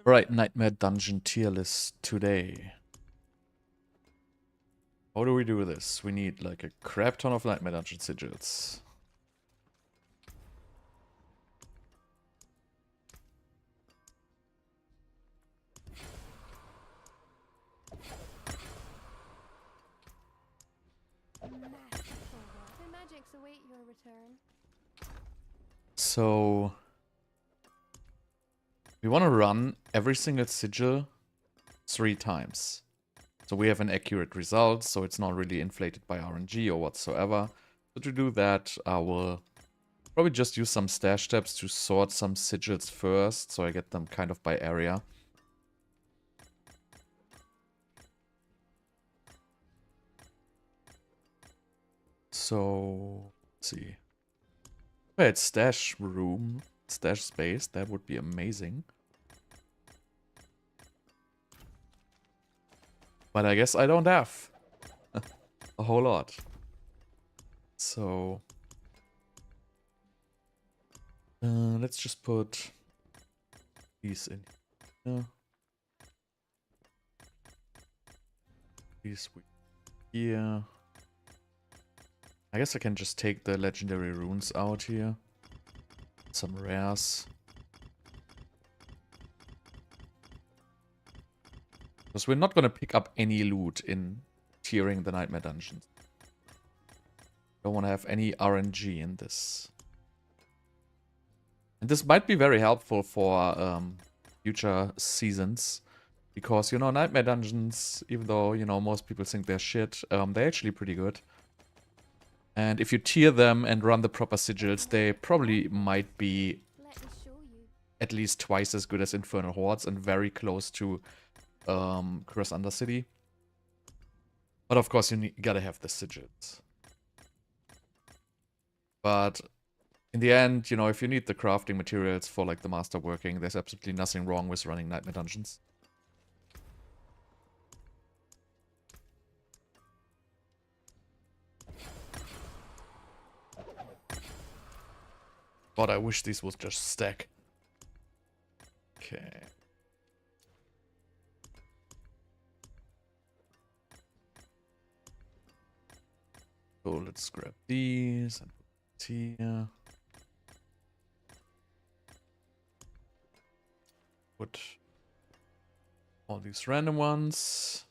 Right, Nightmare Dungeon tier list today. How do we do this? We need like a crap ton of Nightmare Dungeon sigils. So we want to run every single sigil 3 times. So we have an accurate result, so it's not really inflated by RNG or whatsoever. So to do that, I will probably just use some stash steps to sort some sigils first, so I get them kind of by area. So, let's see. If I had stash room, stash space, that would be amazing. But I guess I don't have a whole lot. So let's just put these in here. These here. I guess I can just take the legendary runes out here. Some rares. Because we're not going to pick up any loot in tiering the Nightmare Dungeons. Don't want to have any RNG in this. And this might be very helpful for future seasons. Because, you know, Nightmare Dungeons, even though, you know, most people think they're shit, they're actually pretty good. And if you tier them and run the proper sigils, they probably might be at least twice as good as Infernal Hordes and very close to Curse Undercity. But of course, you gotta have the sigils. But in the end, you know, if you need the crafting materials for like the master working, there's absolutely nothing wrong with running Nightmare Dungeons. God, I wish these would just stack. Okay. So let's grab these and put it here. Put all these random ones.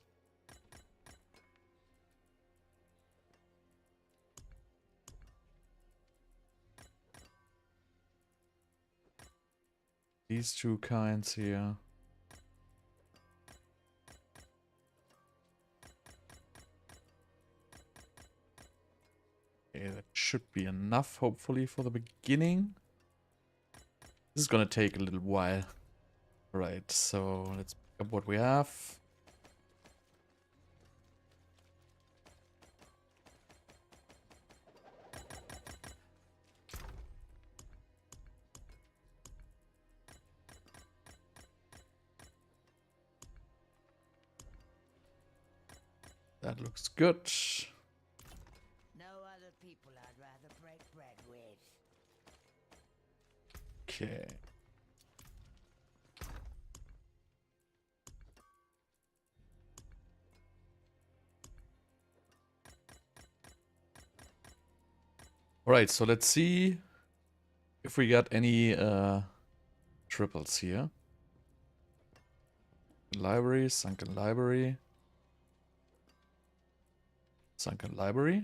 These 2 kinds here. Okay, that should be enough, hopefully, for the beginning. This is gonna take a little while. Right, so let's pick up what we have. That looks good. No other people I'd rather break bread with. Okay. Alright, so let's see if we got any triples here. Library, Sunken Library. Sunken Library.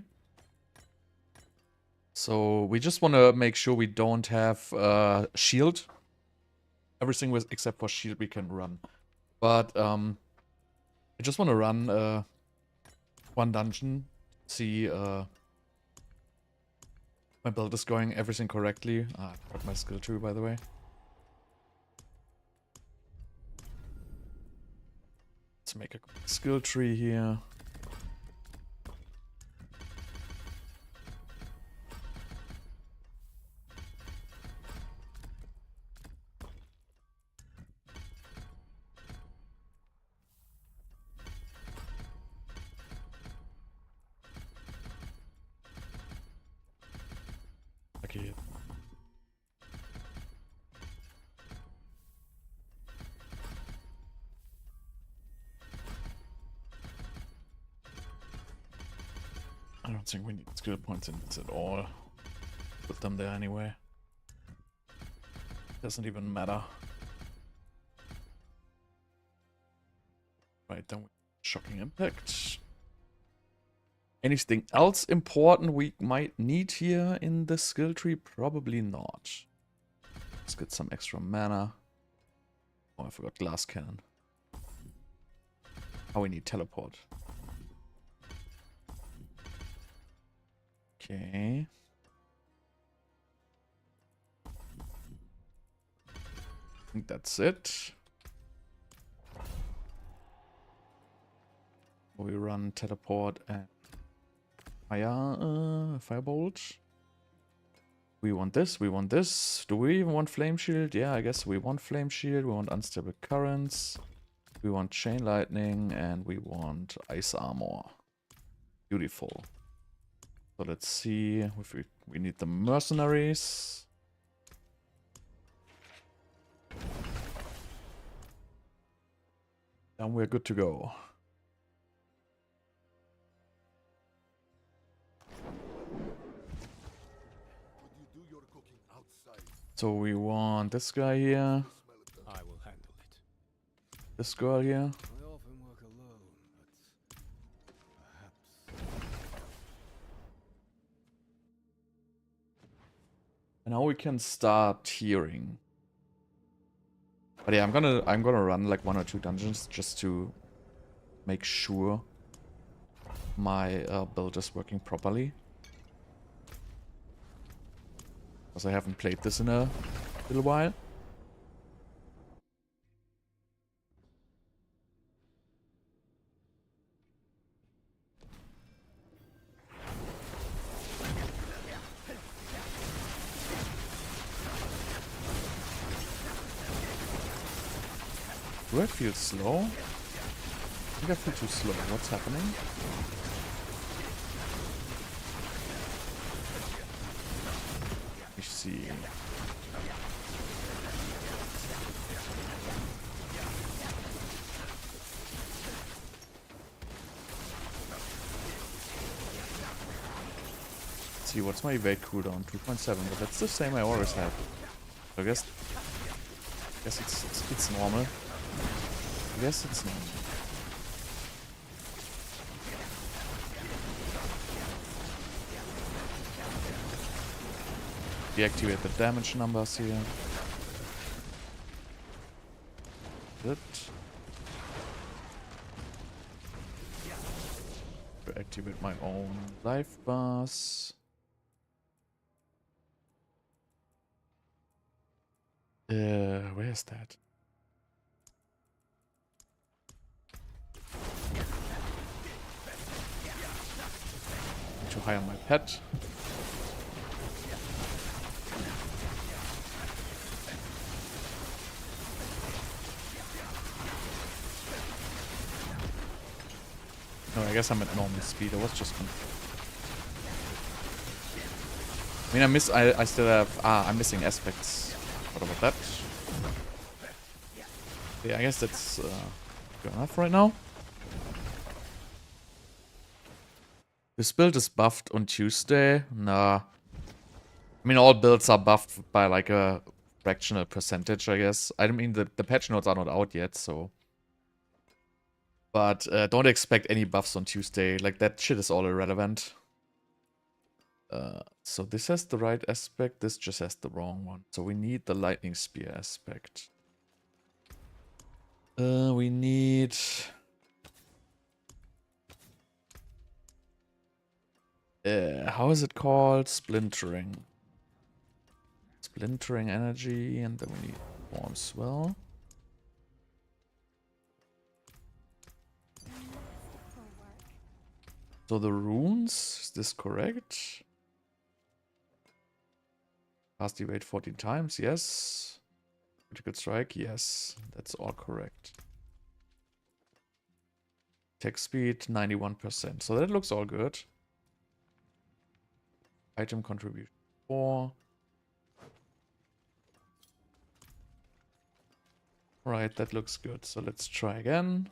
So we just want to make sure we don't have shield. Everything with except for shield we can run. But I just want to run one dungeon, see my build is going everything correctly. I got my skill tree, by the way. Let's make a quick skill tree here. Okay. don't think we need skill points in this at all. Put them there anyway. Doesn't even matter. Right, then shocking impact. Anything else important we might need here in the skill tree? Probably not. Let's get some extra mana. Oh, I forgot glass cannon. Oh, we need teleport. Okay. I think that's it. We run teleport and firebolt. We want this, we want this. Do we even want flame shield? Yeah, I guess we want flame shield. We want unstable currents. We want chain lightning and we want ice armor. Beautiful. So let's see if we need the mercenaries. And we're good to go. So we want this guy here. I will handle it. This girl here. I often work alone, but perhaps. And now we can start hearing. But yeah, I'm gonna run like 1 or 2 dungeons just to make sure my build is working properly. Because I haven't played this in a little while. Do I feel slow? I think I feel too slow. What's happening? Let me see. Let's see, what's my evade cooldown? 2.7, but that's the same I always have. So I guess it's normal. I guess it's normal. Deactivate the damage numbers here. Good. Activate my own life bars. Where's that? To hire my pet. No, I guess I'm at normal speed. I was just I mean, I still have... I'm missing aspects. What about that? Yeah, I guess that's good enough right now. This build is buffed on Tuesday. Nah. I mean, all builds are buffed by like a fractional percentage, I guess. I mean, the patch notes are not out yet, so... But don't expect any buffs on Tuesday. Like, that shit is all irrelevant. So this has the right aspect. This just has the wrong one. So we need the lightning spear aspect. We need... how is it called? Splintering. Splintering energy, and then we need warm swell. So the runes, is this correct? Cast evade 14 times, yes. Critical strike, yes. That's all correct. Attack speed, 91%. So that looks all good. Item contribution 4. Right, that looks good. So let's try again.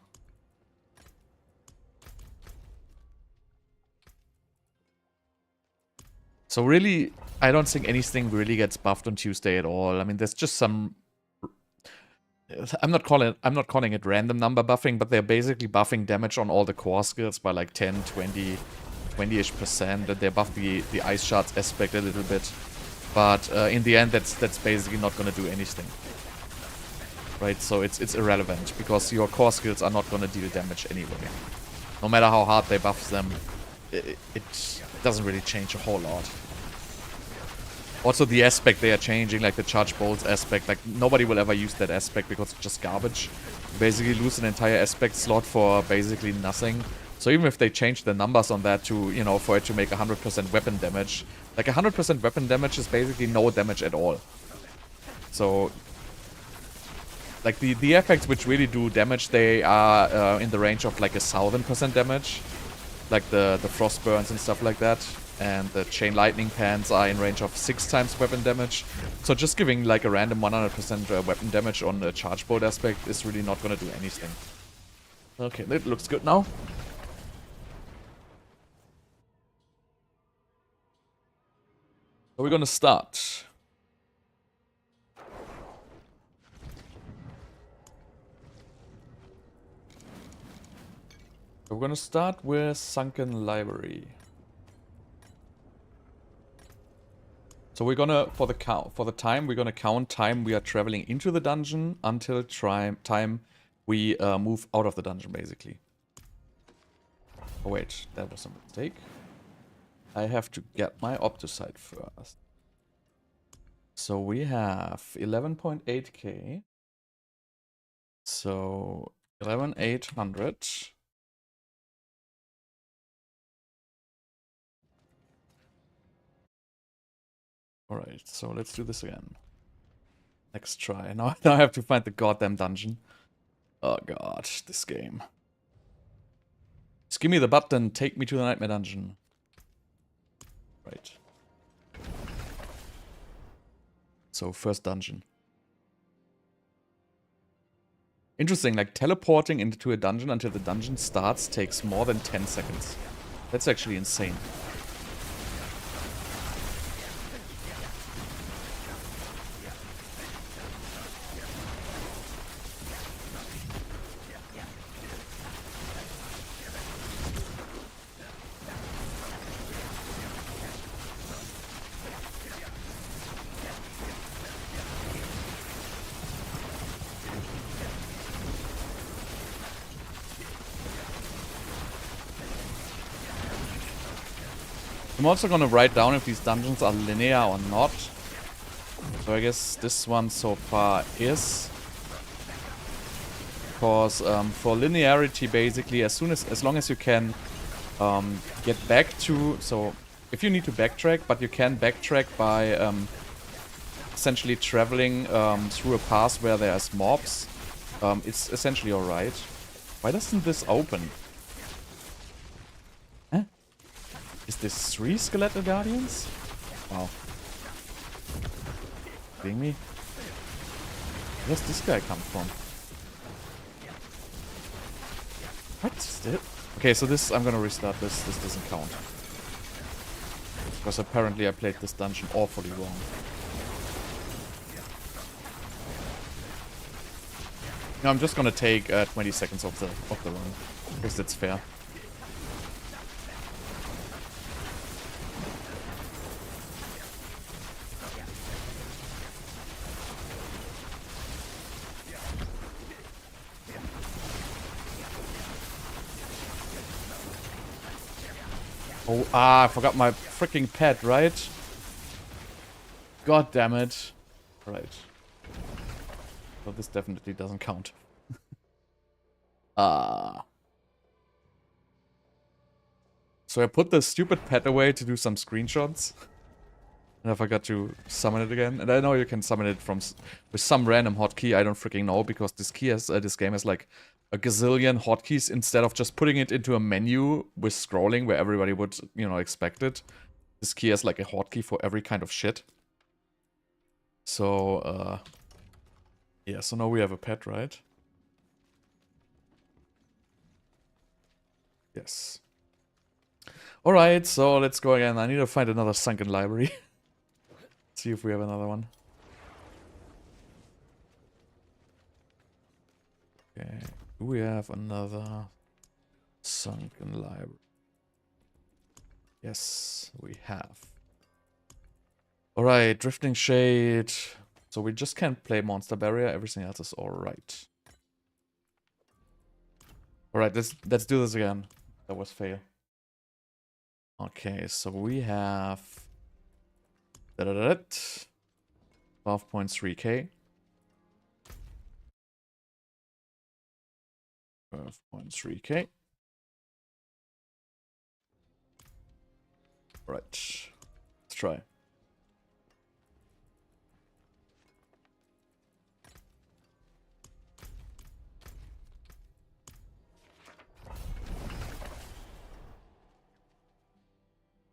So really, I don't think anything really gets buffed on Tuesday at all. I mean, there's just some... I'm not calling it random number buffing, but they're basically buffing damage on all the core skills by like 10, 20, 20-ish%, and they buff the ice shards aspect a little bit. But in the end, that's basically not going to do anything. Right, so it's irrelevant, because your core skills are not going to deal damage anyway. No matter how hard they buff them, it doesn't really change a whole lot. Also, the aspect they are changing, like the charge bolts aspect, like nobody will ever use that aspect because it's just garbage. You basically lose an entire aspect slot for basically nothing. So even if they change the numbers on that to, you know, for it to make 100% weapon damage, like 100% weapon damage is basically no damage at all. So, like the effects which really do damage, they are in the range of like 1000% damage. Like the Frostburns and stuff like that. And the Chain Lightning Pants are in range of 6 times weapon damage. So just giving like a random 100% weapon damage on the charge bolt aspect is really not going to do anything. Okay, that looks good now. So we're going to start. So we're going to start with Sunken Library. So we're gonna, for the time, we're gonna count time we are traveling into the dungeon until time we move out of the dungeon, basically. Oh wait, that was a mistake. I have to get my Obducite first. So we have 11.8k. So 11,800. Alright, so let's do this again. Next try. Now I have to find the goddamn dungeon. Oh god, this game. Just give me the button, take me to the Nightmare Dungeon. Right. So, first dungeon. Interesting, like teleporting into a dungeon until the dungeon starts takes more than 10 seconds. That's actually insane. I'm also gonna write down if these dungeons are linear or not. So I guess this one so far is. Because for linearity, basically, as long as you can get back to, so if you need to backtrack, but you can backtrack by essentially traveling through a path where there's mobs, it's essentially alright. Why doesn't this open? Huh? Is this 3 skeletal guardians? Wow. Kidding me? Where's this guy come from? What? Okay, so this, I'm gonna restart this. This doesn't count. Because apparently I played this dungeon awfully wrong. No, I'm just gonna take 20 seconds of the run. Because that's fair. Oh, I forgot my freaking pet, right? God damn it. Right. So this definitely doesn't count. So I put the stupid pet away to do some screenshots. And I forgot to summon it again. And I know you can summon it from with some random hotkey. I don't freaking know, because this key has this game has like a gazillion hotkeys instead of just putting it into a menu with scrolling where everybody would, you know, expect it. This key has like a hotkey for every kind of shit. So, yeah, so now we have a pet, right? Yes. Alright, so let's go again. I need to find another Sunken library. See if we have another one. Okay, do we have another Sunken library? Yes, we have. Alright, Drifting Shade. So we just can't play Monster Barrier, everything else is alright. Alright, let's do this again. That was fail. Okay, so we have 12.3k. 12.3k. Right. Let's try.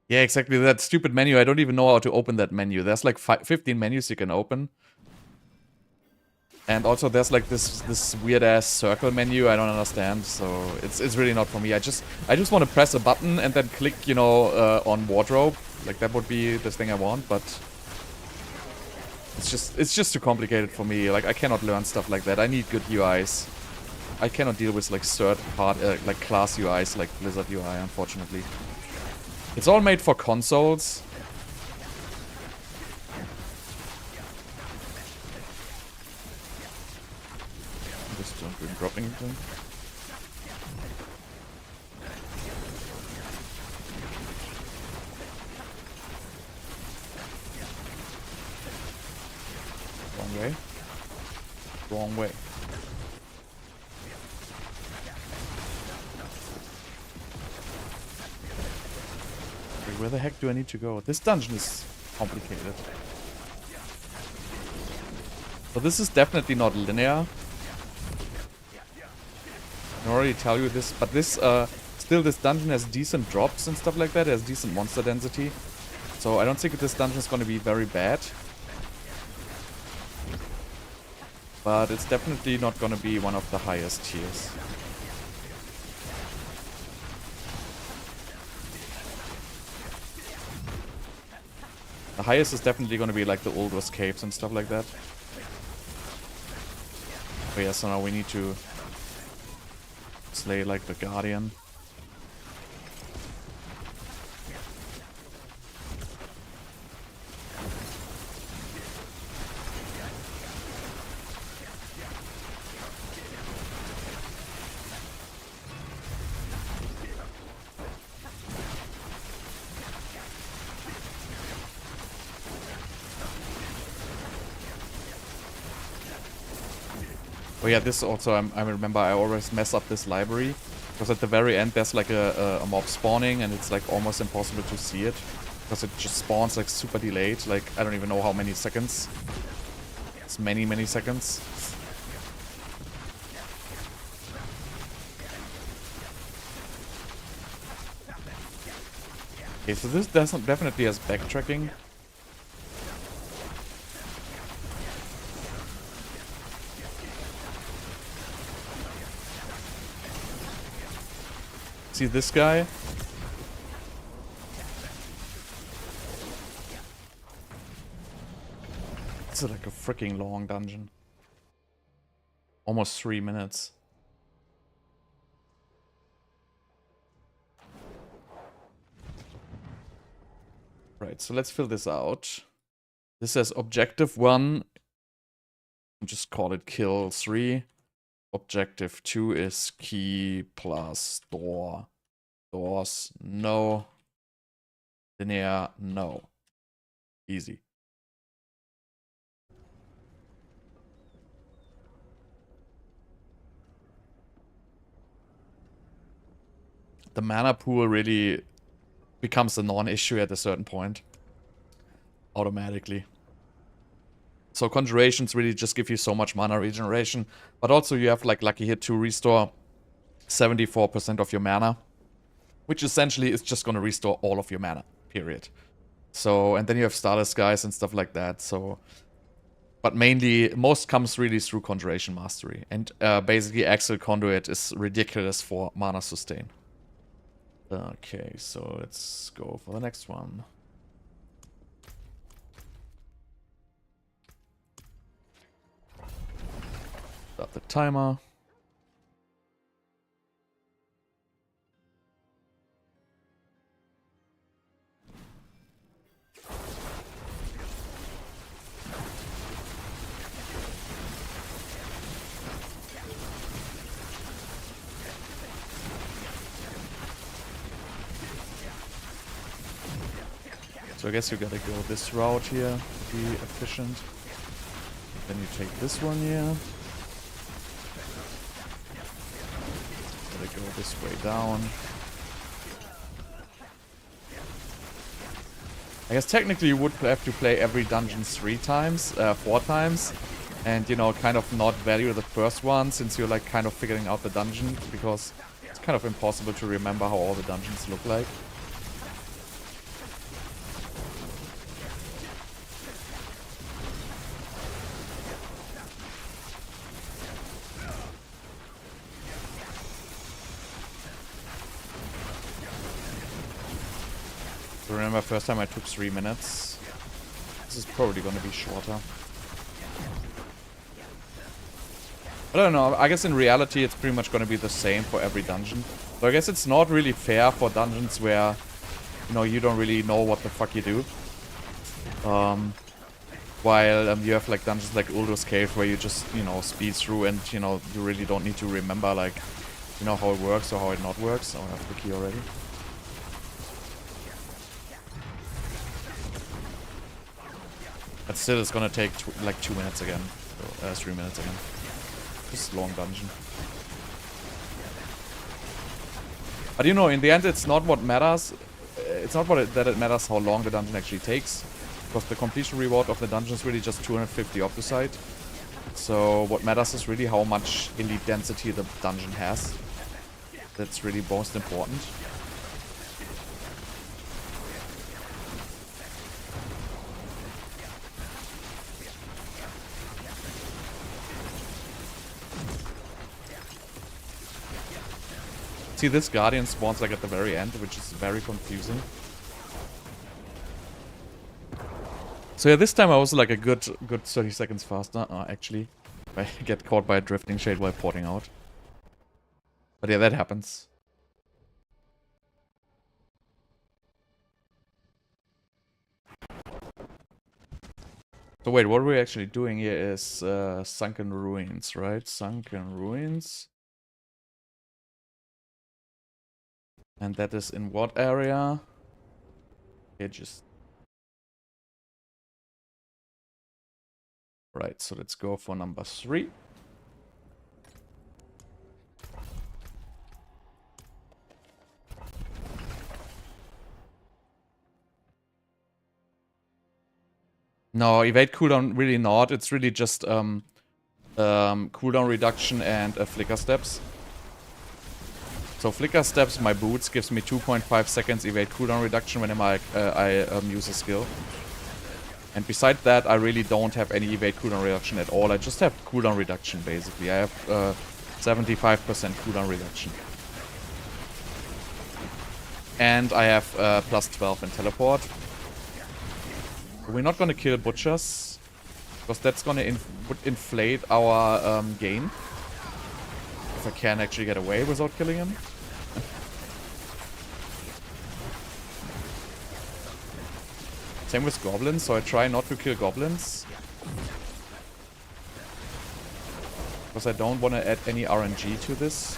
Yeah, exactly. That stupid menu. I don't even know how to open that menu. There's like 15 menus you can open. And also there's like this weird ass circle menu. I don't understand. So it's really not for me. I just want to press a button and then click, you know, on wardrobe. Like that would be the thing I want, but it's just too complicated for me. Like I cannot learn stuff like that. I need good UIs. I cannot deal with like like class UIs like Blizzard UI, unfortunately. It's all made for consoles. Just don't really drop anything. Wrong way. Wrong way. Where the heck do I need to go? This dungeon is complicated. So this is definitely not linear. I can already tell you this, but this still this dungeon has decent drops and stuff like that. It has decent monster density. So I don't think this dungeon is going to be very bad. But it's definitely not going to be one of the highest tiers. The highest is definitely going to be like the oldest caves and stuff like that. But yeah, so now we need to slay like the Guardian. Oh yeah, this also, I remember I always mess up this library. Because at the very end there's like a mob spawning and it's like almost impossible to see it. Because it just spawns like super delayed, like I don't even know how many seconds. It's many seconds. Okay, so this definitely has backtracking. See this guy? This is like a freaking long dungeon. Almost 3 minutes. Right, so let's fill this out. This says objective 1. Just call it kill 3. Objective 2 is key plus door. Doors, no. Linear, no. Easy. The mana pool really becomes a non-issue at a certain point. Automatically. So conjurations really just give you so much mana regeneration. But also you have like Lucky Hit to restore 74% of your mana. Which essentially is just going to restore all of your mana. Period. So, and then you have Starless guys and stuff like that. So, but mainly, most comes really through Conjuration Mastery. And basically Axial Conduit is ridiculous for mana sustain. Okay, so let's go for the next one. Start the timer. So I guess you gotta go this route here to be efficient. Then you take this one here. Gotta go this way down. I guess technically you would have to play every dungeon 4 times. And, you know, kind of not value the first one since you're like kind of figuring out the dungeon. Because it's kind of impossible to remember how all the dungeons look like. Remember, first time I took 3 minutes. This is probably gonna be shorter. I don't know, I guess in reality it's pretty much gonna be the same for every dungeon. So I guess it's not really fair for dungeons where, you know, you don't really know what the fuck you do. While you have like dungeons like Uldo's Cave where you just, you know, speed through and, you know, you really don't need to remember like, you know, how it works or how it not works. Oh, I have the key already. But still, it's gonna take like 2 minutes again. So, 3 minutes again. Just long dungeon. But you know, in the end, it's not what matters. It's not that it matters how long the dungeon actually takes. Because the completion reward of the dungeon is really just 250 Obducite. So what matters is really how much elite density the dungeon has. That's really most important. See, this Guardian spawns like at the very end, which is very confusing. So yeah, this time I was like a good 30 seconds faster, actually. I get caught by a drifting shade while porting out. But yeah, that happens. So wait, what we're actually doing here is Sunken Ruins, right? Sunken Ruins. And that is in what area? Okay, just... Right, so let's go for number 3. No, evade cooldown really not. It's really just cooldown reduction and Flickersteps. So Flickersteps, my boots, gives me 2.5 seconds evade cooldown reduction whenever I use a skill. And besides that, I really don't have any evade cooldown reduction at all. I just have cooldown reduction, basically. I have 75% cooldown reduction. And I have plus 12 in teleport. We're not gonna kill butchers, because that's gonna inflate our gain. If I can actually get away without killing him. Same with goblins, so I try not to kill goblins. Because I don't want to add any RNG to this.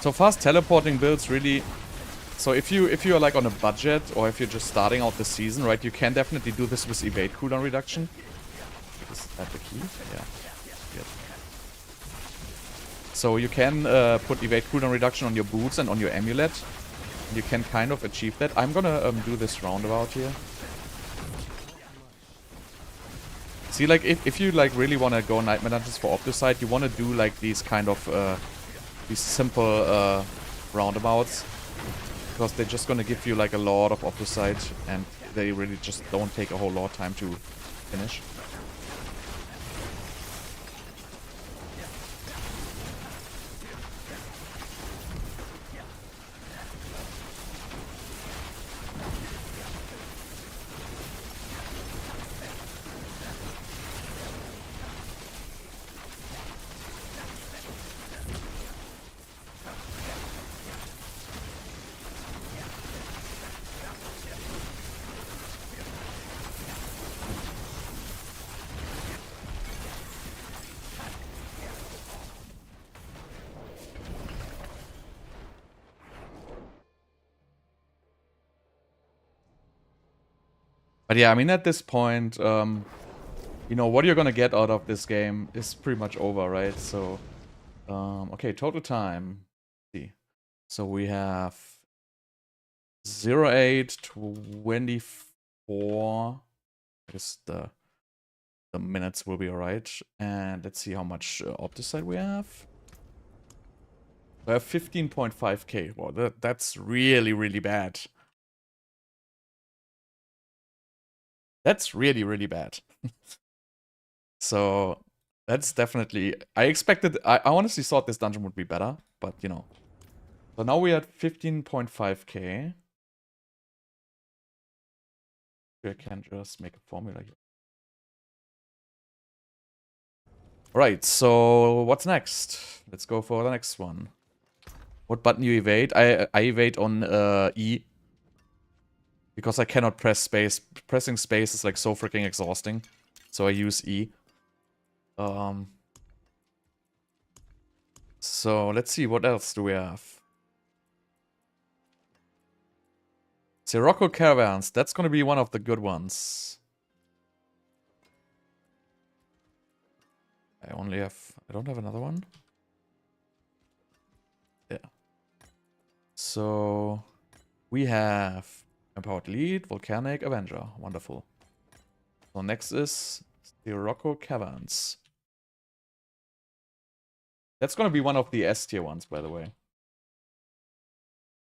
So fast teleporting builds really... So if you are like on a budget, or if you're just starting out the season, right, you can definitely do this with evade cooldown reduction. Is that the key? Yeah. Good. So you can put evade cooldown reduction on your boots and on your amulet. You can kind of achieve that. I'm gonna do this roundabout here. See, like, if you, like, really want to go Nightmare Dungeons for Obducite, you want to do, like, these kind of, these simple, roundabouts. Because they're just gonna give you, like, a lot of Obducite, and they really just don't take a whole lot of time to finish. But yeah, I mean, at this point, you know, what you're gonna get out of this game is pretty much over, right? So, okay, total time. Let's see. So we have 08, 24. I guess the minutes will be alright. And let's see how much Obducite we have. We have 15.5k. Well, that's really, really bad. That's really, really bad. So that's definitely... I expected... I honestly thought this dungeon would be better, but you know. So now we're at 15.5k. I can just make a formula here. Alright, so what's next? Let's go for the next one. What button you evade? I evade on E. Because I cannot press space. Pressing space is like so freaking exhausting. So I use E. So let's see, what else do we have? Sirocco caverns, that's gonna be one of the good ones. I don't have another one. Yeah. So we have Empowered Elite, Volcanic, Avenger. Wonderful. So next is Sirocco caverns. That's gonna be one of the S tier ones, by the way.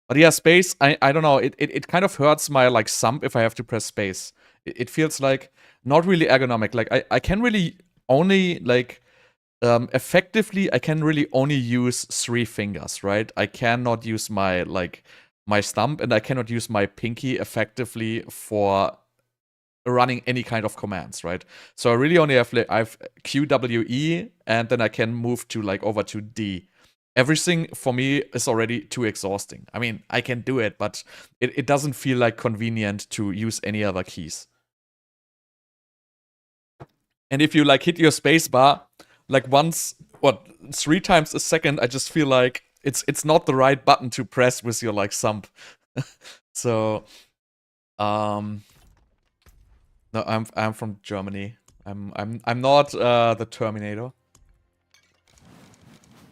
But yeah, space, I don't know, it kind of hurts my, like, thumb if I have to press space. It feels like not really ergonomic. Like, I can really only, like, effectively, I can really only use 3 fingers, right? I cannot use my, like, my thumb, and I cannot use my pinky effectively for running any kind of commands, right? So I really only have, like, I have Q, W, E, and then I can move to, like, over to D. Everything for me is already too exhausting. I mean, I can do it, but it doesn't feel like convenient to use any other keys. And if you, like, hit your space bar, like, once, 3 times a second, I just feel like it's not the right button to press with your, like, thumb. So, no, I'm from Germany. I'm not the Terminator.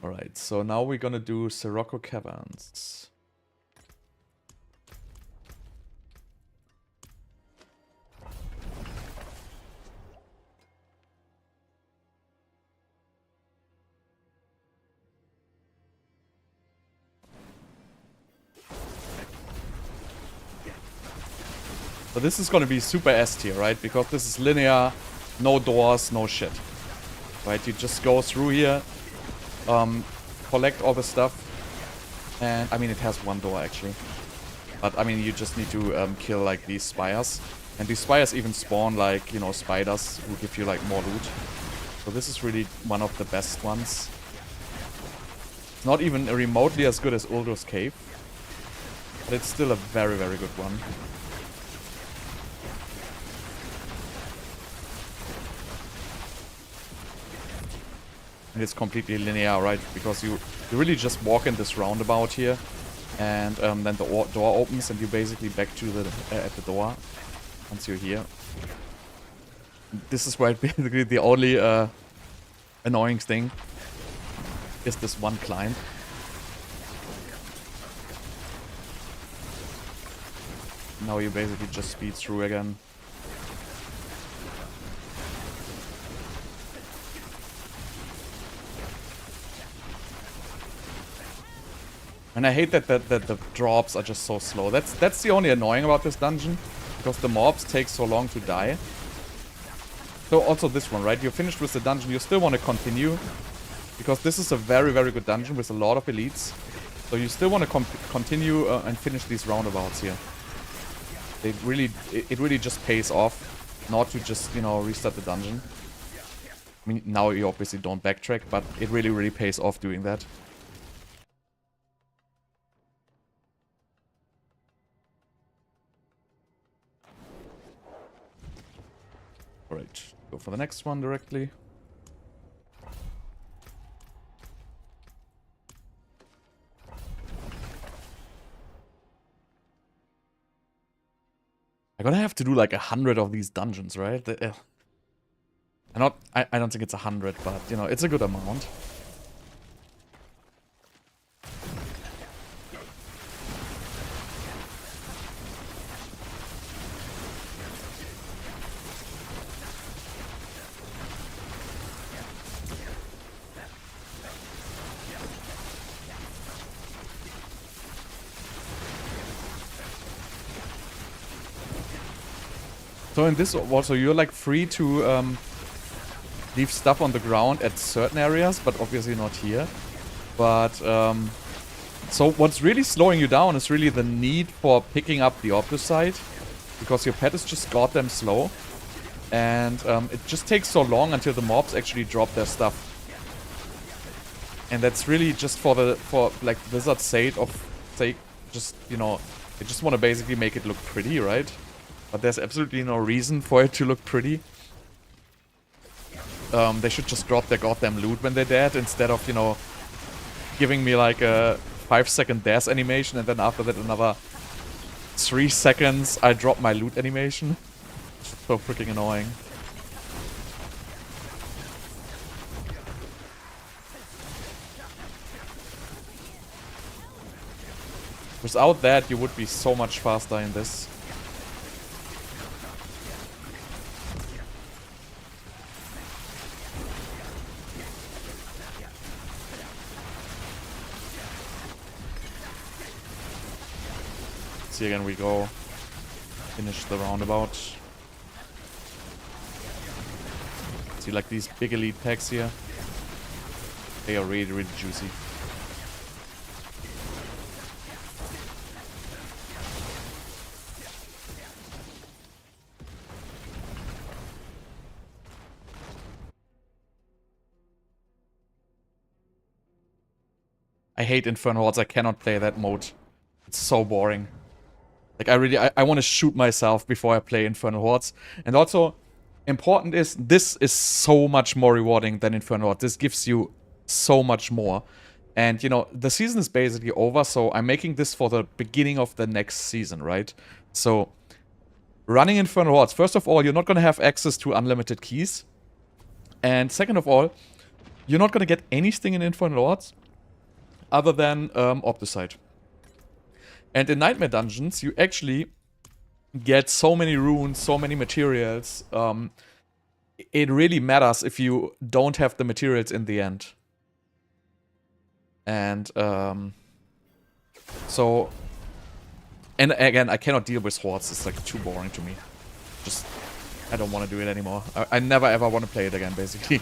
Alright, so now we're gonna do Sirocco caverns. So this is gonna be super S tier, right? Because this is linear, no doors, no shit. Right, you just go through here, collect all the stuff, and I mean, it has 1 door actually. But I mean, you just need to kill, like, these spires. And these spires even spawn, like, you know, spiders who give you, like, more loot. So this is really one of the best ones. It's not even remotely as good as Uldur's Cave. But it's still a very, very good one. And it's completely linear, right? Because you really just walk in this roundabout here. And then the door opens and you basically back to the at the door once you're here. This is right, basically the only annoying thing is this one climb. Now you basically just speed through again. And I hate that the drops are just so slow. That's the only annoying about this dungeon. Because the mobs take so long to die. So also this one, right? You're finished with the dungeon. You still want to continue. Because this is a very, very good dungeon with a lot of elites. So you still want to continue and finish these roundabouts here. It really just pays off not to just, you know, restart the dungeon. I mean, now you obviously don't backtrack, but it really, really pays off doing that. Alright, go for the next one directly. I'm gonna have to do like 100 of these dungeons, right? I don't think it's 100, but you know, it's a good amount. So in this also, you're like free to leave stuff on the ground at certain areas, but obviously not here. But so what's really slowing you down is really the need for picking up the Obducite, because your pet is just goddamn slow, and it just takes so long until the mobs actually drop their stuff. And that's really just for like Blizzard's sake, just, you know, they just want to basically make it look pretty, right? But there's absolutely no reason for it to look pretty. They should just drop their goddamn loot when they're dead, instead of, you know, giving me like a 5-second death animation, and then after that another 3 seconds I drop my loot animation. So freaking annoying. Without that, you would be so much faster in this. See, again we go. Finish the roundabout. See, like these big elite packs here. They are really, really juicy. I hate Infernal Hordes. I cannot play that mode. It's so boring. Like, I want to shoot myself before I play Infernal Hordes. And also, important is, this is so much more rewarding than Infernal Hordes. This gives you so much more. And, you know, the season is basically over, so I'm making this for the beginning of the next season, right? So, running Infernal Hordes, first of all, you're not going to have access to unlimited keys. And second of all, you're not going to get anything in Infernal Hordes other than Obducite. And in Nightmare Dungeons, you actually get so many runes, so many materials. It really matters if you don't have the materials in the end. And so... And again, I cannot deal with hordes. It's like too boring to me. Just... I don't want to do it anymore. I never ever want to play it again, basically.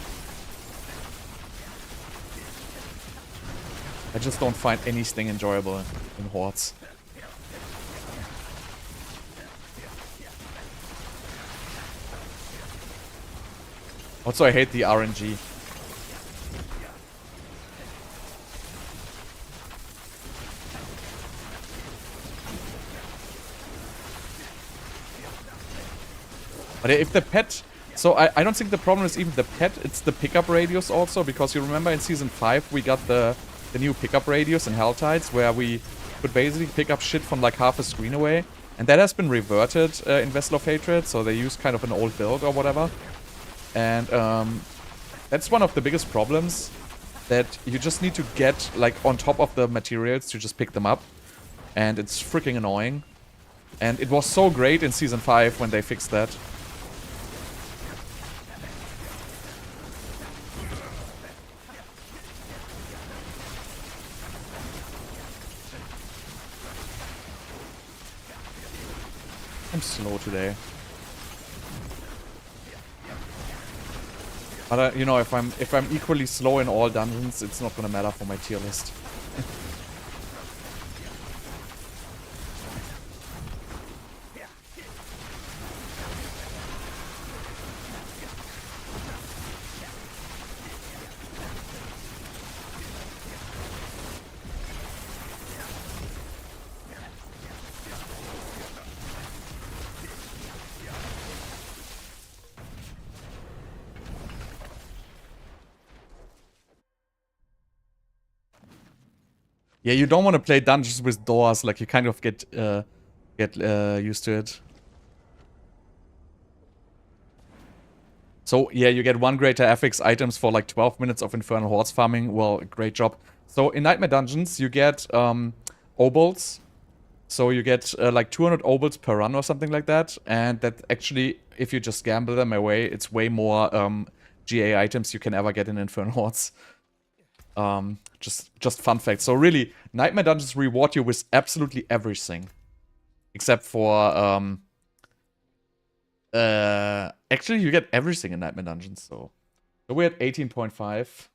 I just don't find anything enjoyable in hordes. Also, I hate the RNG. But if the pet... So I don't think the problem is even the pet, it's the pickup radius also, because you remember in Season 5 we got the new pickup radius in Helltides, where we could basically pick up shit from like half a screen away. And that has been reverted in Vessel of Hatred, so they use kind of an old build or whatever. And that's one of the biggest problems, that you just need to get like on top of the materials to just pick them up. And it's freaking annoying. And it was so great in Season 5 when they fixed that. I'm slow today. But you know, if I'm equally slow in all dungeons, it's not gonna matter for my tier list. Yeah, you don't want to play dungeons with doors, like you kind of get used to it. So yeah, you get 1 greater FX items for like 12 minutes of Infernal Hordes farming. Well, great job. So in Nightmare Dungeons, you get obols. So you get like 200 obols per run or something like that. And that actually, if you just gamble them away, it's way more GA items you can ever get in Infernal Hordes. Just fun fact. So really, Nightmare Dungeons reward you with absolutely everything. Except for, actually you get everything in Nightmare Dungeons, so we're at 18.5.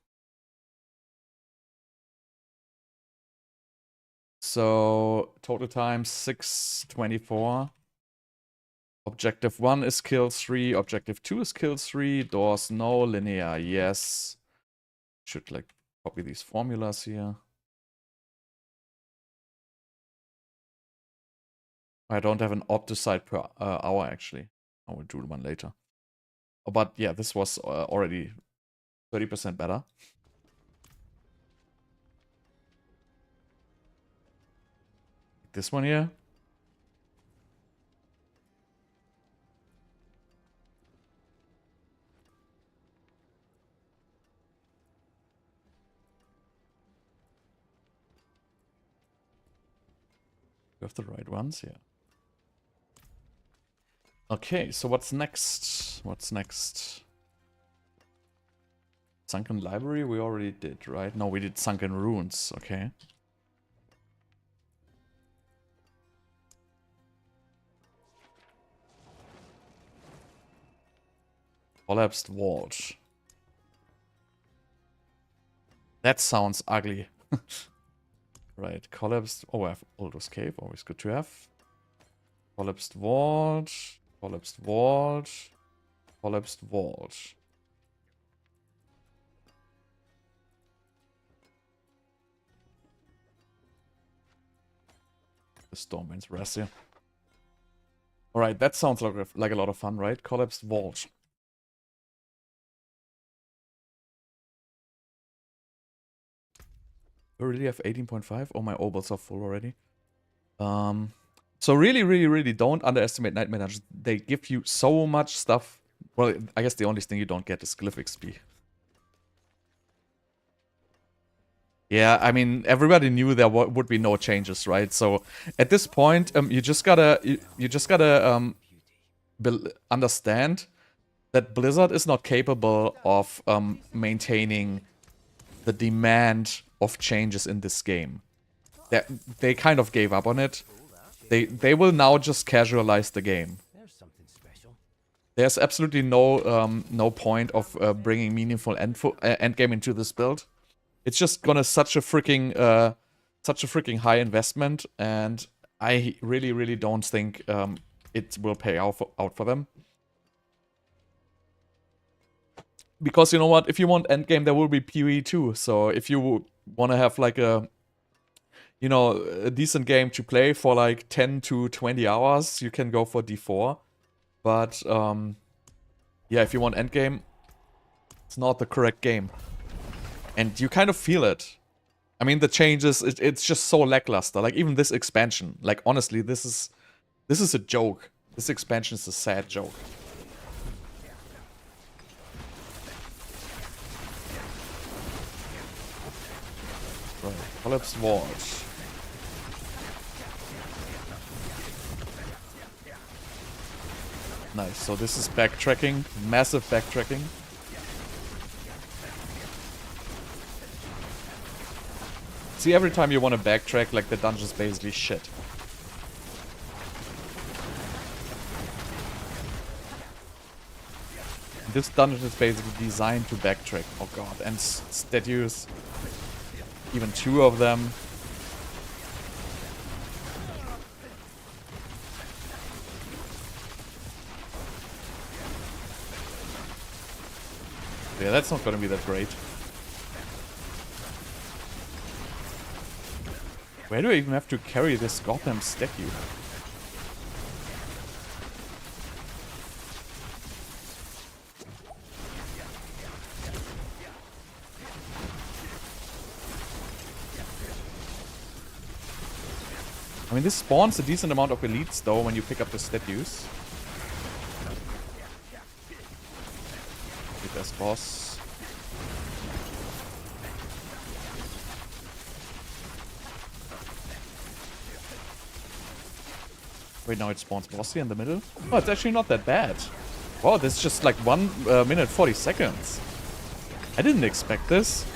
So, total time 6:24. Objective 1 is kill 3, objective 2 is kill 3, doors no, linear yes. Should like copy these formulas here. I don't have an Obducite per hour actually. I will do one later. But yeah, this was already 30% better. This one here. You have the right ones, yeah. Okay, so what's next? What's next? Sunken Library we already did, right? No, we did Sunken Ruins, okay. Collapsed Vault. That sounds ugly. Right, collapsed. Oh, I have Aldous Cave, always good to have. Collapsed Vault. Collapsed Vault. Collapsed Vault. The Stormwind's Rasha. Alright, that sounds like a lot of fun, right? Collapsed Vault. I really have 18.5? Oh, my obols are full already. So really don't underestimate Nightmare Dungeons. They give you so much stuff. Well, I guess the only thing you don't get is Glyph XP. Yeah, I mean, everybody knew there would be no changes, right? So at this point, you just gotta understand that Blizzard is not capable of maintaining the demand of changes in this game. They kind of gave up on it. They will now just casualize the game. There's absolutely no point of bringing meaningful endgame into this build. It's just gonna such a freaking high investment, and I really don't think it will pay out for them. Because you know what, if you want endgame, there will be PvE too. So if you want to have like a decent game to play for like 10 to 20 hours, you can go for D4. But yeah, if you want endgame, it's not the correct game. And you kind of feel it. I mean, the changes, it's just so lackluster. Like even this expansion, like honestly, this is a joke. This expansion is a sad joke. Right, Collapsed Vault. Nice, so this is backtracking, massive backtracking. See, every time you want to backtrack, like the dungeon's basically shit. this dungeon is basically designed to backtrack. Oh god, and statues. Even 2 of them. Yeah, that's not gonna be that great. Where do I even have to carry this goddamn statue? I mean, this spawns a decent amount of elites, though, when you pick up the statues. There's boss. Wait, now it spawns boss here in the middle? Oh, it's actually not that bad. Wow, this is just like 1 minute 40 seconds. I didn't expect this.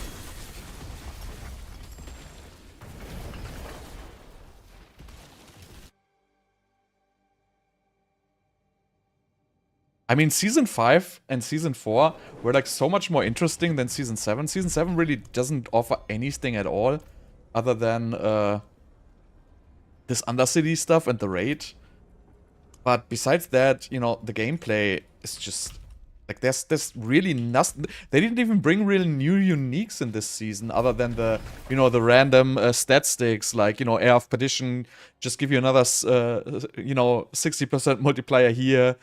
I mean, Season 5 and Season 4 were like so much more interesting than Season 7. Season 7 really doesn't offer anything at all other than this Undercity stuff and the raid. But besides that, you know, the gameplay is just like there's really nothing. They didn't even bring really new uniques in this season other than the, you know, the random stat sticks like, you know, Air of Perdition, just give you another, you know, 60% multiplier here.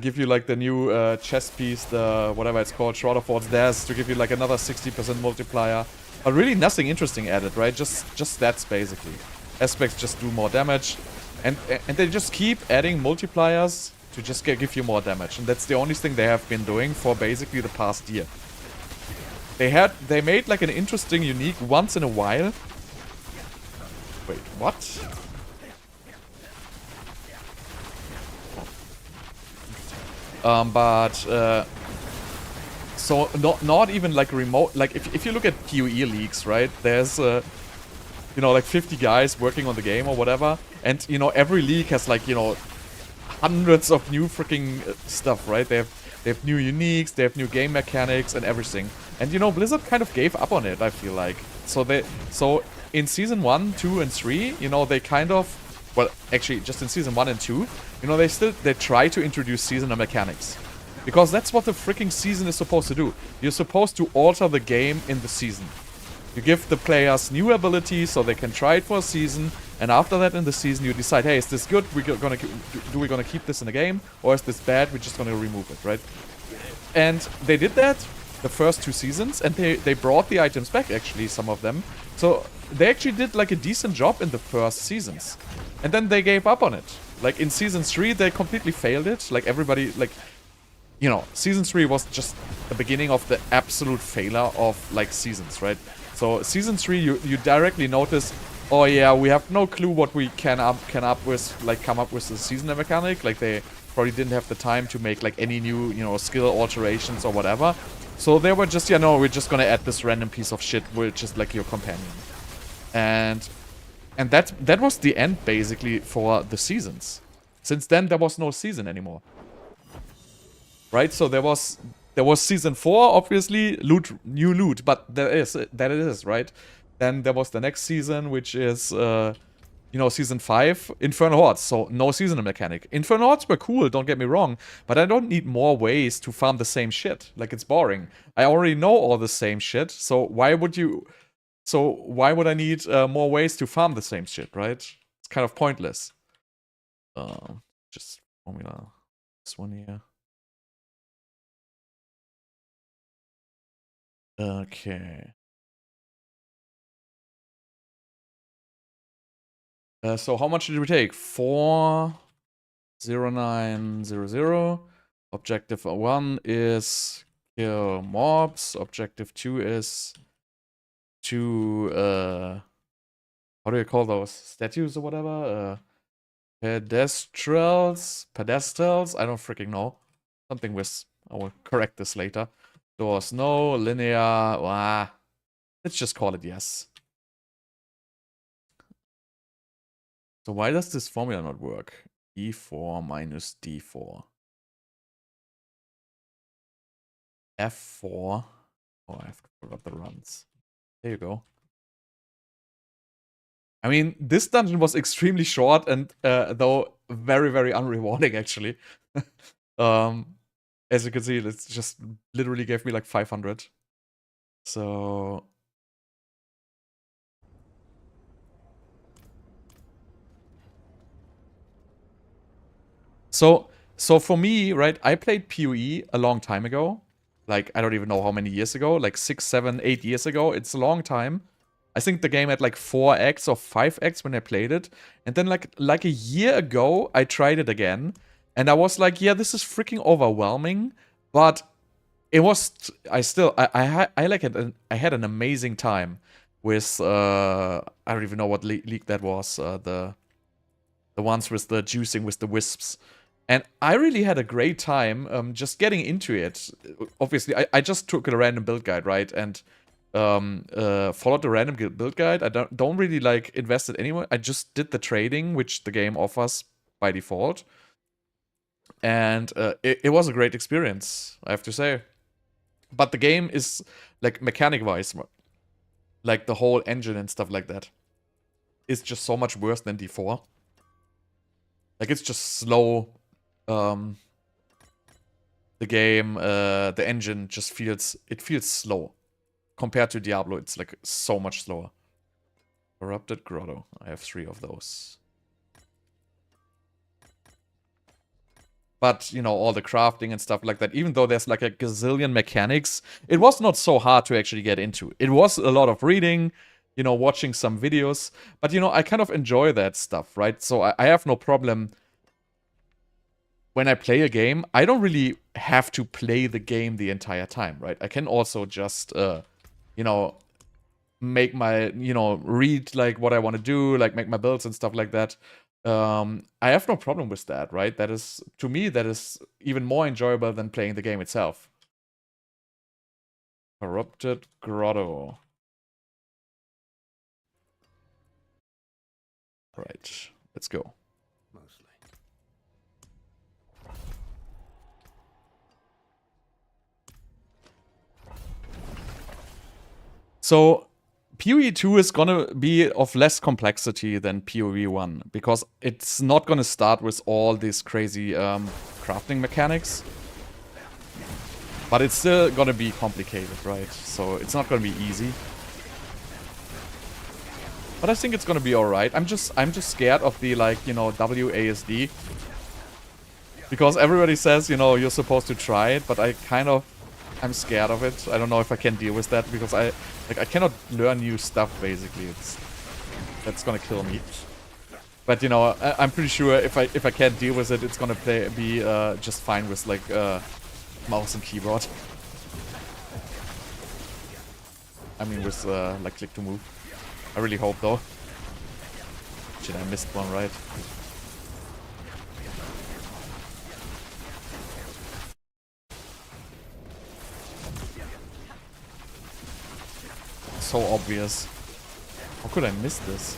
Give you like the new chest piece, the whatever it's called, Shroud of Ward's Dash, to give you like another 60% multiplier. But really nothing interesting added, right? Just stats basically. Aspects just do more damage. And they just keep adding multipliers to just give you more damage. And that's the only thing they have been doing for basically the past year. They made like an interesting unique once in a while. Wait, what? So not even like remote, like if you look at PoE leagues, right, there's you know, like 50 guys working on the game or whatever, and you know, every league has like, you know, hundreds of new freaking stuff, right? They have new uniques, they have new game mechanics and everything. And you know, Blizzard kind of gave up on it, I feel like. So in season 1, 2 and 3, you know, they kind of, well, actually just in season 1 and 2, you know, they try to introduce seasonal mechanics. Because that's what the freaking season is supposed to do. You're supposed to alter the game in the season. You give the players new abilities so they can try it for a season, and after that in the season you decide, hey, is this good? We're gonna keep this in the game, or is this bad? We're just gonna remove it, right? And they did that the first 2 seasons, and they brought the items back, actually, some of them. So they actually did like a decent job in the first seasons. And then they gave up on it. Like in season 3, they completely failed it. Like everybody, like, you know, season 3 was just the beginning of the absolute failure of like seasons, right? So season 3, you directly notice, oh yeah, we have no clue what we come up with the seasonal mechanic. Like they probably didn't have the time to make like any new, you know, skill alterations or whatever. So they were just, yeah, no, we're just gonna add this random piece of shit, which is like your companion. And that was the end basically for the seasons. Since then there was no season anymore. Right? So there was season 4, obviously, new loot, but that it is, right? Then there was the next season, which is you know, season 5, Infernal Hordes, so no seasonal mechanic. Infernal Hordes were cool, don't get me wrong, but I don't need more ways to farm the same shit. Like, it's boring. I already know all the same shit, so why would I need more ways to farm the same shit, right? It's kind of pointless. Just formula this one here. Okay. So how much did we take? 40900. Objective 1 is kill mobs. Objective 2 is to how do you call those? Statues or whatever? Pedestrials? I don't freaking know. Something with, I will correct this later. Doors no, linear, let's just call it yes. So why does this formula not work? E4 minus D4. F4. Oh, I forgot the runs. There you go. I mean, this dungeon was extremely short and though very, very unrewarding actually. As you can see, it just literally gave me like 500. So So for me, right, I played PoE a long time ago. Like, I don't even know how many years ago. Like 6, 7, 8 years ago. It's a long time. I think the game had like 4x or 5x when I played it. And then like a year ago, I tried it again. And I was like, yeah, this is freaking overwhelming. But it was, I had an amazing time with, I don't even know what league that was. The ones with the juicing with the wisps. And I really had a great time just getting into it. Obviously, I just took a random build guide, right? And followed the random build guide. I don't really like invest it anywhere. I just did the trading, which the game offers by default. And it was a great experience, I have to say. But the game is, like, mechanic-wise, like the whole engine and stuff like that, is just so much worse than D4. Like, it's just slow. The game, the engine just feels slow. Compared to Diablo, it's like so much slower. Corrupted Grotto. I have 3 of those. But, you know, all the crafting and stuff like that, even though there's like a gazillion mechanics, it was not so hard to actually get into. It was a lot of reading, you know, watching some videos. But, you know, I kind of enjoy that stuff, right? So I have no problem. When I play a game, I don't really have to play the game the entire time, right? I can also just, you know, make my, you know, read like what I want to do, like make my builds and stuff like that. I have no problem with that, right? That is, to me, that is even more enjoyable than playing the game itself. Corrupted Grotto. Right, let's go. Mostly. So PoE 2 is gonna be of less complexity than PoE 1 because it's not gonna start with all these crazy crafting mechanics. But it's still gonna be complicated, right? So it's not gonna be easy. But I think it's gonna be alright. I'm just scared of the, like, you know, WASD. Because everybody says, you know, you're supposed to try it, but I'm scared of it. I don't know if I can deal with that because I cannot learn new stuff, basically. That's gonna kill me. But, you know, I'm pretty sure if I can't deal with it, it's gonna be just fine with, like, mouse and keyboard. I mean, with, like, click to move. I really hope, though. Shit, I missed one, right? So obvious. How could I miss this?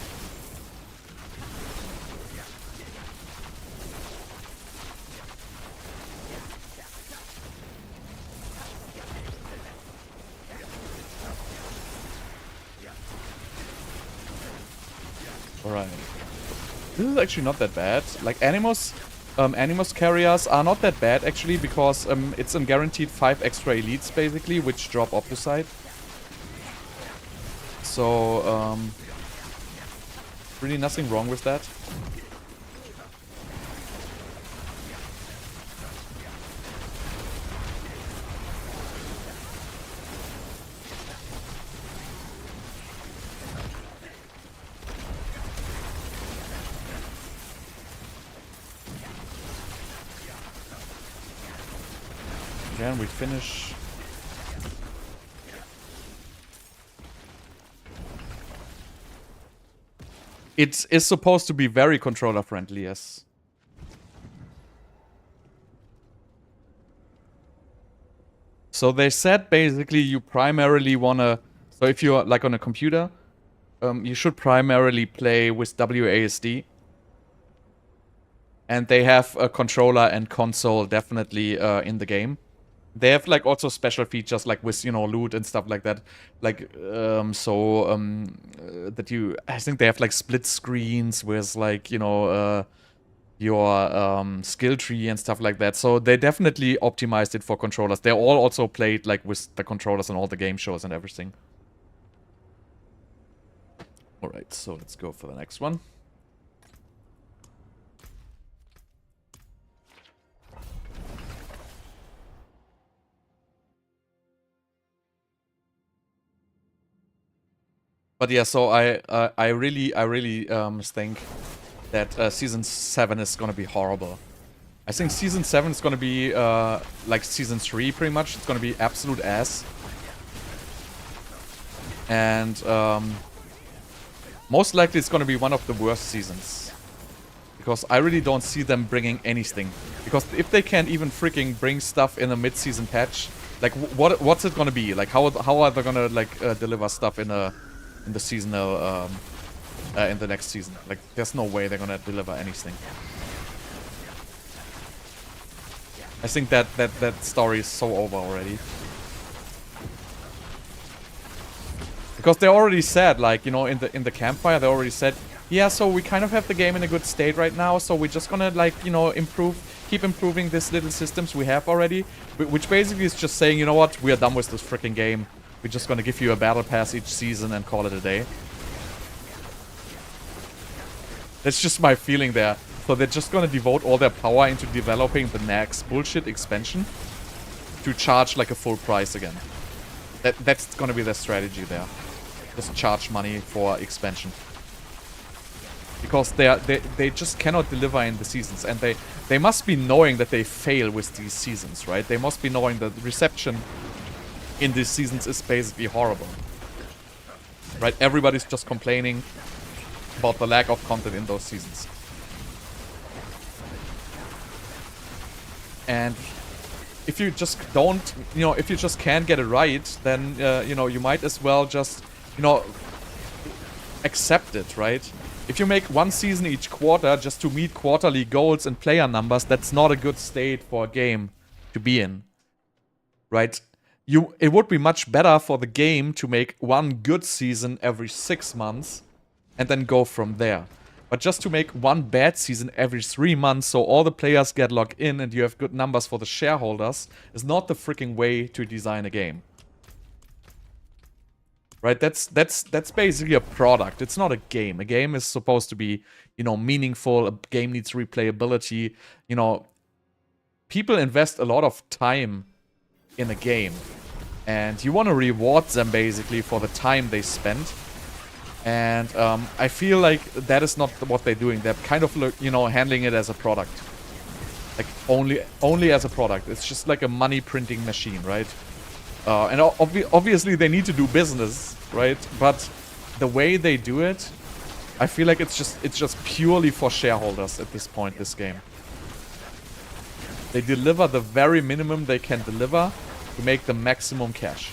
Alright. This is actually not that bad. Like, Animus carriers are not that bad, actually, because it's a guaranteed 5 extra elites, basically, which drop Obducite. So, really nothing wrong with that. Again, we finish. It is supposed to be very controller friendly, yes. So they said basically you primarily wanna, so if you're like on a computer, you should primarily play with WASD. And they have a controller and console definitely in the game. They have like also special features like with, you know, loot and stuff like that. Like, that you, I think they have like split screens with like, you know, your skill tree and stuff like that. So they definitely optimized it for controllers. They're all also played like with the controllers and all the game shows and everything. Alright, so let's go for the next one. But yeah, so I really think that season 7 is gonna be horrible. I think season 7 is gonna be like season 3 pretty much. It's gonna be absolute ass. And most likely it's gonna be one of the worst seasons. Because I really don't see them bringing anything. Because if they can't even freaking bring stuff in a mid-season patch, like what's it gonna be? Like how are they gonna like deliver stuff in the seasonal in the next season? Like there's no way they're gonna deliver anything. I think that story is so over already. Because they already said, like, you know, in the campfire, they already said, yeah, so we kind of have the game in a good state right now, so we're just gonna, like, you know, keep improving these little systems we have already. Which basically is just saying, you know what, we are done with this freaking game. We're just gonna give you a battle pass each season and call it a day. That's just my feeling there. So they're just gonna devote all their power into developing the next bullshit expansion to charge like a full price again. That's gonna be their strategy there. Just charge money for expansion. Because they just cannot deliver in the seasons. And they must be knowing that they fail with these seasons, right? They must be knowing that the reception in these seasons is basically horrible. Right? Everybody's just complaining about the lack of content in those seasons. And if you just don't, you know, if you just can't get it right, then, you know, you might as well just, you know, accept it, right? If you make one season each quarter just to meet quarterly goals and player numbers, that's not a good state for a game to be in, right? It would be much better for the game to make one good season every 6 months and then go from there. But just to make one bad season every 3 months so all the players get logged in and you have good numbers for the shareholders is not the freaking way to design a game. Right? That's basically a product. It's not a game. A game is supposed to be, you know, meaningful. A game needs replayability. You know, people invest a lot of time in a game. And you want to reward them basically for the time they spend. And I feel like that is not what they're doing. They're kind of, you know, handling it as a product. Like, only as a product. It's just like a money printing machine, right? And obviously they need to do business, right? But the way they do it, I feel like it's just purely for shareholders at this point, this game. They deliver the very minimum they can deliver to make the maximum cash.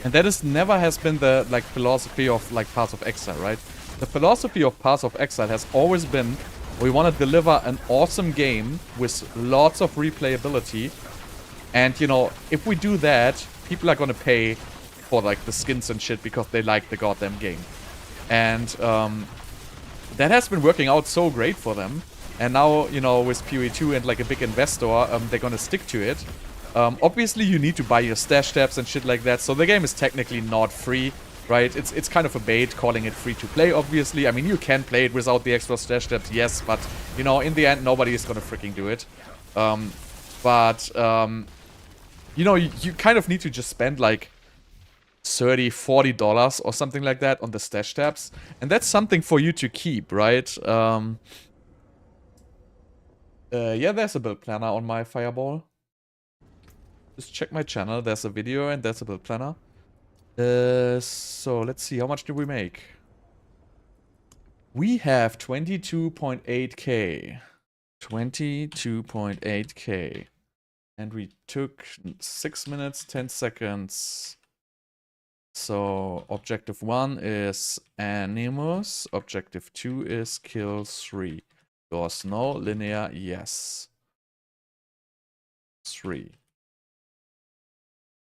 And that is never has been the like philosophy of like Paths of Exile, right? The philosophy of Paths of Exile has always been we want to deliver an awesome game with lots of replayability. And you know, if we do that, people are gonna pay for like the skins and shit because they like the goddamn game. And that has been working out so great for them. And now, you know, with PoE2 and like a big investor, they're gonna stick to it. Obviously, you need to buy your stash tabs and shit like that, so the game is technically not free, right? It's kind of a bait calling it free to play, obviously. I mean, you can play it without the extra stash tabs, yes, but, you know, in the end, nobody is gonna freaking do it. You know, you kind of need to just spend, like, $30, $40 or something like that on the stash tabs, and that's something for you to keep, right? Yeah, there's a build planner on my Fireball. Just check my channel, there's a video and there's a build planner. So let's see, how much did we make? We have 22.8k. 22.8k. And we took 6 minutes, 10 seconds. So objective 1 is Animus. Objective 2 is kill 3. Doors no, linear yes. 3.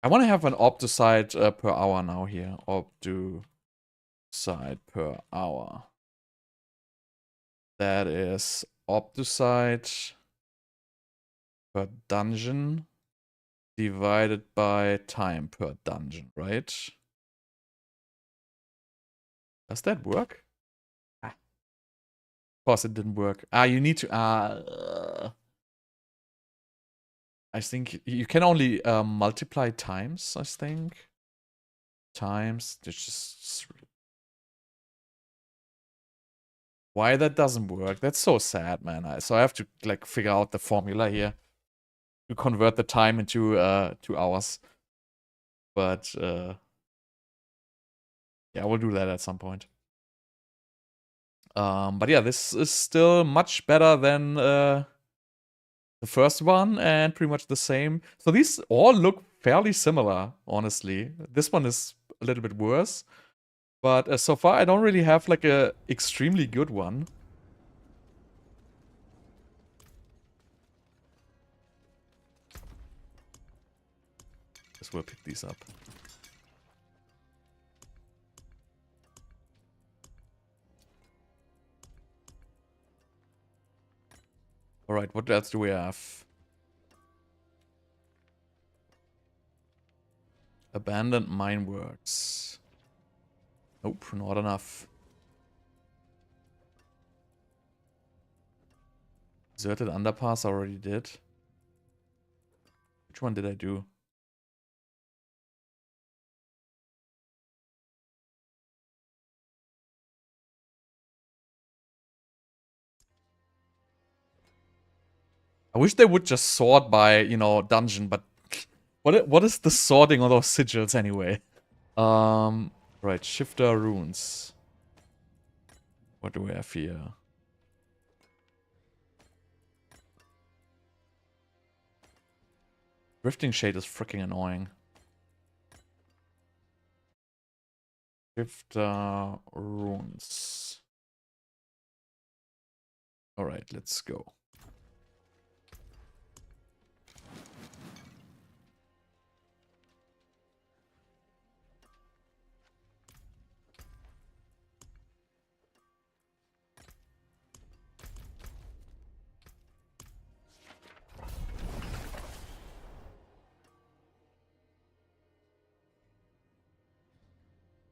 I want to have an Obducite per hour now here. Obducite per hour. That is Obducite per dungeon divided by time per dungeon, right? Does that work? Ah. Of course it didn't work. You need to... I think you can only multiply times, I think. Times. There's just... Why that doesn't work? That's so sad, man. So I have to like figure out the formula here to convert the time into 2 hours. But yeah, we'll do that at some point. But yeah, this is still much better than the first one and pretty much the same. So these all look fairly similar, honestly. This one is a little bit worse. But so far, I don't really have like a extremely good one. Guess we'll pick these up. Alright, what else do we have? Abandoned mine works. Nope, not enough. Deserted underpass already did. Which one did I do? I wish they would just sort by, you know, dungeon, but what is the sorting on those sigils anyway? Right, shifter runes. What do we have here? Drifting Shade is freaking annoying. Shifter runes. Alright, let's go.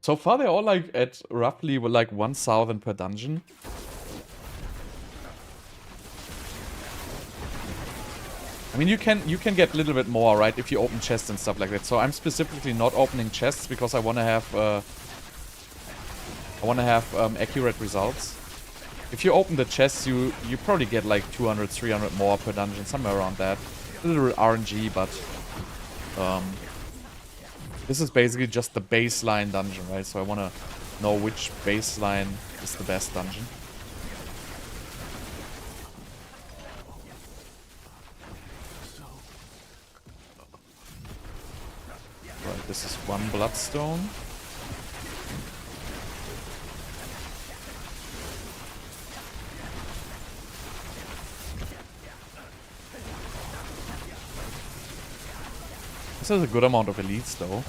So far, they're all like at roughly like 1,000 per dungeon. I mean, you can get a little bit more, right, if you open chests and stuff like that. So I'm specifically not opening chests because I want to have accurate results. If you open the chests, you probably get like 200, 300 more per dungeon, somewhere around that. A little RNG, but this is basically just the baseline dungeon, right? So I want to know which baseline is the best dungeon. Right, this is one bloodstone. This has a good amount of elites, though.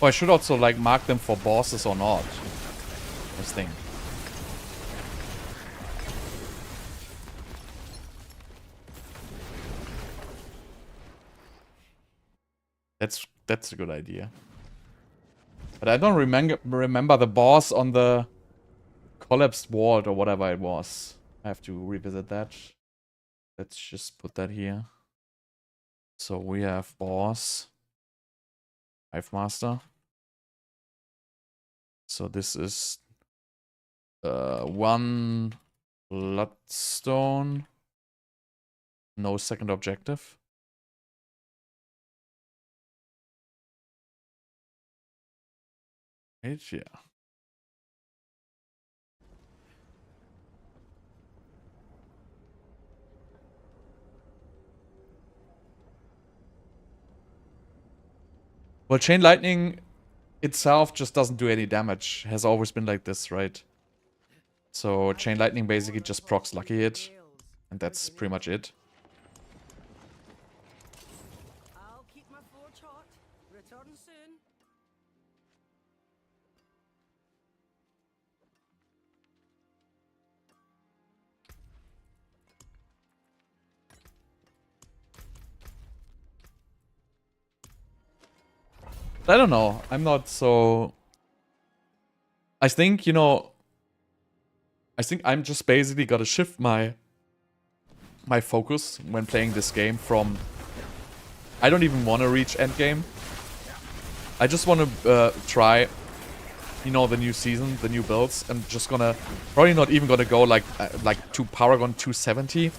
Oh, I should also, like, mark them for bosses or not. This thing. That's a good idea. But I don't remember the boss on the collapsed vault or whatever it was. I have to revisit that. Let's just put that here. So we have boss, Hive Master. So this is 1 bloodstone, no second objective. Right, yeah. Well, Chain Lightning itself just doesn't do any damage. Has always been like this, right? So Chain Lightning basically just procs Lucky Hit, and that's pretty much it. I'll keep my forge hot. Return soon. I don't know. I'm not so... I think, you know... I think I'm just basically gotta shift my focus when playing this game from... I don't even want to reach endgame. I just want to try, you know, the new season, the new builds. I'm just gonna... Probably not even gonna go like to Paragon 270.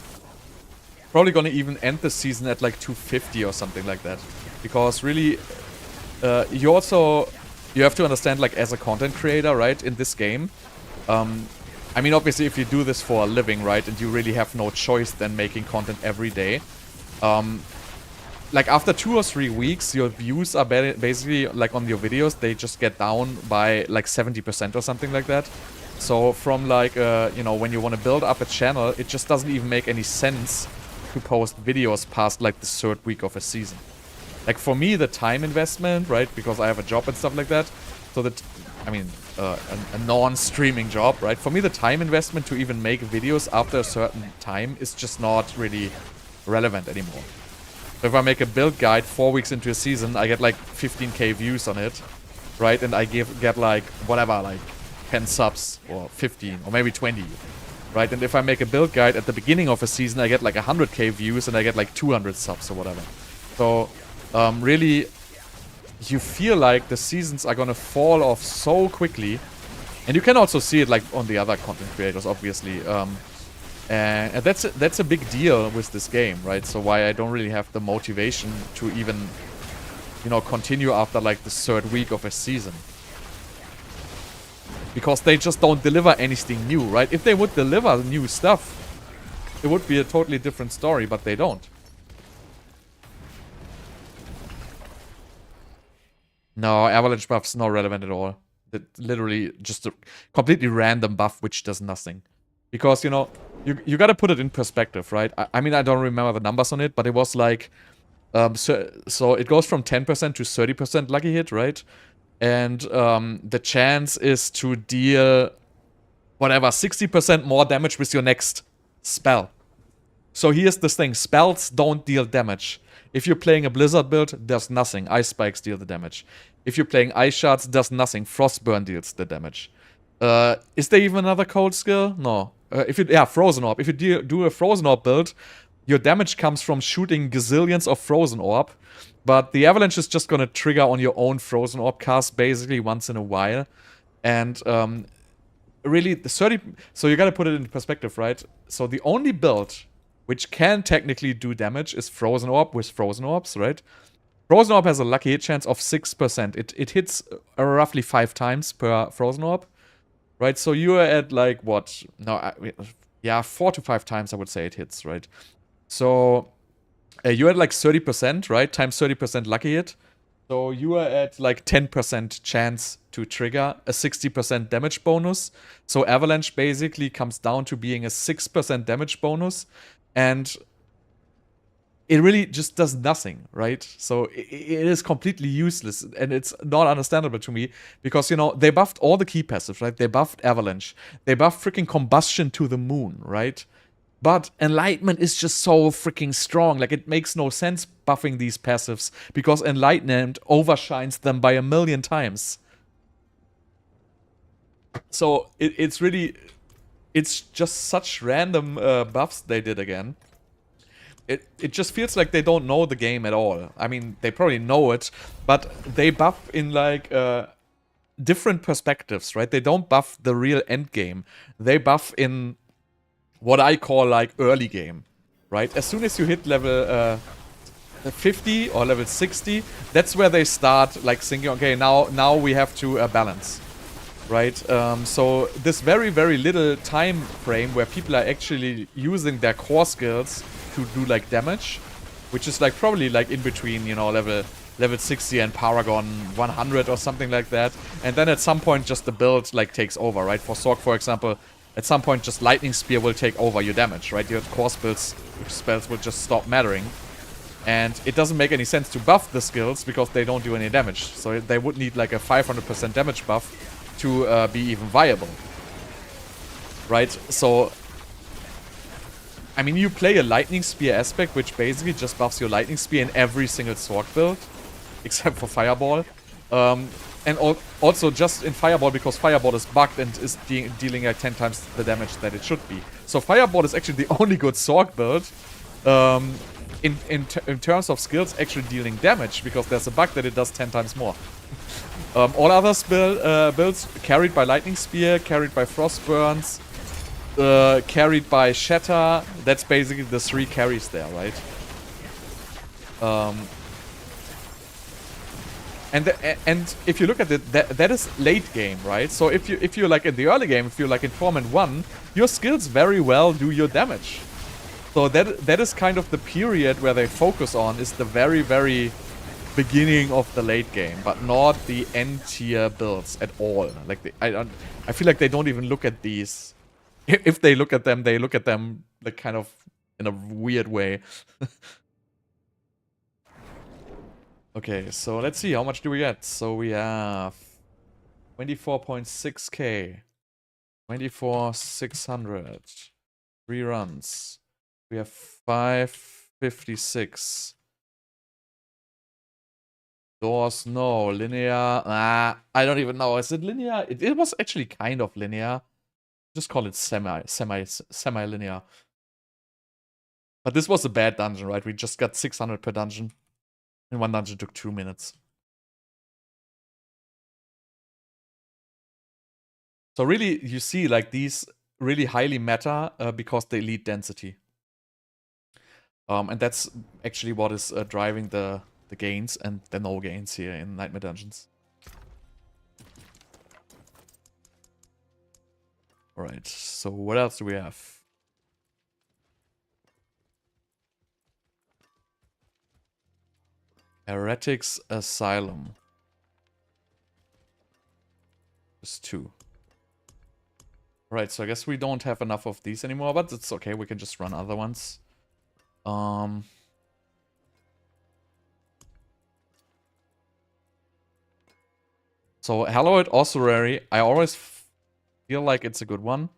Probably gonna even end the season at like 250 or something like that. Because really... you have to understand, like, as a content creator, right, in this game, I mean, obviously, if you do this for a living, right, and you really have no choice than making content every day, like, after 2 or 3 weeks, your views are basically, like, on your videos, they just get down by, like, 70% or something like that. So, from, like, you know, when you want to build up a channel, it just doesn't even make any sense to post videos past, like, the 3rd week of a season. Like, for me, the time investment, right, because I have a job and stuff like that, so that, I mean, a non-streaming job, right, for me, the time investment to even make videos after a certain time is just not really relevant anymore. So if I make a build guide 4 weeks into a season, I get, like, 15k views on it, right, and I get, like, whatever, like, 10 subs, or 15, or maybe 20, right, and if I make a build guide at the beginning of a season, I get, like, 100k views, and I get, like, 200 subs, or whatever. So... really, you feel like the seasons are gonna fall off so quickly. And you can also see it, like, on the other content creators, obviously. And that's a big deal with this game, right? So why I don't really have the motivation to even, you know, continue after, like, the 3rd week of a season. Because they just don't deliver anything new, right? If they would deliver new stuff, it would be a totally different story, but they don't. No, avalanche buff's not relevant at all. It's literally just a completely random buff which does nothing. Because, you know, you gotta put it in perspective, right? I mean, I don't remember the numbers on it, but it was like... so it goes from 10% to 30% lucky hit, right? And the chance is to deal... whatever, 60% more damage with your next spell. So here's this thing. Spells don't deal damage. If you're playing a Blizzard build, does nothing. Ice Spikes deal the damage. If you're playing Ice Shards, does nothing. Frostburn deals the damage. Is there even another cold skill? No. Frozen Orb. If you do a Frozen Orb build, your damage comes from shooting gazillions of Frozen Orb. But the Avalanche is just gonna trigger on your own Frozen Orb cast, basically, once in a while. And, really, the 30... So you gotta put it into perspective, right? So the only build... which can technically do damage, is Frozen Orb with Frozen Orbs, right? Frozen Orb has a lucky hit chance of 6%. It hits roughly 5 times per Frozen Orb, right? So you are at, like, what? No, yeah, 4 to 5 times, I would say it hits, right? So you're at, like, 30%, right? Times 30% lucky hit. So you are at, like, 10% chance to trigger a 60% damage bonus. So Avalanche basically comes down to being a 6% damage bonus. And it really just does nothing, right? So it is completely useless, and it's not understandable to me, because, you know, they buffed all the key passives, right? They buffed Avalanche. They buffed freaking Combustion to the moon, right? But Enlightenment is just so freaking strong. Like, it makes no sense buffing these passives, because Enlightenment overshines them by 1,000,000 times. So it's really, it's just such random buffs they did again. It just feels like they don't know the game at all. I mean, they probably know it, but they buff in like different perspectives, right? They don't buff the real end game. They buff in what I call like early game, right? As soon as you hit level 50 or level 60, that's where they start like thinking, okay, now we have to balance, right? So this very, very little time frame where people are actually using their core skills to do like damage, which is like probably like in between, you know, level 60 and Paragon 100 or something like that. And then at some point just the build like takes over, right? For Sorc, for example, at some point just Lightning Spear will take over your damage, right? Your core spells will just stop mattering. And it doesn't make any sense to buff the skills because they don't do any damage. So they would need like a 500% damage buff to be even viable. Right? So, I mean, you play a Lightning Spear aspect, which basically just buffs your Lightning Spear in every single Sorc build. Except for Fireball. And also just in Fireball, because Fireball is bugged and is dealing like 10 times the damage that it should be. So Fireball is actually the only good Sorc build. In terms of skills actually dealing damage, because there's a bug that it does 10 times more. All other builds carried by Lightning Spear, carried by Frostburns, carried by Shatter. That's basically the 3 carries there, right? And if you look at it, that is late game, right? So if you're like in the early game, if you're like in Torment 1, your skills very well do your damage. So that is kind of the period where they focus on, is the very, very beginning of the late game, but not the end tier builds at all. Like I feel like they don't even look at these. If they look at them, they look at them like kind of in a weird way. Okay, so let's see, how much do we get? So we have 24.6k, 24,600, 3 runs. We have 556. Doors, no. Linear, I don't even know. Is it linear? It was actually kind of linear. Just call it semi-linear. But this was a bad dungeon, right? We just got 600 per dungeon. And one dungeon took 2 minutes. So really, you see, like, these really highly meta because they lead density. And that's actually what is driving the gains and the no gains here in Nightmare Dungeons. Alright, so what else do we have? Heretics Asylum. Just 2. Right, so I guess we don't have enough of these anymore, but it's okay, we can just run other ones. So Hallowed Ossuary, I always feel like it's a good one.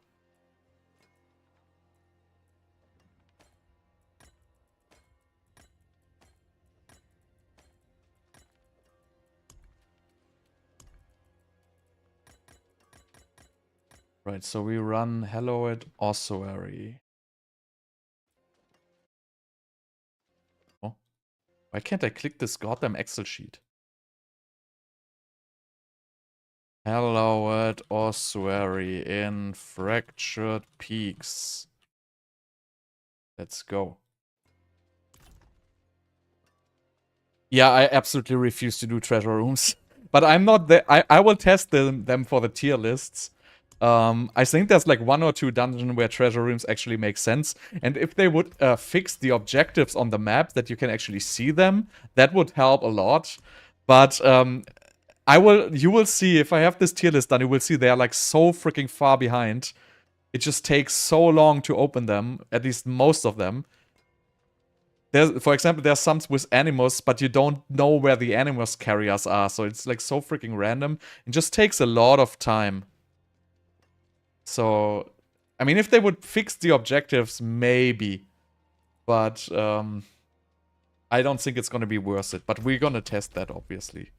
Right, so we run Hallowed Ossuary. Oh, why can't I click this goddamn Excel sheet? Hallowed Ossuary in Fractured Peaks. Let's go. Yeah, I absolutely refuse to do treasure rooms. But I'm not there. I will test them for the tier lists. I think there's like 1 or 2 dungeons where treasure rooms actually make sense. And if they would fix the objectives on the map that you can actually see them, that would help a lot. But you will see, if I have this tier list done, you will see they are like so freaking far behind. It just takes so long to open them, at least most of them. For example, there's some with Animus, but you don't know where the Animus carriers are, so it's like so freaking random. It just takes a lot of time. So, I mean, if they would fix the objectives, maybe. But I don't think it's gonna be worth it. But we're gonna test that, obviously.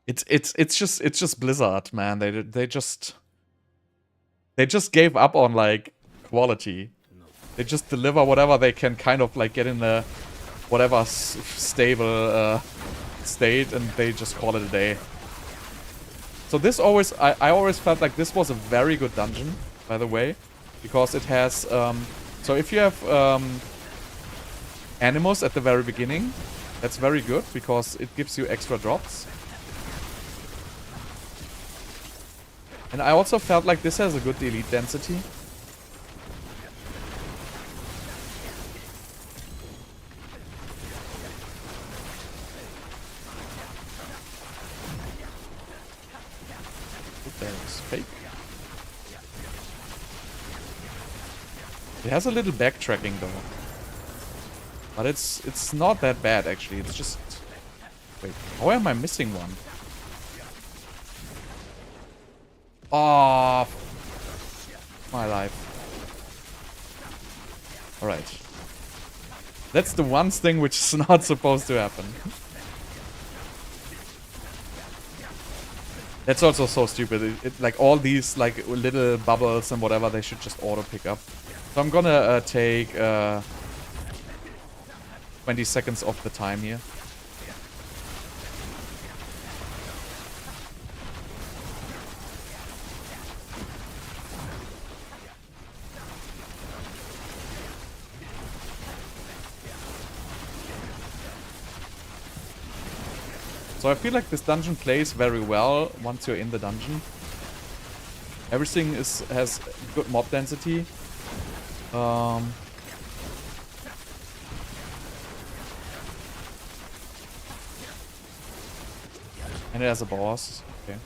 It's just Blizzard, man. They just gave up on like quality. They just deliver whatever they can kind of like get in a whatever stable state, and they just call it a day. So this always, I always felt like this was a very good dungeon, by the way, because it has, so if you have animals at the very beginning, that's very good because it gives you extra drops. And I also felt like this has a good elite density. That's fake. It has a little backtracking though. But it's not that bad actually. It's just... Wait, how am I missing one? Oh, my life. Alright. That's the one thing which is not supposed to happen. That's also so stupid. Like all these like little bubbles and whatever, they should just auto pick up. So I'm gonna take 20 seconds off the time here. So I feel like this dungeon plays very well once you're in the dungeon. Everything has good mob density. And it has a boss. Okay.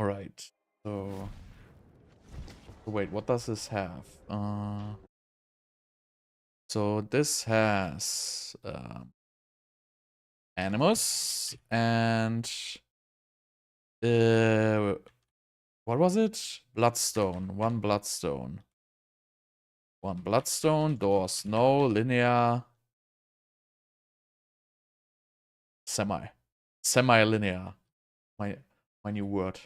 Alright, so wait, what does this have? So this has animus and what was it? Bloodstone. One bloodstone. One bloodstone, doors, no, linear. Semi-linear. My new word.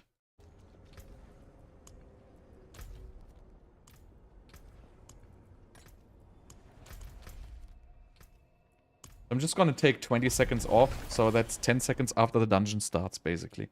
I'm just gonna take 20 seconds off, so that's 10 seconds after the dungeon starts, basically.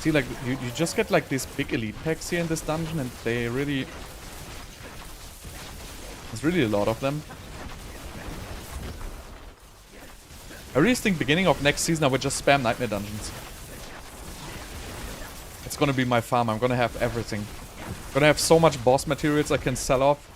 See, like, you just get, like, these big elite packs here in this dungeon, and they really... There's really a lot of them. I really think beginning of next season I would just spam nightmare dungeons. It's gonna be my farm. I'm gonna have everything. I'm gonna have so much boss materials I can sell off.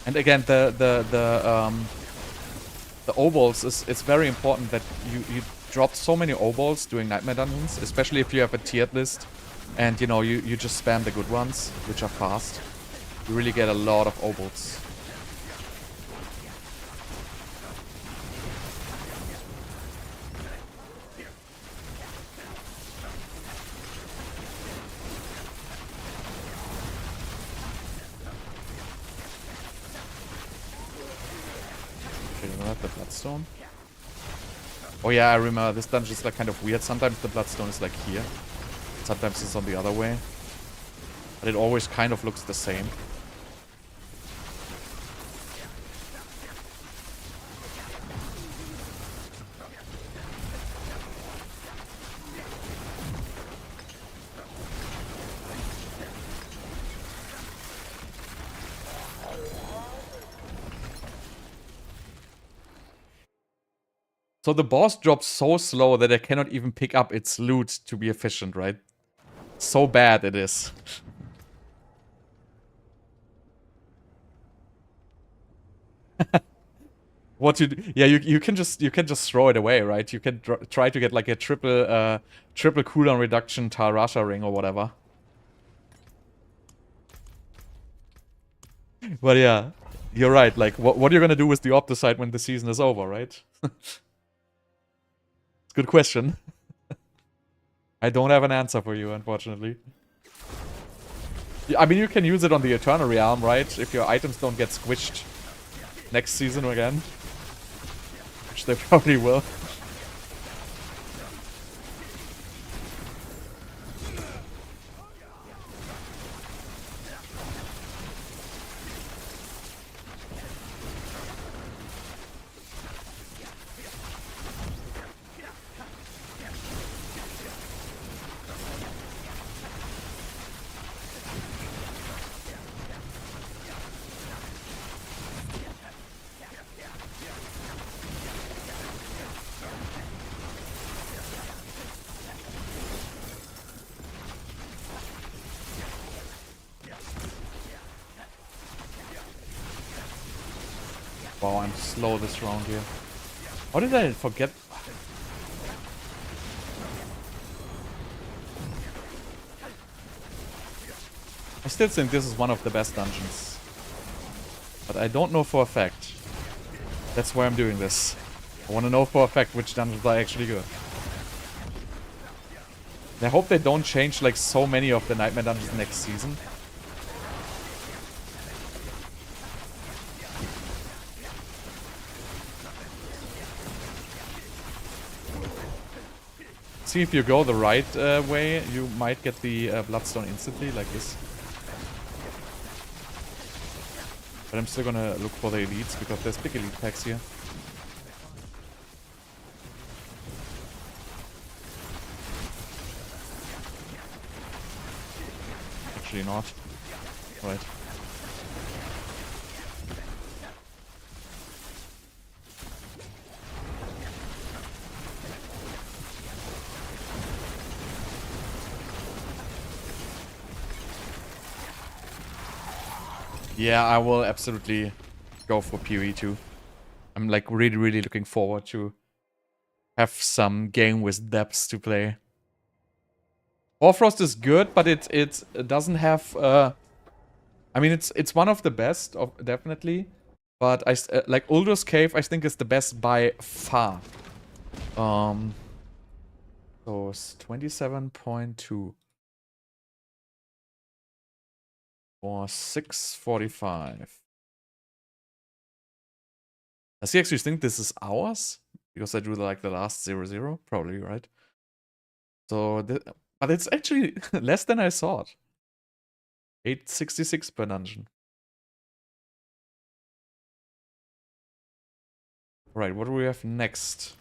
And again, the obols it's very important that you drop so many obols during nightmare dungeons, especially if you have a tiered list, and you know you just spam the good ones, which are fast. You really get a lot of obols. The bloodstone. Oh yeah, I remember this dungeon is like kind of weird. Sometimes the bloodstone is like here. Sometimes it's on the other way. But it always kind of looks the same. So the boss drops so slow that I cannot even pick up its loot to be efficient, right? So bad it is. What you yeah, you can just throw it away, right? You can try to get like a triple cooldown reduction Rasha ring or whatever. But yeah, you're right. Like what you're gonna do with the Obducite when the season is over, right? Good question. I don't have an answer for you, unfortunately. I mean, you can use it on the Eternal Realm, right? If your items don't get squished next season again. Which they probably will. Wow, I'm slow this round here. How did I forget? I still think this is one of the best dungeons. But I don't know for a fact. That's why I'm doing this. I want to know for a fact which dungeons are actually good. I hope they don't change like so many of the Nightmare dungeons next season. See, if you go the right way, you might get the Bloodstone instantly, like this. But I'm still gonna look for the elites, because there's big elite packs here. Actually not. Right. Yeah, I will absolutely go for PoE too. I'm like really looking forward to have some game with depths to play. Warfrost is good, but it doesn't have I mean it's one of the best of definitely, but like Uldur's Cave I think is the best by far. So it's 27.2 or 645. Does he actually think this is ours? Because I drew like the last 0-0? Probably, right? So, but it's actually less than I thought. 866 per dungeon. Right, what do we have next?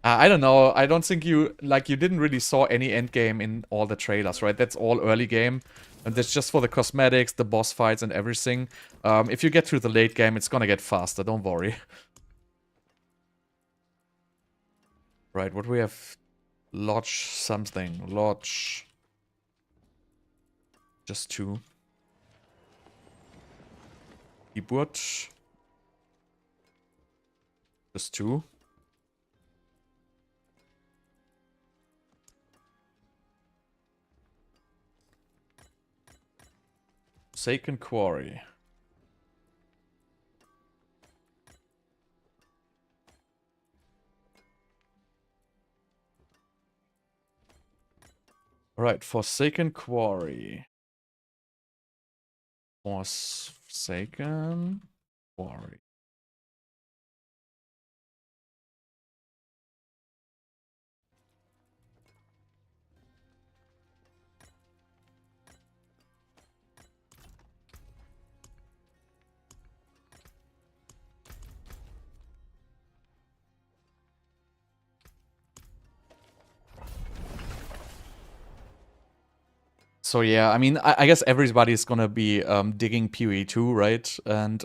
I don't know. I don't think you didn't really saw any end game in all the trailers, right? That's all early game. And that's just for the cosmetics, the boss fights, and everything. If you get through the late game, it's gonna get faster, don't worry. Right, what do we have? Lodge something. Lodge. Just 2. Geburt. Just 2. Forsaken Quarry. Alright, Forsaken Quarry. Forsaken Quarry. So yeah, I mean, I guess everybody's gonna be digging PoE 2, right? And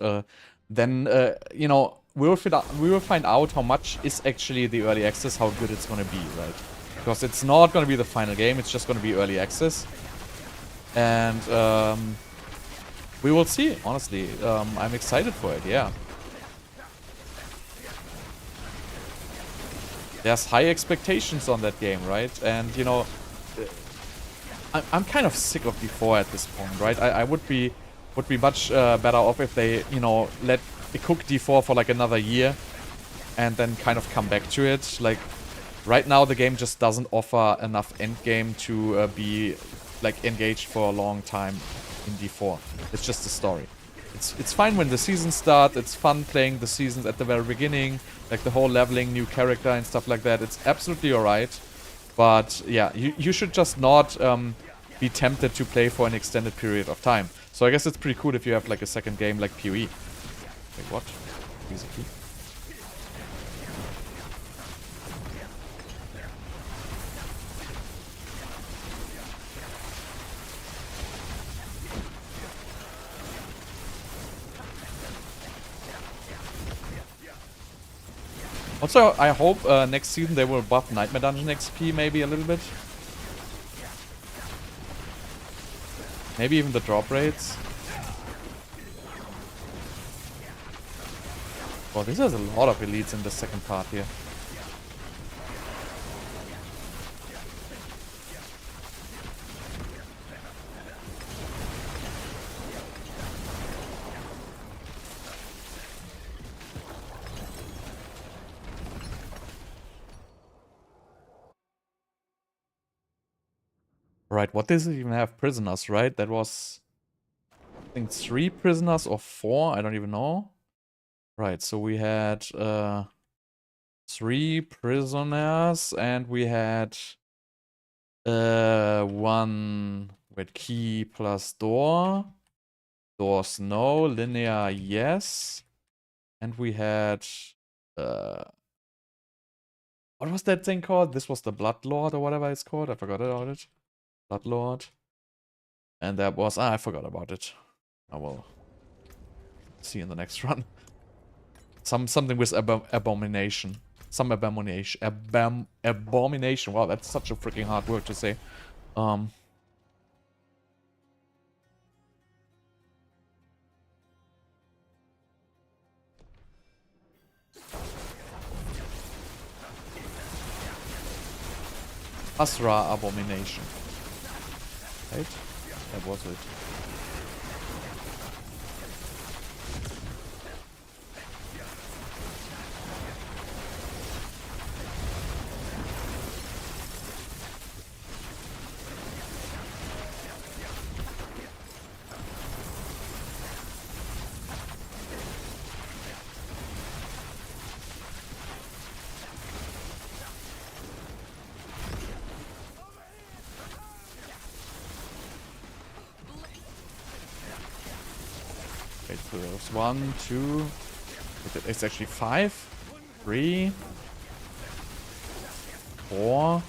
then you know, we will find out how much is actually the early access, how good it's gonna be, right? Because it's not gonna be the final game; it's just gonna be early access, and we will see. Honestly, I'm excited for it. Yeah, there's high expectations on that game, right? And you know, I'm kind of sick of D4 at this point, right? I would be much better off if they, you know, let it cook D4 for like another year and then kind of come back to it. Like right now, the game just doesn't offer enough endgame to be like engaged for a long time in D4. It's just a story. It's fine when the seasons start. It's fun playing the seasons at the very beginning, like the whole leveling, new character and stuff like that. It's absolutely alright. But yeah, you should just not be tempted to play for an extended period of time. So I guess it's pretty cool if you have like a second game like PoE. Like what? Easy key. Also, I hope next season they will buff Nightmare Dungeon XP maybe a little bit. Maybe even the drop rates. Well, this has a lot of elites in the second part here. Right, what does it even have? Prisoners, right? That was, I think, 3 prisoners or 4. I don't even know. Right, so we had 3 prisoners and we had 1 with key plus door. Doors no, linear yes. And we had what was that thing called? This was the Bloodlord or whatever it's called. I forgot about it. Bloodlord. And that was I forgot about it. I will see in the next run. Something with abomination. Some abomination. Abomination. Wow, that's such a freaking hard word to say. Asra abomination. Right? That was it. Wait, so there's 1, 2. It's actually 5, 3, 4,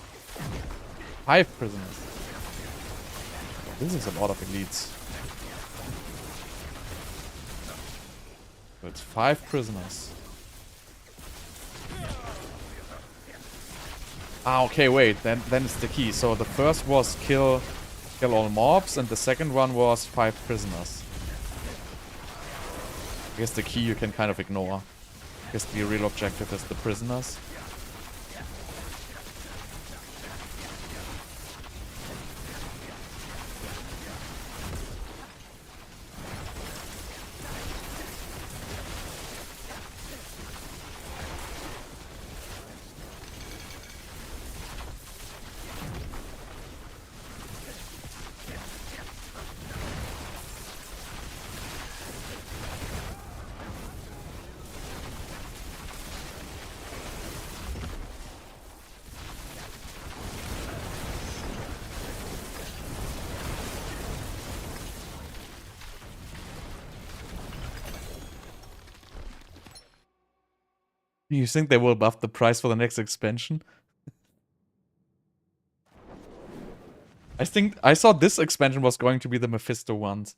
5 prisoners. This is a lot of elites. So it's 5 prisoners. Ah, okay, wait. Then it's the key. So the first was kill all mobs, and the second one was 5 prisoners. I guess the key you can kind of ignore. I guess the real objective is the prisoners. You think they will buff the price for the next expansion? I think I saw this expansion was going to be the Mephisto ones.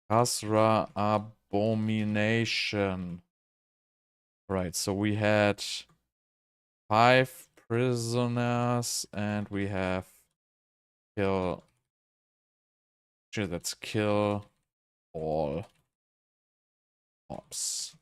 Asra Abomination. Right, so we had 5 prisoners and we have kill. Actually, let's kill all mobs.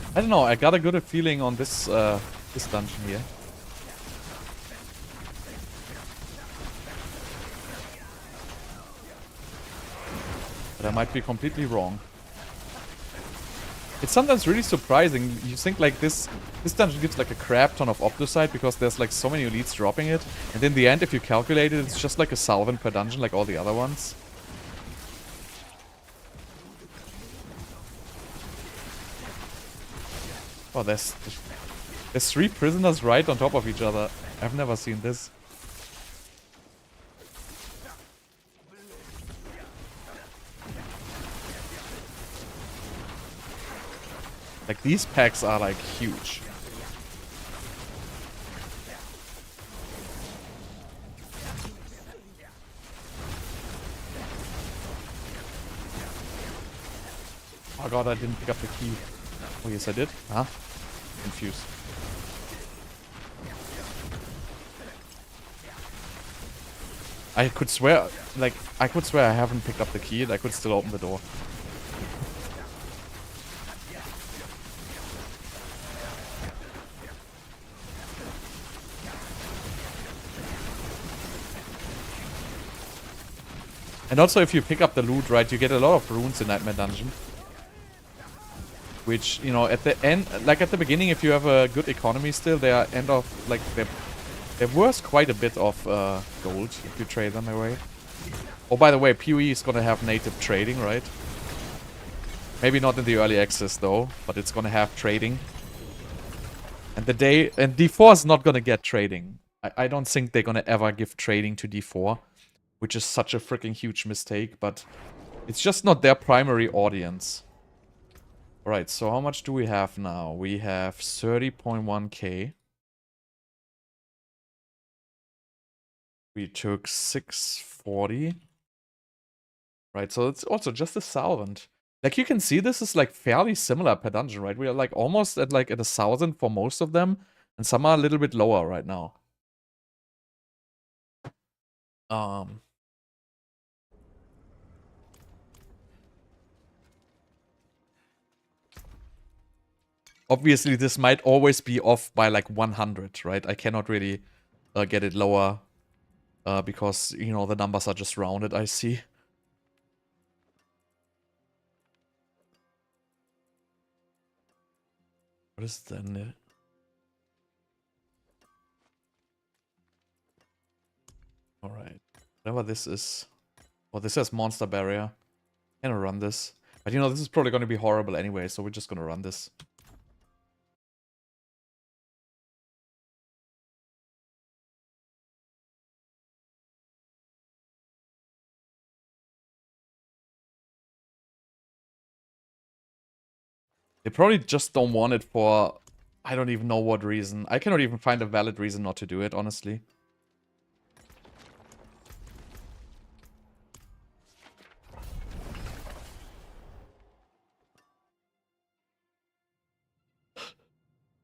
I don't know, I got a good feeling on this this dungeon here. But I might be completely wrong. It's sometimes really surprising. You think like this dungeon gives like a crap ton of Obducite because there's like so many elites dropping it. And in the end, if you calculate it, it's just like a salvin per dungeon like all the other ones. Oh, there's 3 prisoners right on top of each other. I've never seen this. Like, these packs are, like, huge. Oh god, I didn't pick up the key. Oh, yes, I did. Huh? Confused. I could swear, like, I haven't picked up the key and I could still open the door. And also, if you pick up the loot, right, you get a lot of runes in Nightmare Dungeon. Which, you know, at the end, like at the beginning, if you have a good economy still, they are end of, like, they're worth quite a bit of gold if you trade them away. Oh, by the way, PoE is gonna have native trading, right? Maybe not in the early access though, but it's gonna have trading. And D4 is not gonna get trading. I don't think they're gonna ever give trading to D4, which is such a freaking huge mistake, but it's just not their primary audience. Alright, so how much do we have now? We have 30.1k. We took 640. Right, so it's also just a salvant. Like, you can see this is like fairly similar per dungeon, right? We are like almost at like at 1,000 for most of them, and some are a little bit lower right now. Obviously, this might always be off by like 100, right? I cannot really get it lower because, you know, the numbers are just rounded, I see. What is then? Alright. Whatever this is. Oh, this has monster barrier. I'm gonna run this. But you know, this is probably gonna be horrible anyway, so we're just gonna run this. They probably just don't want it for... I don't even know what reason. I cannot even find a valid reason not to do it, honestly.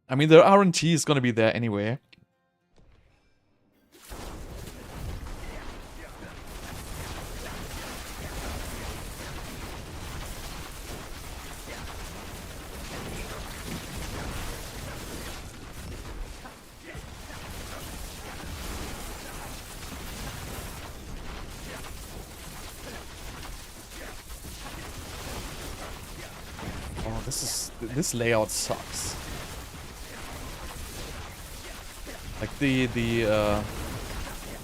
I mean, the RNT is gonna be there anyway. This layout sucks. Like the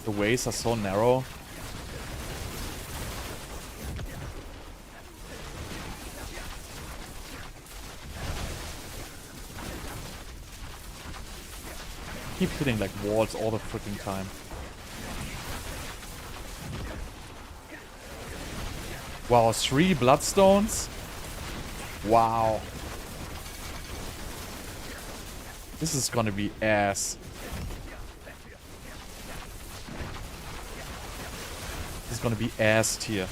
ways are so narrow. Keep hitting like walls all the freaking time. Wow, 3 bloodstones? Wow. This is gonna be ass. This is gonna be ass tier.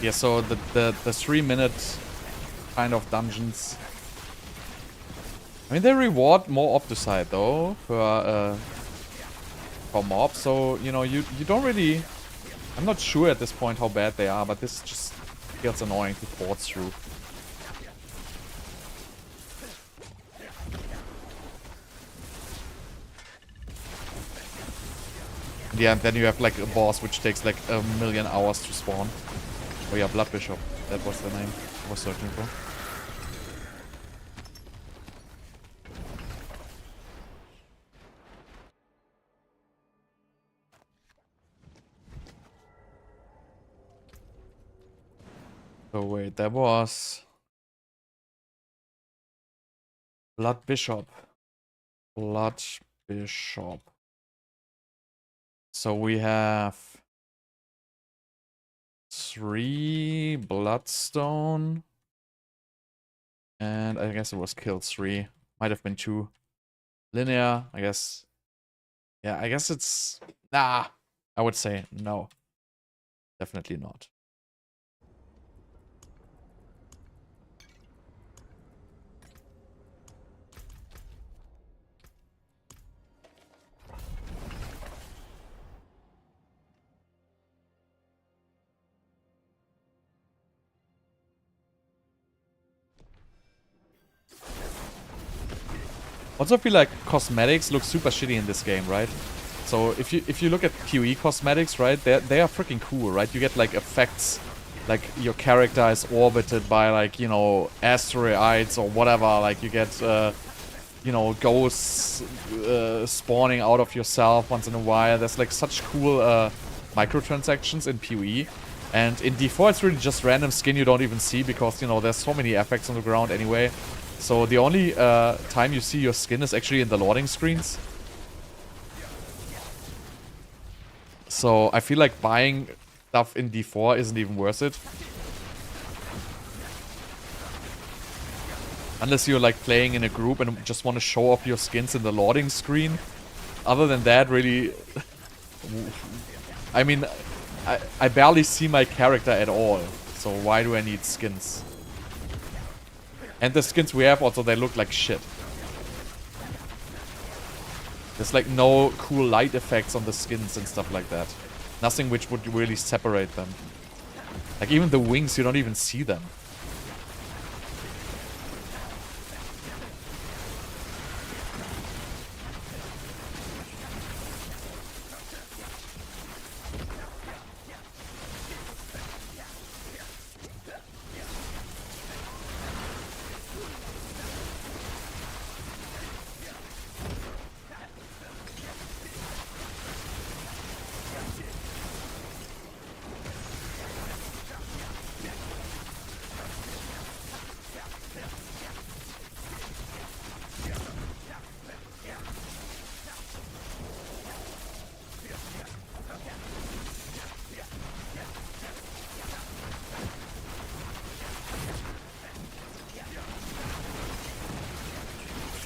Yeah, so the 3-minute kind of dungeons. I mean, they reward more Obducite though for mobs, so you know you don't really. I'm not sure at this point how bad they are, but this just feels annoying to port through. Yeah, and then you have like a boss which takes like 1,000,000 hours to spawn. Oh yeah, Blood Bishop. That was the name I was searching for. So wait, that was Blood Bishop. Blood Bishop. So we have 3 Bloodstone. And I guess it was killed 3. Might have been 2. Linear, I guess. Yeah, I guess it's... Nah, I would say no. Definitely not. Also feel like cosmetics look super shitty in this game, right? So if you look at PoE cosmetics, right, they are freaking cool, right? You get like effects, like your character is orbited by like, you know, asteroids or whatever. Like you get, you know, ghosts spawning out of yourself once in a while. There's like such cool microtransactions in PoE. And in D4 it's really just random skin you don't even see because, you know, there's so many effects on the ground anyway. So the only time you see your skin is actually in the loading screens. So I feel like buying stuff in D4 isn't even worth it. Unless you're like playing in a group and just want to show off your skins in the loading screen. Other than that, really... I mean, I barely see my character at all. So why do I need skins? And the skins we have also, they look like shit. There's like no cool light effects on the skins and stuff like that. Nothing which would really separate them. Like even the wings, you don't even see them.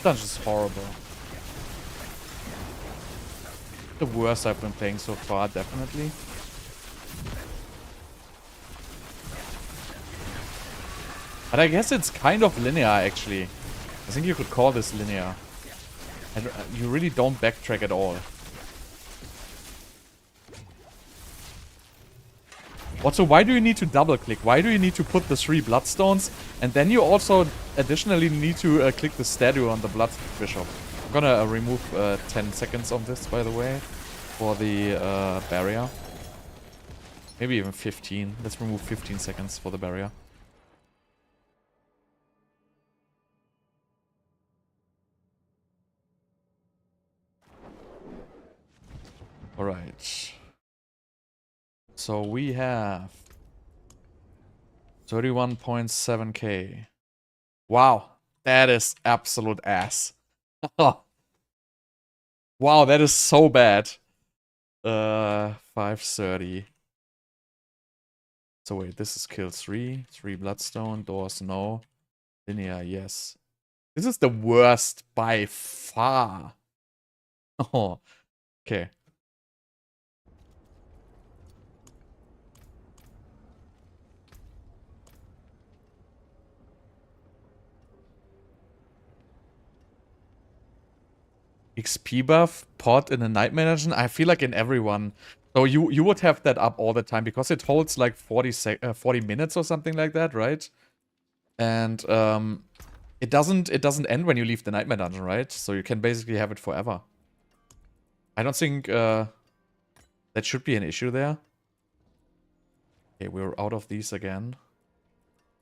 Dungeon is horrible. The worst I've been playing so far, definitely. But I guess it's kind of linear, actually. I think you could call this linear. You really don't backtrack at all. Also, why do you need to double click? Why do you need to put the 3 bloodstones? And then you also additionally need to click the statue on the blood bishop. I'm gonna remove 10 seconds of this, by the way, for the barrier. Maybe even 15. Let's remove 15 seconds for the barrier. Alright. So we have 31.7k. Wow, that is absolute ass. Wow, that is so bad. 530. So wait, this is kill 3. 3 bloodstone, doors no. Linear, yes. This is the worst by far. Oh, okay. XP buff pod in a Nightmare Dungeon? I feel like in everyone. So you would have that up all the time because it holds like 40 minutes or something like that, right? And it doesn't end when you leave the Nightmare Dungeon, right? So you can basically have it forever. I don't think that should be an issue there. Okay, we're out of these again.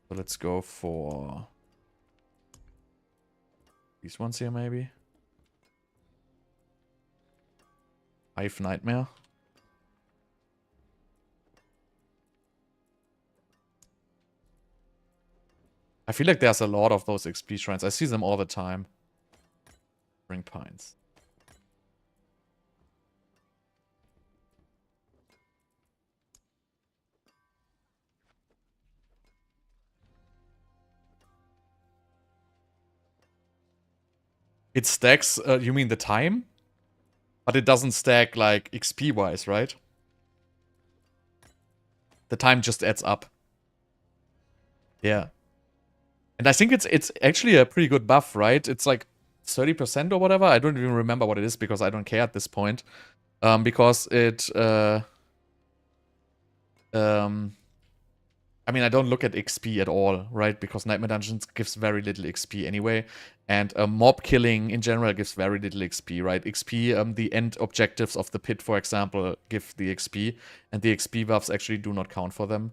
So let's go for these ones here maybe. Hive Nightmare. I feel like there's a lot of those XP shrines. I see them all the time. Spring Pines. It stacks, you mean the time? But it doesn't stack like XP wise, right? The time just adds up. Yeah. And I think it's actually a pretty good buff, right? It's like 30% or whatever. I don't even remember what it is because I don't care at this point. Because it I mean, I don't look at XP at all, right? Because Nightmare Dungeons gives very little XP anyway. And mob killing in general gives very little XP, right? XP, the end objectives of the pit, for example, give the XP. And the XP buffs actually do not count for them.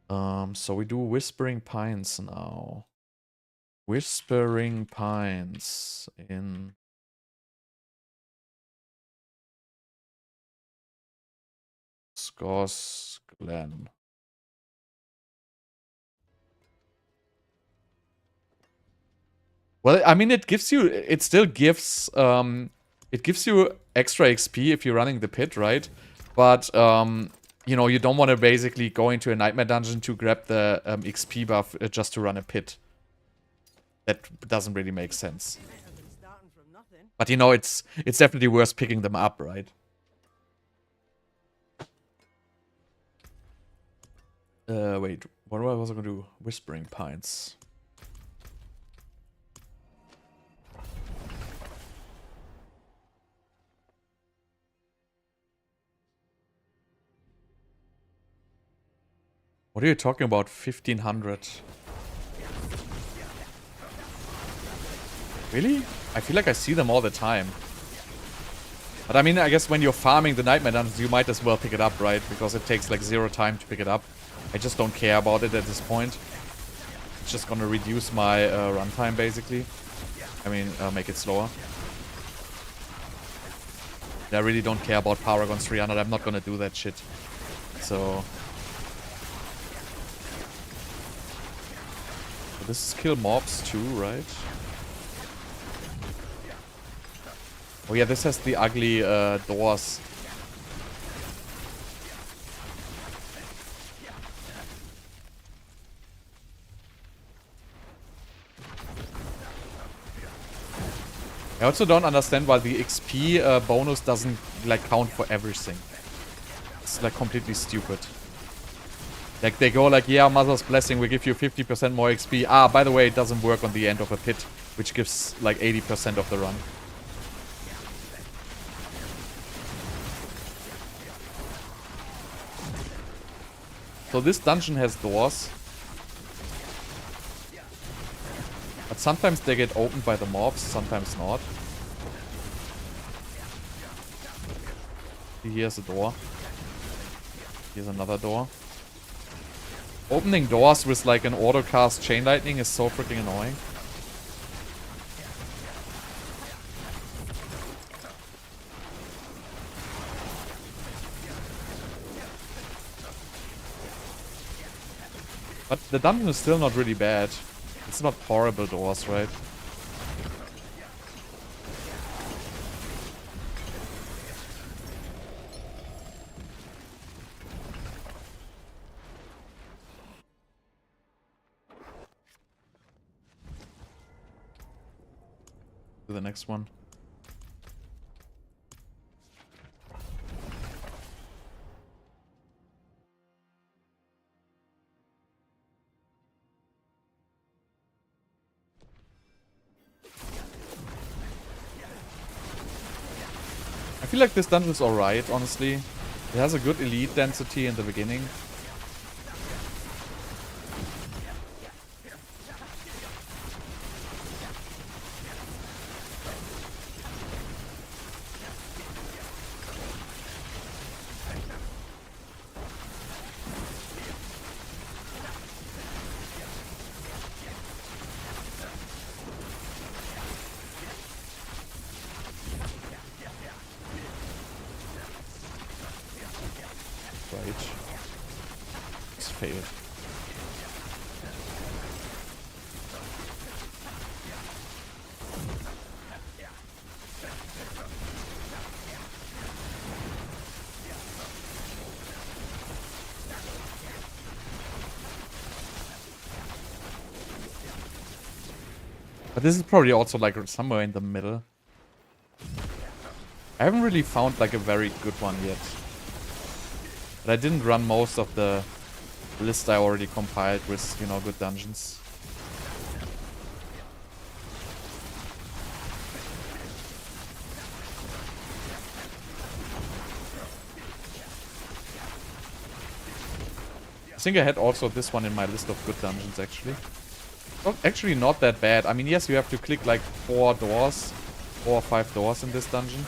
So we do Whispering Pines now. Whispering Pines in... Scores Glen. Well, I mean, it still gives, it gives you extra XP if you're running the pit, right? But, you know, you don't want to basically go into a Nightmare Dungeon to grab the XP buff just to run a pit. That doesn't really make sense. But, you know, it's definitely worth picking them up, right? Wait, what was I gonna do? Whispering Pines. What are you talking about? 1500? Really? I feel like I see them all the time. But I mean, I guess when you're farming the Nightmare Dungeons, you might as well pick it up, right? Because it takes like 0 time to pick it up. I just don't care about it at this point. It's just gonna reduce my runtime, basically. I mean, make it slower. I really don't care about Paragon's 300. I'm not gonna do that shit. So this is kill mobs too, right? Oh yeah, this has the ugly doors. I also don't understand why the XP bonus doesn't like count for everything. It's like completely stupid. Like they go like, yeah, Mother's Blessing, we give you 50% more XP. Ah, by the way, it doesn't work on the end of a pit, which gives like 80% of the run. So this dungeon has doors. But sometimes they get opened by the mobs, sometimes not. Here's a door. Here's another door. Opening doors with like an auto-cast chain lightning is so freaking annoying. But the dungeon is still not really bad. It's not horrible doors, right? To the next one. I feel like this dungeon is alright, honestly. It has a good elite density in the beginning. But this is probably also like somewhere in the middle. I haven't really found like a very good one yet. But I didn't run most of the list I already compiled with, you know, good dungeons. I think I had also this one in my list of good dungeons, actually. Oh, actually not that bad. I mean, yes, you have to click like 4 doors, 4 or 5 doors in this dungeon.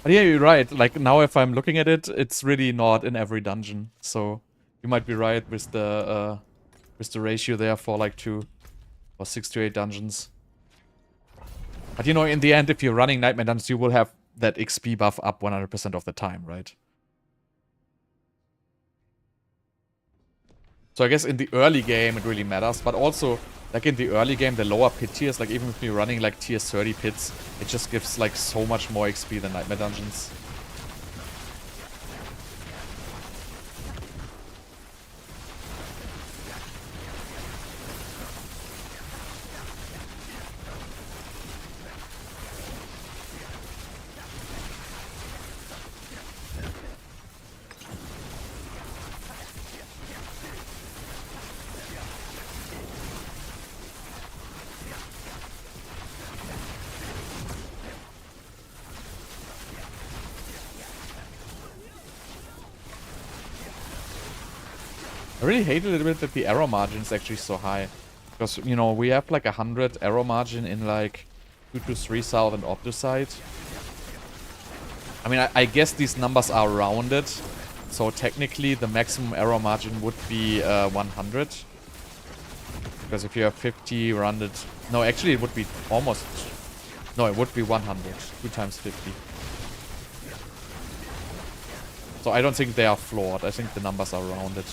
But yeah, you're right. Like, now if I'm looking at it, it's really not in every dungeon. So, you might be right with the ratio there for like 2 or 6 to 8 dungeons. But you know, in the end, if you're running Nightmare Dungeons, you will have that XP buff up 100% of the time, right? So I guess in the early game it really matters, but also like in the early game, the lower pit tiers, like even if you're running like tier 30 pits, it just gives like so much more XP than Nightmare Dungeons. I really hate a little bit that the error margin is actually so high. Because, you know, we have like 100 error margin in like 2 to 3,000 Obducite. I mean, I guess these numbers are rounded. So technically the maximum error margin would be 100. Because if you have 50 rounded... No, actually it would be almost... No, it would be 100. 2 times 50. So I don't think they are flawed. I think the numbers are rounded.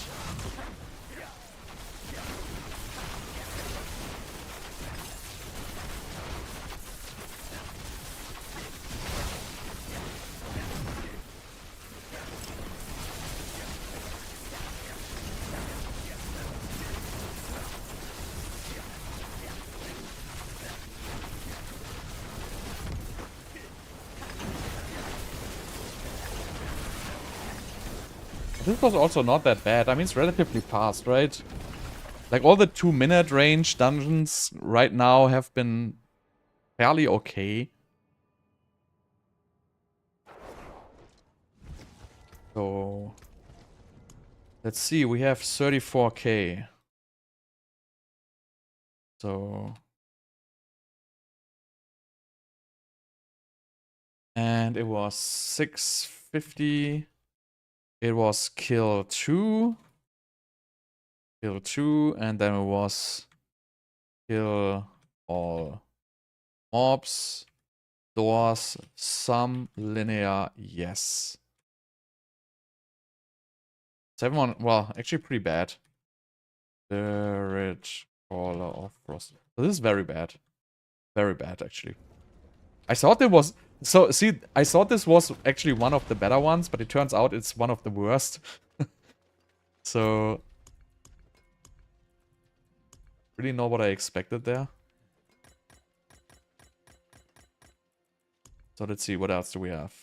This was also not that bad. I mean, it's relatively fast, right? Like, all the 2-minute range dungeons right now have been fairly okay. So, let's see. We have 34k. So... And it was 650... It was kill 2, and then it was kill all mobs, doors, some linear, yes. 7-1, well, actually pretty bad. Spirit Caller of Frost. So this is very bad. Very bad, actually. I thought it was... So, see, I thought this was actually one of the better ones, but it turns out it's one of the worst. So... Really know what I expected there. So let's see, what else do we have?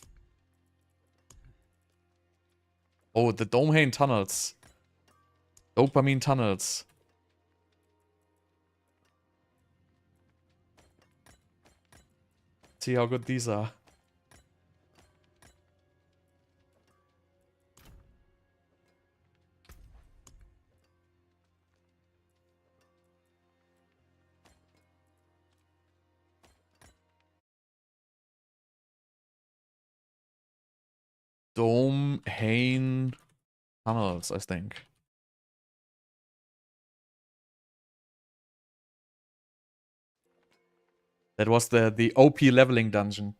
Oh, the Dopamine tunnels. Dopamine tunnels. See how good these are. Dopamine tunnels, I think. That was the OP leveling dungeon.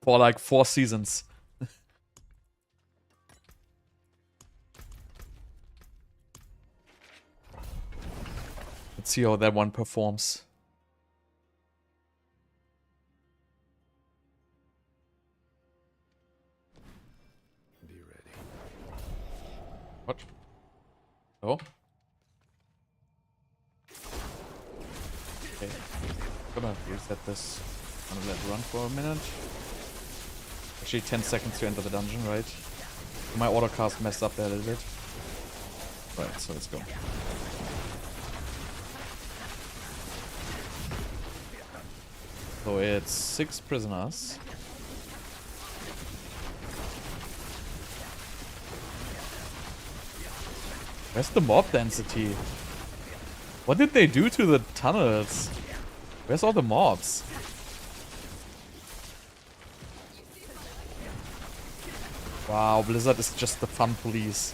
For like 4 seasons. Let's see how that one performs. Be ready. What? Oh? Okay. Gonna reset this. Gonna let it run for a minute. Actually 10 seconds to enter the dungeon, right? My autocast messed up there a little bit. Right, so let's go. So it's 6 prisoners. Where's the mob density? What did they do to the tunnels? Where's all the mobs? Wow, Blizzard is just the fun police.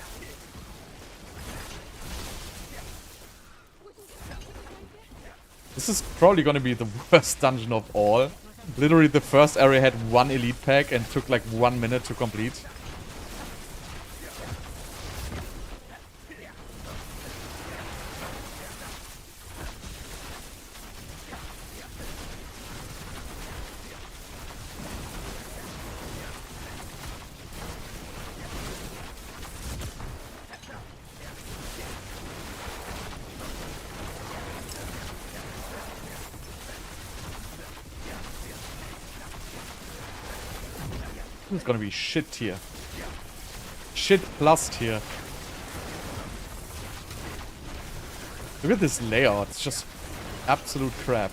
This is probably gonna be the worst dungeon of all. Literally the first area had 1 elite pack and took like 1 minute to complete. It's gonna be shit tier. Shit plus tier. Look at this layout. It's just absolute crap.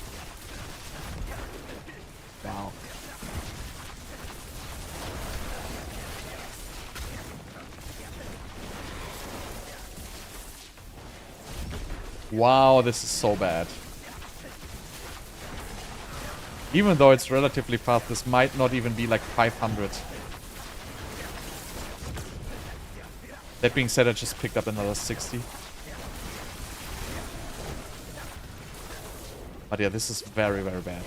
Wow. Wow, this is so bad. Even though it's relatively fast, this might not even be like 500. That being said, I just picked up another 60. But yeah, this is very, very bad.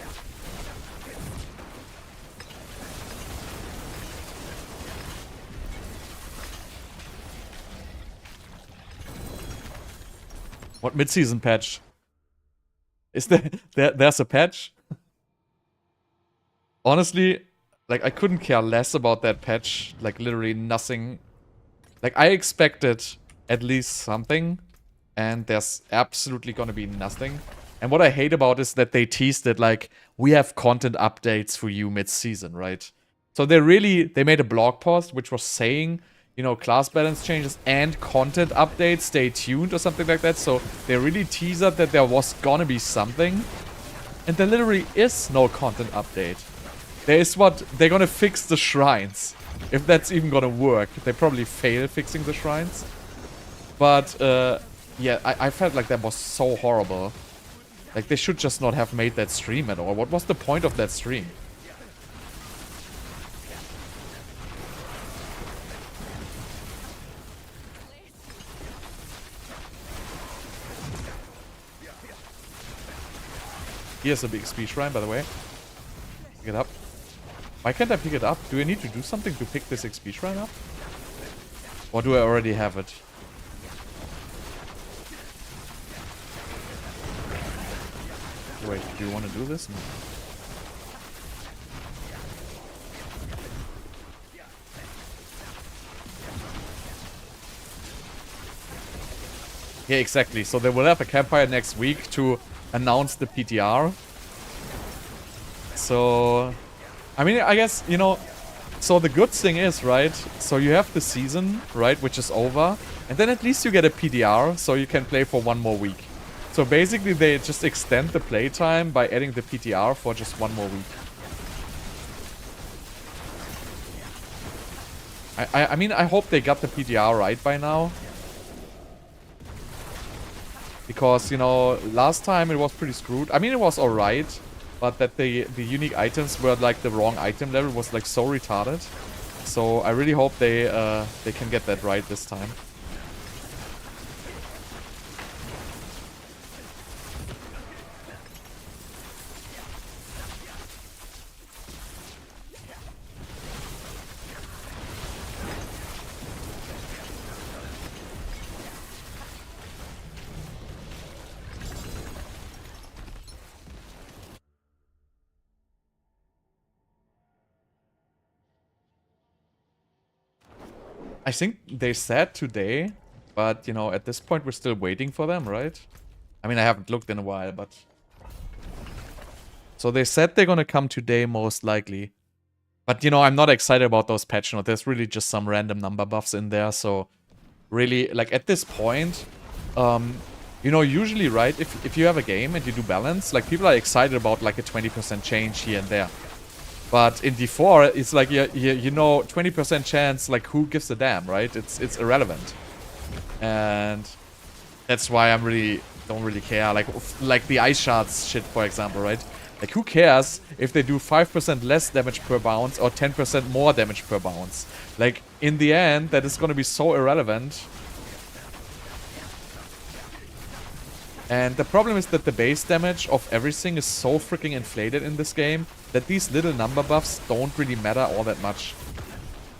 What mid-season patch? Is there's a patch? Honestly, like I couldn't care less about that patch. Like literally nothing. Like I expected at least something, and there's absolutely gonna be nothing. And what I hate about is that they teased it like, we have content updates for you mid-season, right? So they made a blog post which was saying, you know, class balance changes and content updates, stay tuned or something like that. So they really teased that there was gonna be something. And there literally is no content update. There is they're gonna fix the shrines. If that's even gonna work. They probably fail fixing the shrines. But, yeah, I felt like that was so horrible. Like, they should just not have made that stream at all. What was the point of that stream? Here's a big speed shrine, by the way. Pick it up. Why can't I pick it up? Do I need to do something to pick this XP shrine up? Or do I already have it? Wait, do you want to do this? No. Yeah, exactly. So they will have a campfire next week to announce the PTR. So, I mean, I guess, you know, so the good thing is, right, so you have the season, right, which is over, and then at least you get a PTR, so you can play for one more week. So basically they just extend the playtime by adding the PTR for just one more week. I mean, I hope they got the PTR right by now. Because, you know, last time it was pretty screwed. I mean, it was alright, but that the unique items were like the wrong item level was like so retarded. So I really hope they can get that right this time. I think they said today, but, you know, at this point we're still waiting for them, right? I mean, I haven't looked in a while, but... So they said they're gonna come today, most likely. But, you know, I'm not excited about those patch notes. There's really just some random number buffs in there, so... Really, like, at this point... you know, usually, right, if you have a game and you do balance, like, people are excited about, like, a 20% change here and there. But in D4, it's like, you know, 20% chance, like, who gives a damn, right? It's irrelevant. And that's why I don't really care. Like the ice shards shit, for example, right? Like, who cares if they do 5% less damage per bounce or 10% more damage per bounce? Like, in the end, that is gonna be so irrelevant. And the problem is that the base damage of everything is so freaking inflated in this game that these little number buffs don't really matter all that much.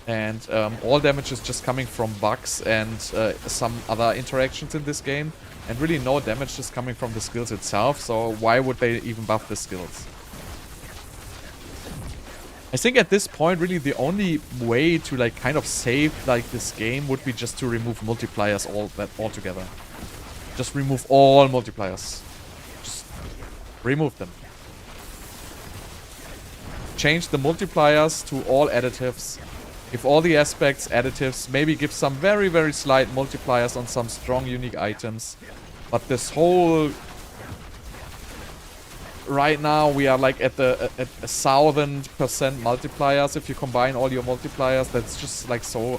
And all damage is just coming from bugs and some other interactions in this game. And really no damage is coming from the skills itself, so why would they even buff the skills? I think at this point, really the only way to like kind of save like this game would be just to remove multipliers altogether. Just remove all multipliers. Just remove them. Change the multipliers to all additives. If all the aspects additives, maybe give some very, very slight multipliers on some strong unique items. But this whole... Right now we are like at 1000% multipliers. If you combine all your multipliers, that's just like so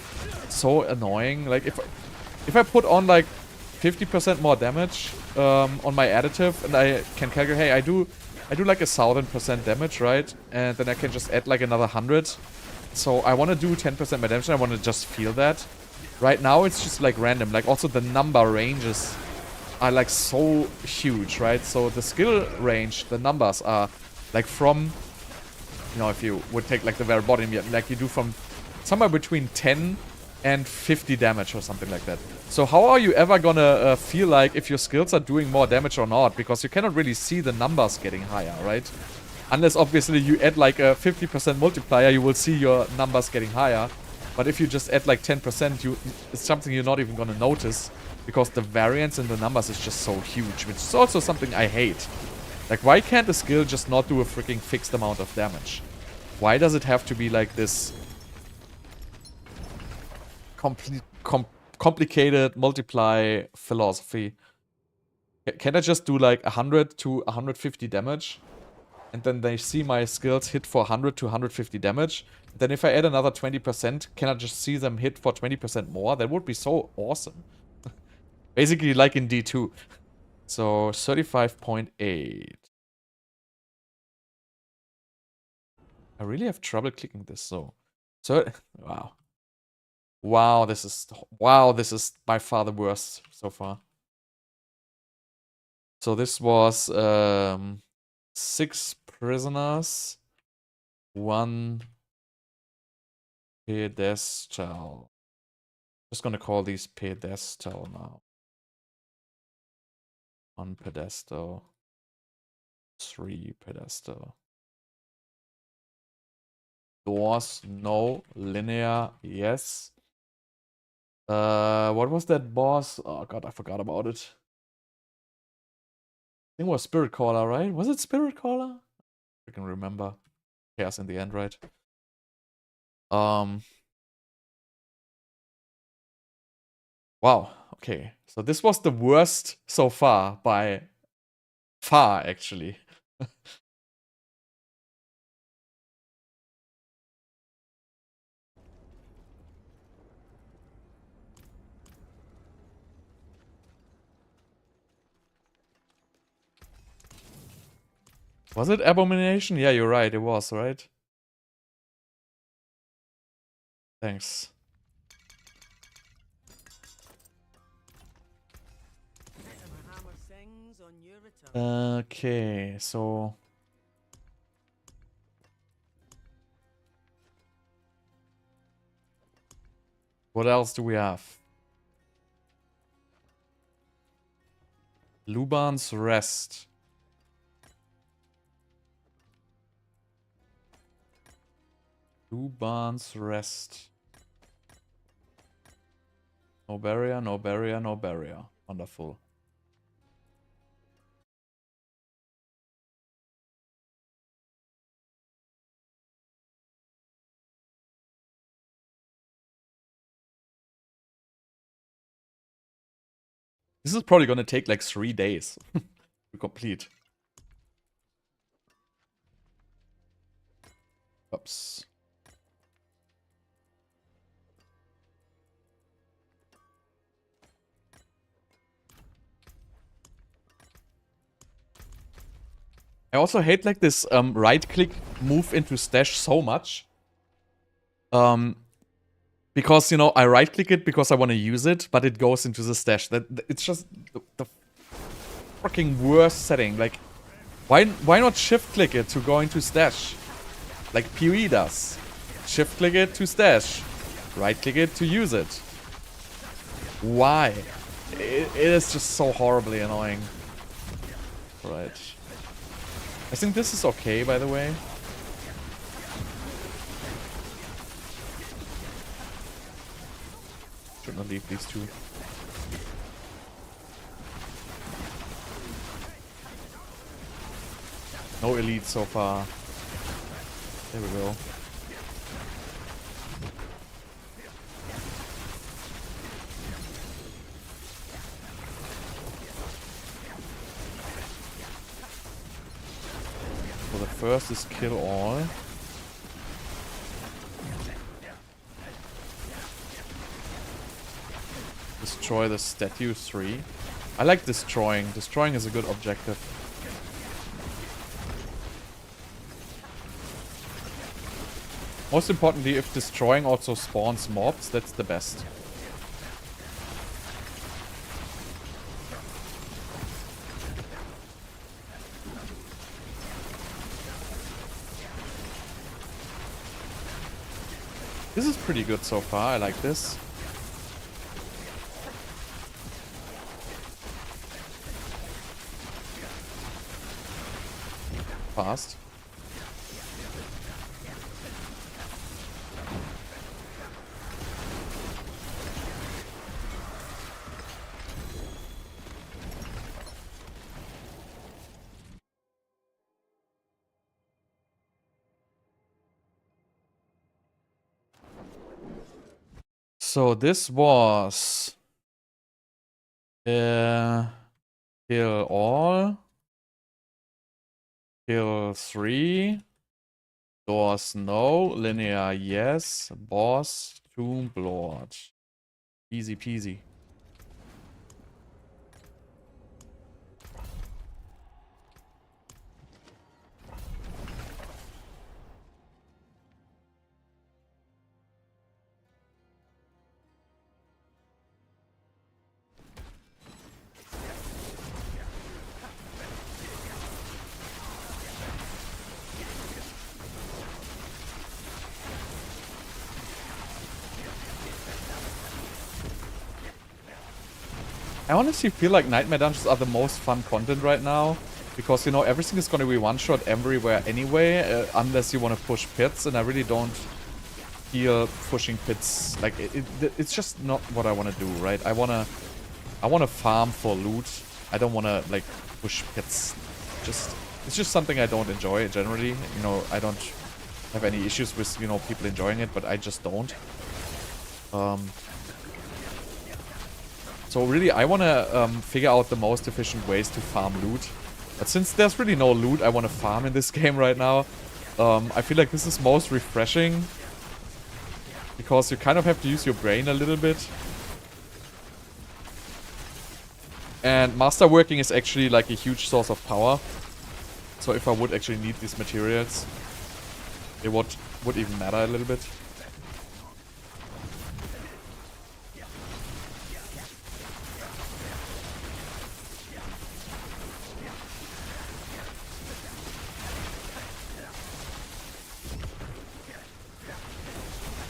annoying. Like if I put on like 50% more damage on my additive, and I can calculate, hey, I do like 1000% damage, right? And then I can just add like another 100. So I want to do 10% more damage, and I want to just feel that. right now it's just like random. Like also the number ranges are like so huge, right? So the skill range, the numbers are like from, you know, if you would take like the very bottom, like you do from somewhere between 10 and 50 damage or something like that. So how are you ever gonna feel like if your skills are doing more damage or not? Because you cannot really see the numbers getting higher, right? Unless obviously you add like a 50% multiplier, you will see your numbers getting higher. But if you just add like 10%, it's something you're not even gonna notice. Because the variance in the numbers is just so huge, which is also something I hate. Like, why can't a skill just not do a freaking fixed amount of damage? Why does it have to be like this complicated multiply philosophy? Can I just do like 100 to 150 damage? And then they see my skills hit for 100 to 150 damage. Then if I add another 20%, can I just see them hit for 20% more? That would be so awesome. Basically like in D2. So 35.8. I really have trouble clicking this, so wow. Wow, this is by far the worst so far. So this was 6 prisoners, 1 pedestal. Just gonna call these pedestal now. 1 pedestal, 3 pedestal. Doors, no. Linear, yes. What was that boss? Oh god, I forgot about it. I think it was Spirit Caller, right? Was it Spirit Caller? I can remember. Chaos in the end, right? Wow, okay. So this was the worst so far, by far, actually. Was it Abomination? Yeah, you're right, it was, right? Thanks. Okay, so... what else do we have? Luban's Rest. Luban's Rest. No barrier, no barrier, no barrier. Wonderful. This is probably gonna take like 3 days to complete. Oops. I also hate like this right click move into stash so much. Because, you know, I right click it because I want to use it, but it goes into the stash. It's just the freaking worst setting. Like, why not shift click it to go into stash? Like PoE does. Shift click it to stash. Right click it to use it. Why? It is just so horribly annoying. Right. I think this is okay, by the way. Should not leave these two. No elite so far. There we go. So the first is kill all. Destroy the statue 3. I like destroying. Destroying is a good objective. Most importantly, if destroying also spawns mobs, that's the best. This is pretty good so far. I like this. Fast. So this was kill all, kill 3, doors no, linear yes, boss, tomb lord. Easy peasy. I honestly feel like Nightmare Dungeons are the most fun content right now. Because, you know, everything is going to be one-shot everywhere anyway. Unless you want to push pits. And I really don't feel pushing pits. Like, it's just not what I want to do, right? I want to farm for loot. I don't want to, like, push pits. It's just something I don't enjoy generally. You know, I don't have any issues with, you know, people enjoying it. But I just don't. So really, I want to figure out the most efficient ways to farm loot. But since there's really no loot I want to farm in this game right now, I feel like this is most refreshing. Because you kind of have to use your brain a little bit. And masterworking is actually like a huge source of power. So if I would actually need these materials, it would even matter a little bit.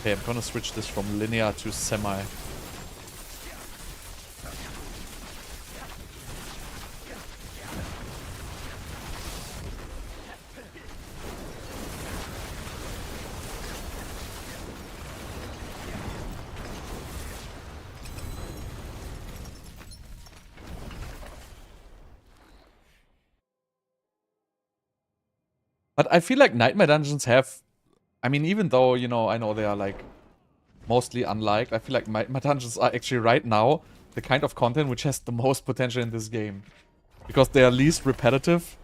Okay, I'm gonna switch this from linear to semi. But I feel like Nightmare Dungeons have... I mean, even though, you know, I know they are, like, mostly unliked, I feel like Nightmare Dungeons are actually right now the kind of content which has the most potential in this game. Because they are least repetitive.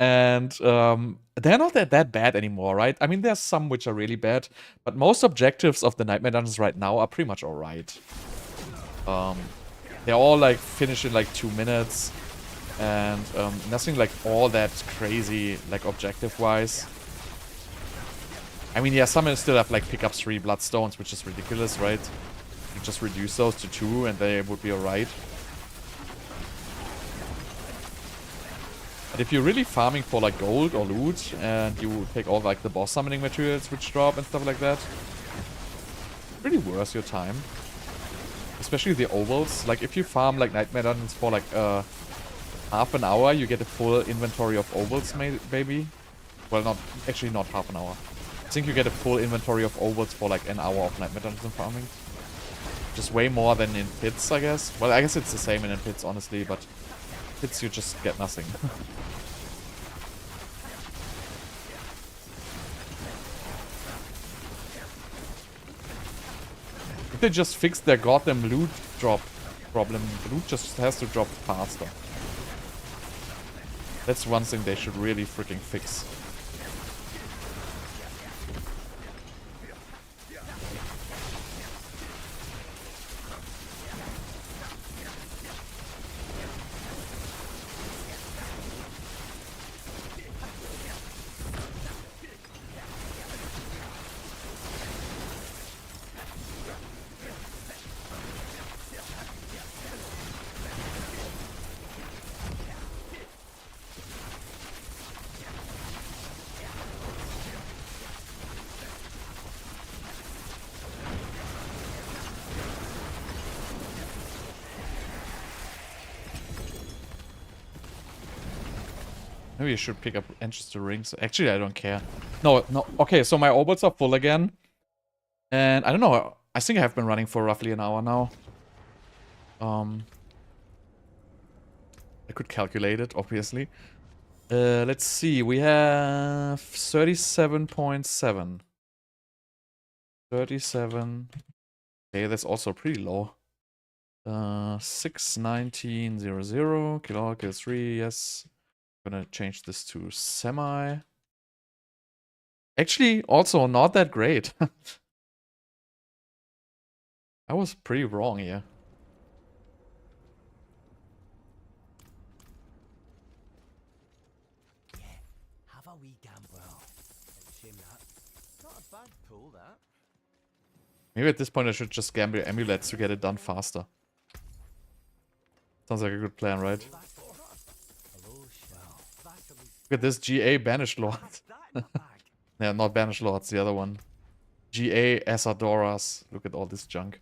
And they're not that bad anymore, right? I mean, there's some which are really bad. But most objectives of the Nightmare Dungeons right now are pretty much alright. They're all, like, finished in, like, 2 minutes. And nothing, like, all that crazy, like, objective-wise. I mean, yeah, some still have, like, pick up 3 bloodstones, which is ridiculous, right? You just reduce those to 2 and they would be alright. But if you're really farming for, like, gold or loot, and you take all, like, the boss summoning materials which drop and stuff like that, it's really worth your time. Especially the ovals. Like, if you farm, like, Nightmare Dungeons for, like, half an hour, you get a full inventory of ovals, maybe. Well, actually not half an hour. I think you get a full inventory of ovals for like an hour of Nightmare Dungeon farming. Just way more than in pits, I guess. Well, I guess it's the same in pits, honestly, but pits you just get nothing. If they just fix their goddamn loot drop problem, the loot just has to drop faster. That's one thing they should really freaking fix. Maybe I should pick up Entrance to Rings. Actually, I don't care. No, no. Okay, so my orbits are full again. And I don't know. I think I have been running for roughly an hour now. I could calculate it, obviously. Let's see. We have 37.7. 37. Okay, that's also pretty low. 619.00. Kill 3, yes. I'm gonna change this to semi. Actually, also not that great. I was pretty wrong here. Yeah, have a wee gamble. Well, shame that. Not a bad pull, that. Maybe at this point I should just gamble amulets to get it done faster. Sounds like a good plan, right? Hello, Shell. Look at this GA Banished Lord. Yeah, not Banished Lords, the other one. GA Asadoras. Look at all this junk.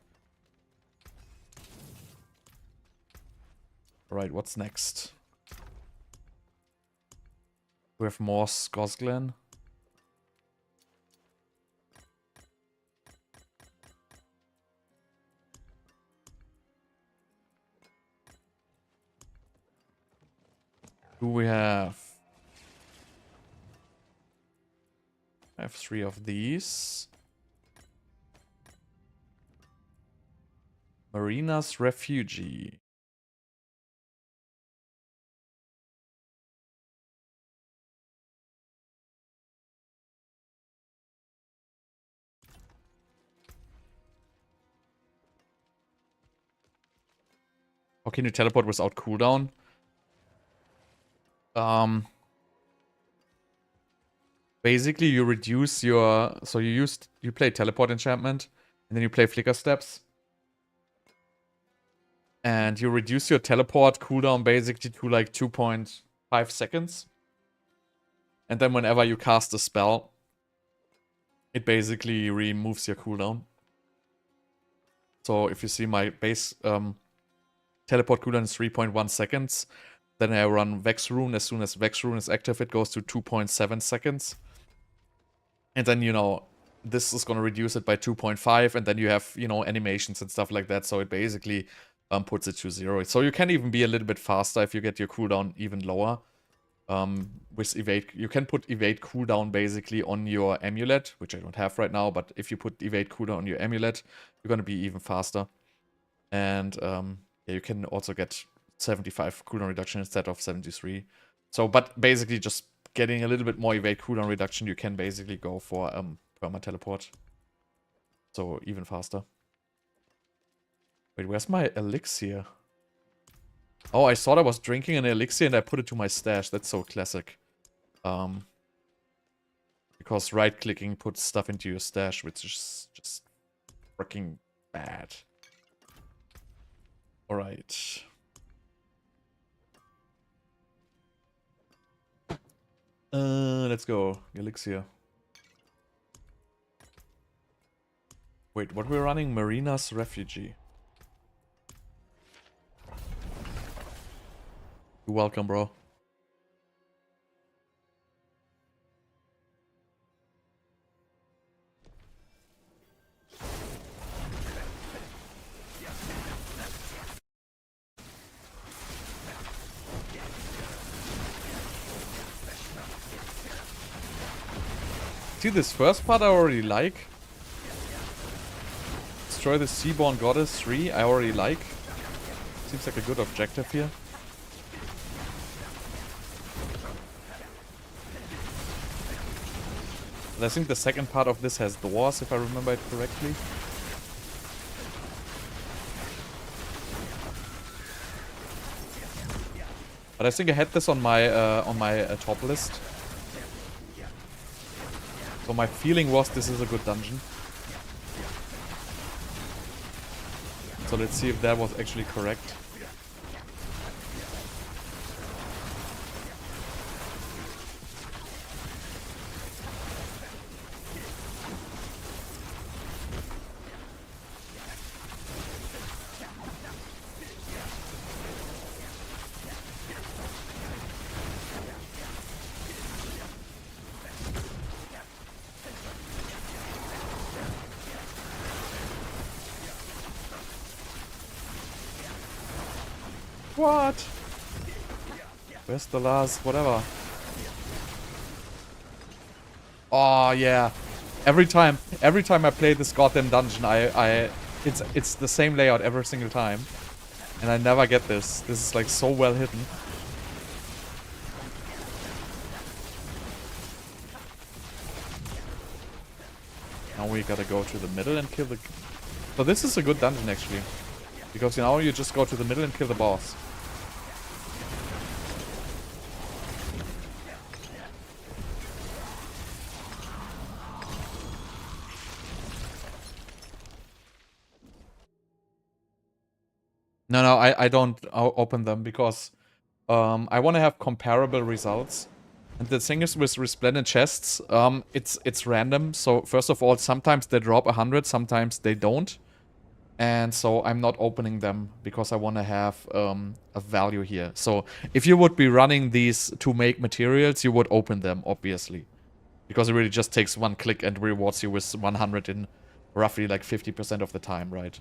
Alright, what's next? We have more Skosglen. Do we have? I have 3 of these. Marina's Refugee. How can you teleport without cooldown? Basically you reduce your, so you play teleport enchantment and then you play Flickersteps. And you reduce your teleport cooldown basically to like 2.5 seconds. And then whenever you cast a spell, it basically removes your cooldown. So if you see my base teleport cooldown is 3.1 seconds. Then I run Vex Rune. As soon as Vex Rune is active, it goes to 2.7 seconds. And then, you know, this is going to reduce it by 2.5. And then you have, you know, animations and stuff like that. So it basically puts it to 0. So you can even be a little bit faster if you get your cooldown even lower. With evade, you can put evade cooldown basically on your amulet, which I don't have right now. But if you put evade cooldown on your amulet, you're going to be even faster. And yeah, you can also get 75 cooldown reduction instead of 73. So, but basically just getting a little bit more evade cooldown reduction, you can basically go for perma teleport. So even faster. Wait, where's my elixir? Oh, I thought I was drinking an elixir and I put it to my stash. That's so classic. Because right-clicking puts stuff into your stash, which is just freaking bad. Alright. Let's go. Elixir. Wait, what we're running? Marina's Refugee. You're welcome, bro. See, this first part I already like. Destroy the Seaborn Goddess 3, I already like. Seems like a good objective here. But I think the second part of this has doors, if I remember it correctly. But I think I had this on my top list. So my feeling was this is a good dungeon. So let's see if that was actually correct. What? Where's the last whatever? Oh yeah. Every time I play this goddamn dungeon, it's the same layout every single time. And I never get this. This is like so well hidden. Now we gotta go to the middle and kill the... So this is a good dungeon actually. Because you know, you just go to the middle and kill the boss. No, I don't open them because I want to have comparable results. And the thing is with Resplendent chests, it's random. So first of all, sometimes they drop 100, sometimes they don't. And so I'm not opening them because I want to have a value here. So if you would be running these to make materials, you would open them, obviously. Because it really just takes one click and rewards you with 100 in roughly like 50% of the time, right?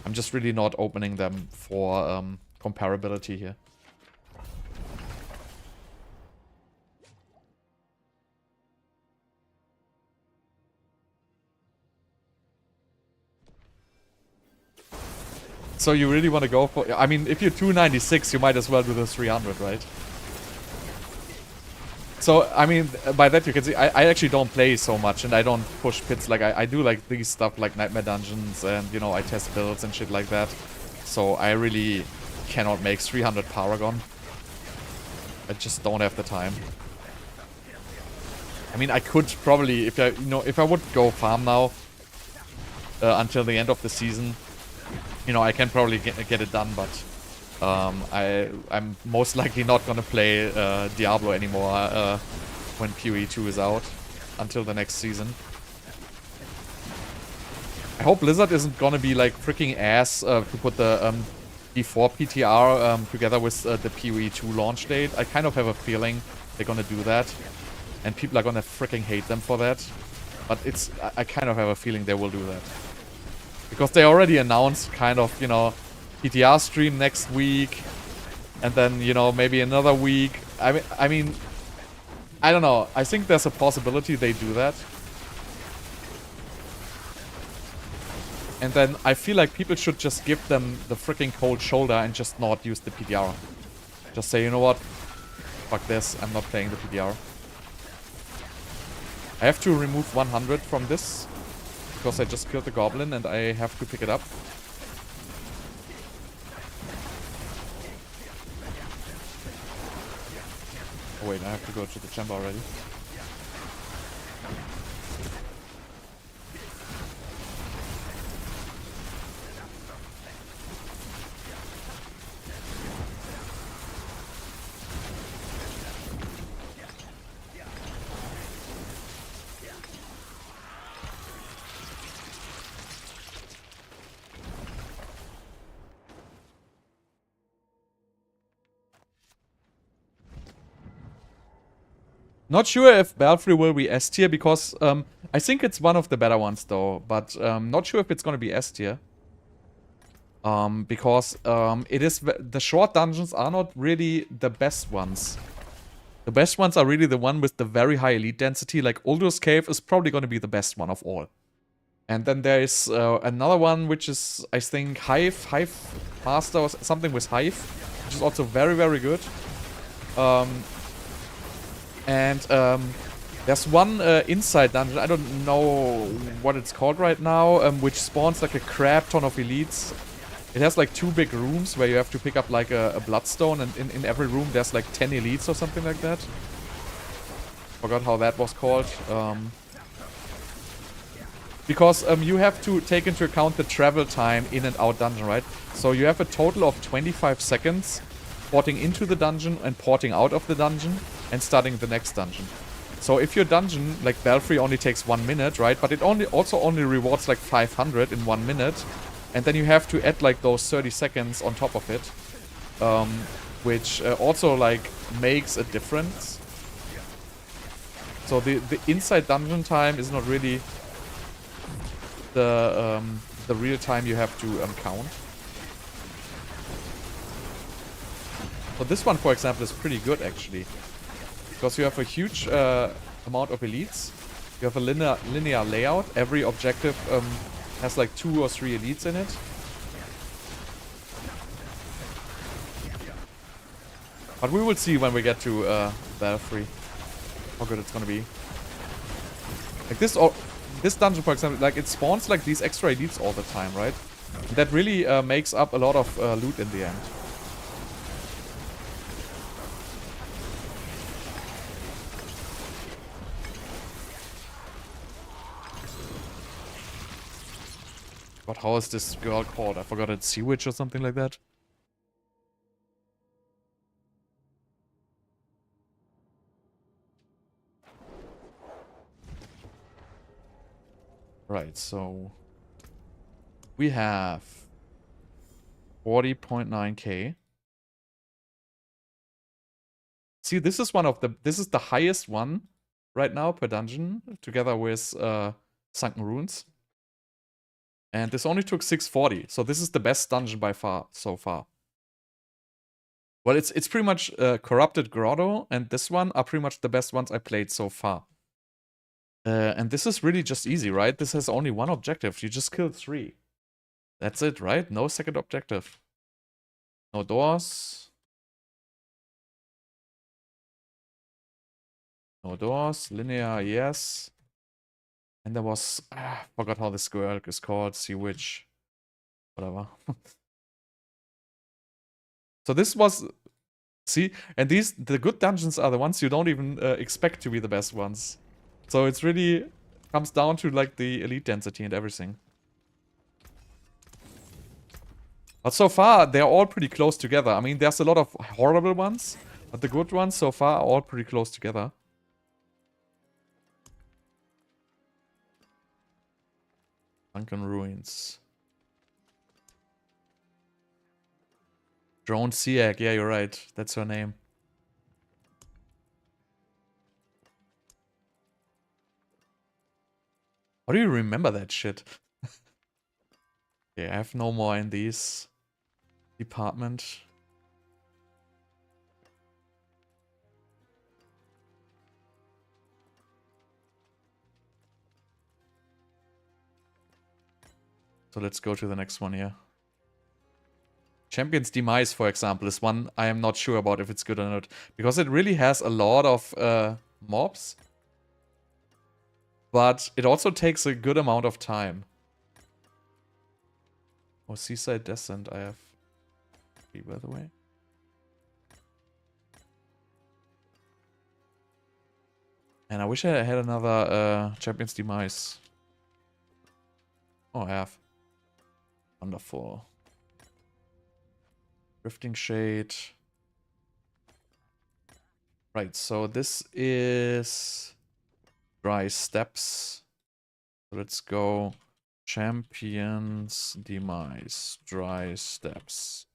I'm just really not opening them for comparability here. So you really want to go for... I mean, if you're 296, you might as well do the 300, right? So, I mean, by that you can see, I actually don't play so much and I don't push pits. Like, I do like these stuff like Nightmare Dungeons and, you know, I test builds and shit like that. So I really cannot make 300 Paragon. I just don't have the time. I mean, I could probably, if I, you know, if I would go farm now until the end of the season, you know, I can probably get it done, but I'm most likely not gonna play Diablo anymore when PoE 2 is out until the next season. I hope Blizzard isn't gonna be like freaking ass to put the D4 PTR together with the PoE 2 launch date. I kind of have a feeling they're gonna do that, and people are gonna freaking hate them for that. But I kind of have a feeling they will do that. Because they already announced kind of, you know, PTR stream next week, and then, you know, maybe another week. I mean, I don't know. I think there's a possibility they do that. And then I feel like people should just give them the freaking cold shoulder and just not use the PTR. Just say, you know what? Fuck this. I'm not playing the PTR. I have to remove 100 from this. Because I just killed the goblin and I have to pick it up. Oh wait, I have to go to the chamber already. Not sure if Belfry will be S tier because I think it's one of the better ones though, but not sure if it's gonna be S tier. Because it is the short dungeons are not really the best ones. The best ones are really the one with the very high elite density. Like Uldur's Cave is probably gonna be the best one of all. And then there is another one which is, I think, Hive Master or something with Hive, which is also very, very good. And there's one inside dungeon, I don't know what it's called right now, which spawns like a crap ton of elites. It has like 2 big rooms where you have to pick up like a bloodstone, and in every room there's like 10 elites or something like that. Forgot how that was called. Because you have to take into account the travel time in and out dungeon, right? So you have a total of 25 seconds porting into the dungeon and porting out of the dungeon and starting the next dungeon. So if your dungeon, like Belfry, only takes 1 minute, right? But it also only rewards like 500 in 1 minute. And then you have to add like those 30 seconds on top of it. Which also like makes a difference. So the inside dungeon time is not really the real time you have to count. So this one, for example, is pretty good actually. Because you have a huge amount of elites. You have a linear layout. Every objective has like 2 or 3 elites in it. But we will see when we get to Battle how good it's gonna be. Like this dungeon, for example, like it spawns like these extra elites all the time, right? That really makes up a lot of loot in the end. But how is this girl called? I forgot it's Sea Witch or something like that. Right, so we have 40.9k. See, this is the highest one right now per dungeon, together with Sunken Ruins. And this only took 640, so this is the best dungeon by far, so far. Well, it's pretty much Corrupted Grotto, and this one are pretty much the best ones I played so far. And this is really just easy, right? This has only one objective. You just kill 3. That's it, right? No second objective. No doors. No doors. Linear, yes. And there was... forgot how this girl is called. Sea Witch. Whatever. So this was... See? And the good dungeons are the ones you don't even expect to be the best ones. So it's really comes down to like the elite density and everything. But so far, they're all pretty close together. I mean, there's a lot of horrible ones, but the good ones so far are all pretty close together. Sunken Ruins. Drone Seag, yeah, you're right. That's her name. How do you remember that shit? Okay, I have no more in these department. So let's go to the next one here. Champion's Demise, for example, is one I am not sure about if it's good or not. Because it really has a lot of mobs. But it also takes a good amount of time. Oh, Seaside Descent, I have 3, by the way. And I wish I had another Champion's Demise. Oh, I have. Wonderful. Drifting Shade. Right, so this is Dry Steps. So let's go Champion's Demise. Dry Steps.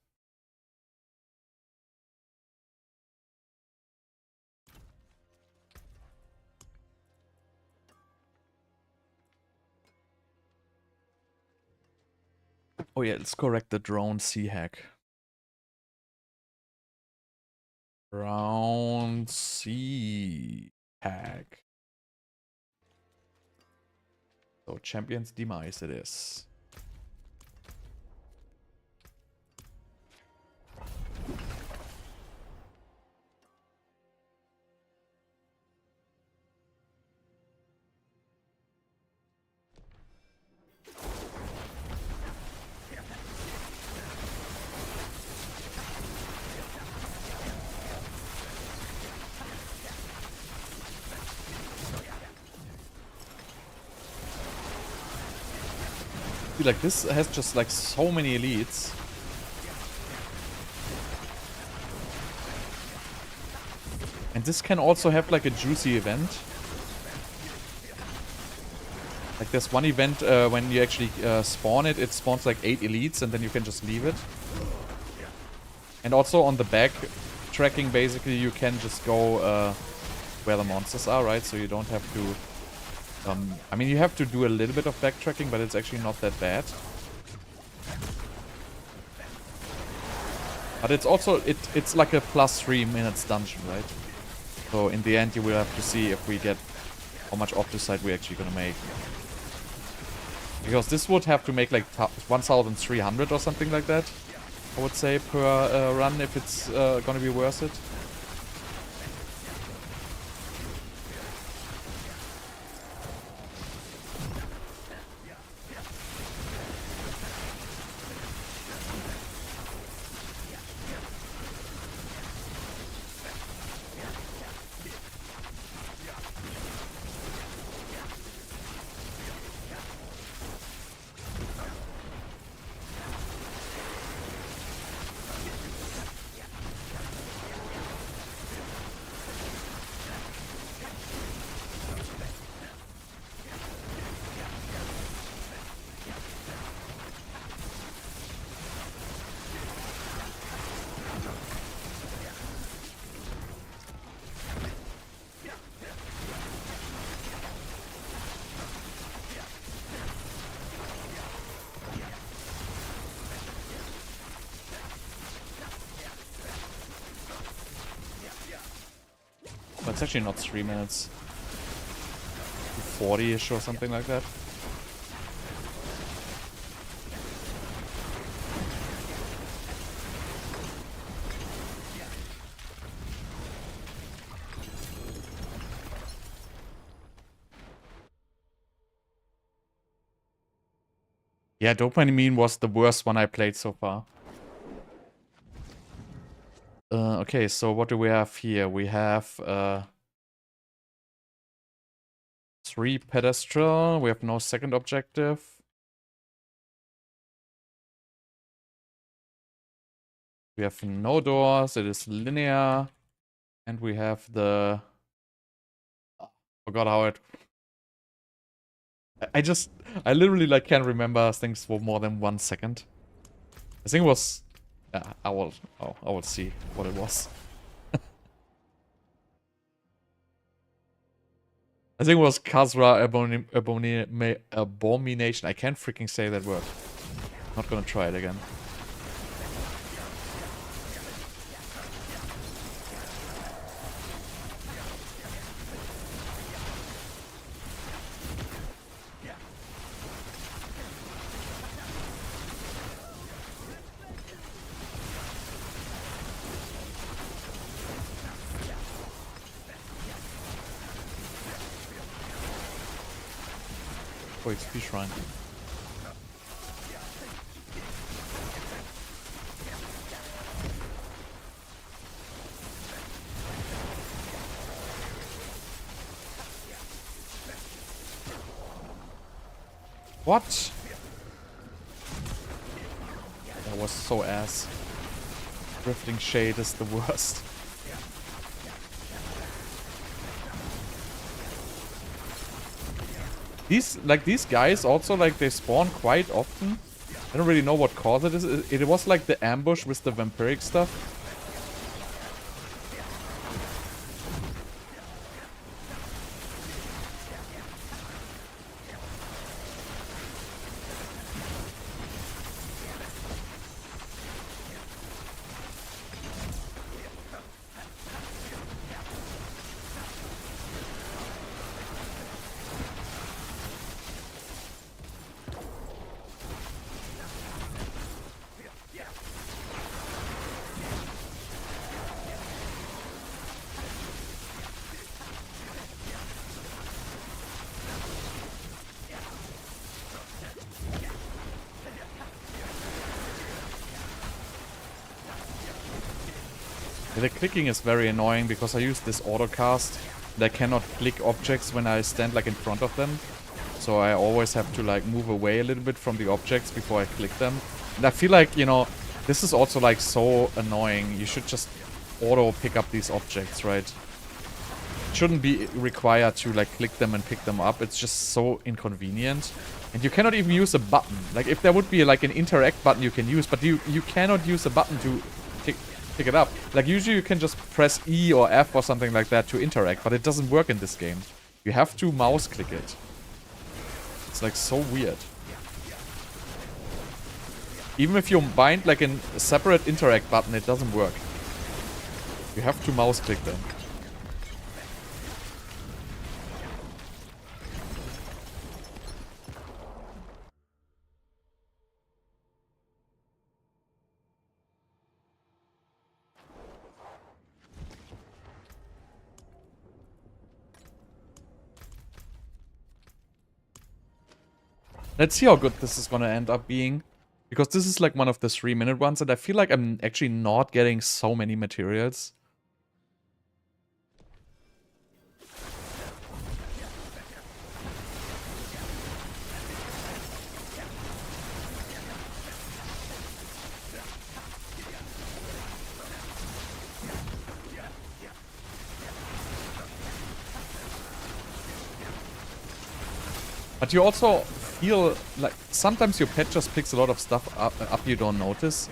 Oh yeah, let's correct the drone C hack. Round C hack. So Champion's Demise it is. Like this has just like so many elites. And this can also have like a juicy event. Like there's one event when you actually spawn it, it spawns like 8 elites and then you can just leave it. And also on the back tracking, basically you can just go where the monsters are, right? So you don't have to... I mean, you have to do a little bit of backtracking, but it's actually not that bad. But it's also, it's like a plus 3 minutes dungeon, right? So in the end you will have to see if we get how much Obducite we're actually gonna make. Because this would have to make like 1,300 or something like that, I would say, per run if it's gonna be worth it. But it's actually not 3 minutes. 40-ish or something like that. Yeah, Dopamine was the worst one I played so far. Okay, so what do we have here? We have 3 pedestal. We have no second objective. We have no doors. It is linear. And we have the... Forgot how it... I literally like can't remember things for more than 1 second. I think it was... I will see what it was. I think it was Khazra Abomination. I can't freaking say that word. Not gonna try it again. XP shrine. What? That was so ass. Drifting Shade is the worst. These guys also, like, they spawn quite often. I don't really know what cause it is. It was like the ambush with the vampiric stuff. The clicking is very annoying because I use this autocast and I cannot click objects when I stand like in front of them. So I always have to like move away a little bit from the objects before I click them. And I feel like, you know, this is also like so annoying. You should just auto pick up these objects, right? It shouldn't be required to like click them and pick them up. It's just so inconvenient. And you cannot even use a button. Like if there would be like an interact button you can use, but you cannot use a button to pick it up. Like usually you can just press E or F or something like that to interact, but it doesn't work in this game. You have to mouse click it. It's like so weird. Even if you bind like a separate interact button, it doesn't work. You have to mouse click them. Let's see how good this is gonna end up being. Because this is like one of the 3-minute ones, and I feel like I'm actually not getting so many materials. But you also feel like sometimes your pet just picks a lot of stuff up you don't notice.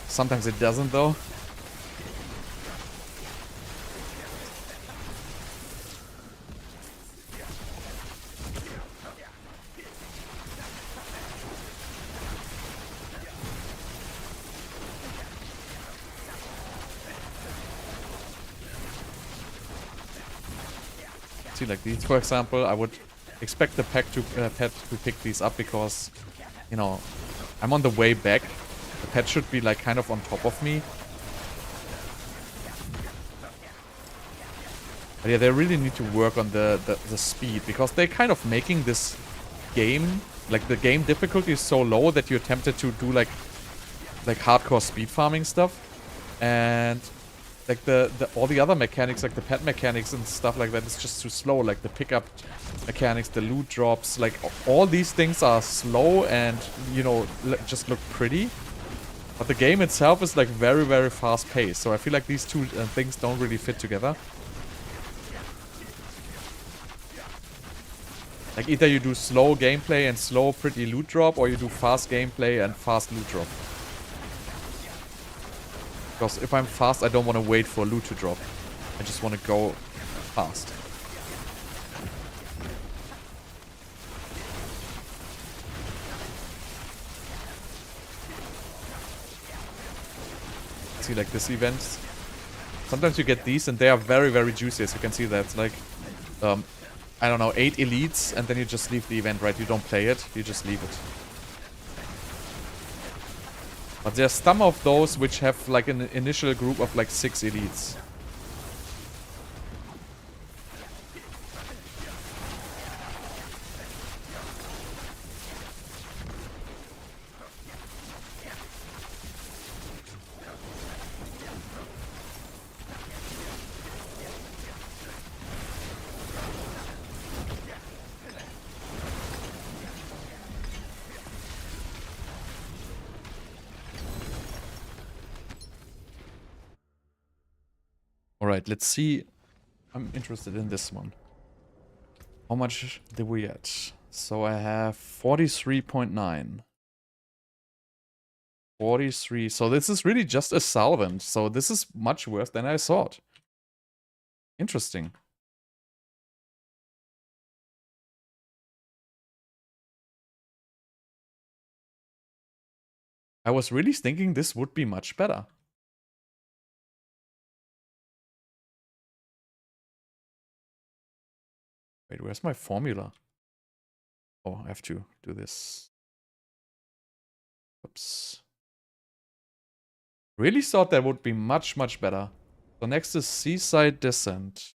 Sometimes it doesn't though. See, like these, for example, I would expect the pet to pick these up because, you know, I'm on the way back. The pet should be like kind of on top of me. But yeah, they really need to work on the speed because they're kind of making this game, like the game difficulty is so low that you're tempted to do like hardcore speed farming stuff. And like all the other mechanics, like the pet mechanics and stuff like that, is just too slow. Like the pickup mechanics, the loot drops, like all these things are slow and, you know, just look pretty. But the game itself is like very, very fast paced. So I feel like these two things don't really fit together. Like either you do slow gameplay and slow pretty loot drop, or you do fast gameplay and fast loot drop. Because if I'm fast, I don't want to wait for loot to drop. I just want to go fast. See, like this event. Sometimes you get these and they are very, very juicy, as you can see. That's like, I don't know, 8 elites, and then you just leave the event, right? You don't play it, you just leave it. But there's some of those which have like an initial group of like 6 elites. Alright, let's see. I'm interested in this one. How much did we get? So I have 43.9. 43. So this is really just a solvent. So this is much worse than I thought. Interesting. I was really thinking this would be much better. Wait, where's my formula? Oh, I have to do this. Oops. Really thought that would be much, much better. So next is Seaside Descent.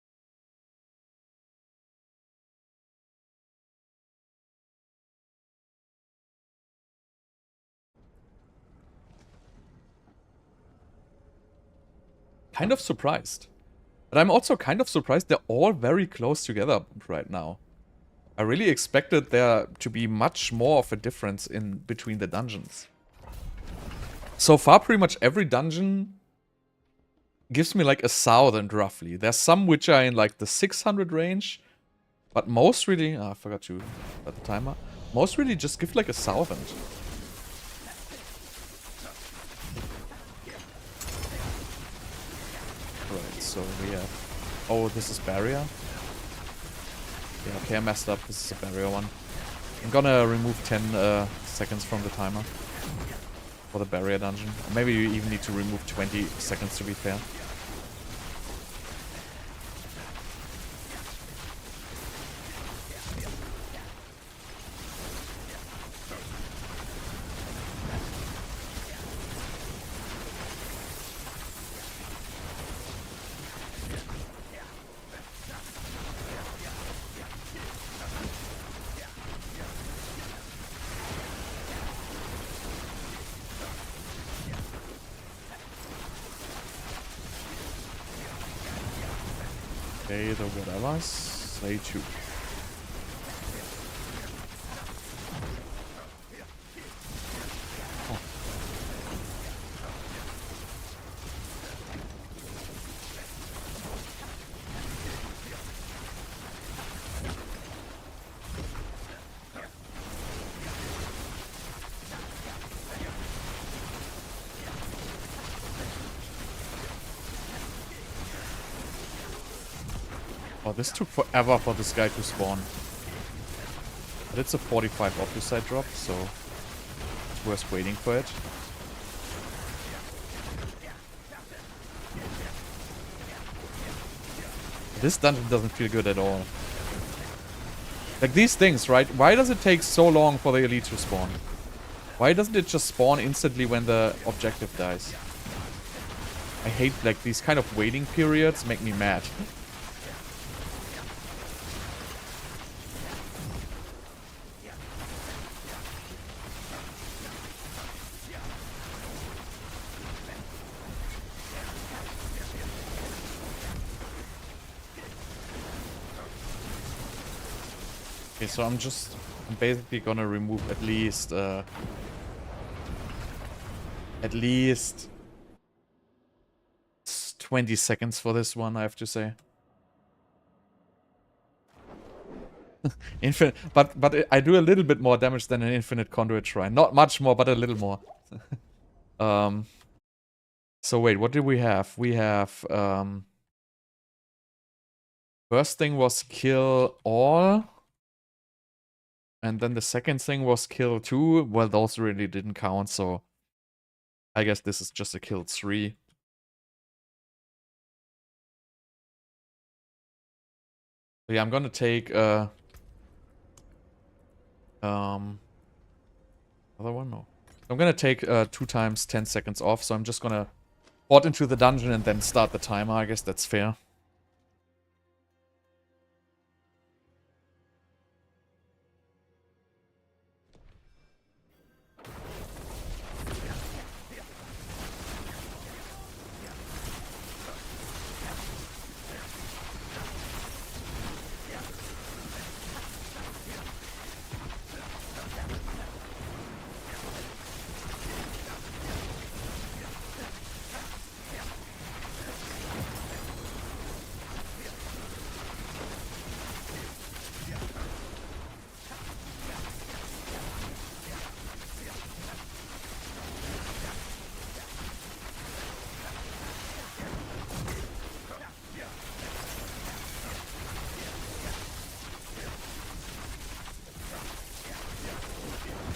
Kind of surprised. But I'm also kind of surprised they're all very close together right now. I really expected there to be much more of a difference in between the dungeons. So far, pretty much every dungeon gives me like 1,000 roughly. There's some which are in like the 600 range, but most really... I forgot to set the timer. Most really just give like 1,000. Right, so we have... Oh, this is barrier? Yeah, okay, I messed up. This is a barrier one. I'm gonna remove 10 seconds from the timer. for the barrier dungeon. Or maybe you even need to remove 20 seconds to be fair. Okay, the whatevers. Say 2. Oh. Oh, this took forever for this guy to spawn. But it's a 45 Obducite drop, so it's worth waiting for it. This dungeon doesn't feel good at all. Like these things, right? Why does it take so long for the elite to spawn? Why doesn't it just spawn instantly when the objective dies? I hate like these kind of waiting periods, make me mad. Okay, so I'm basically gonna remove at least 20 seconds for this one, I have to say. Infinite, but I do a little bit more damage than an infinite conduit shrine. Not much more, but a little more. So wait, what did we have? We have first thing was kill all. And then the second thing was kill 2. Well, those really didn't count, so I guess this is just a kill 3. So yeah, I'm gonna take other one? No. I'm gonna take 2 times 10 seconds off, so I'm just gonna port into the dungeon and then start the timer. I guess that's fair.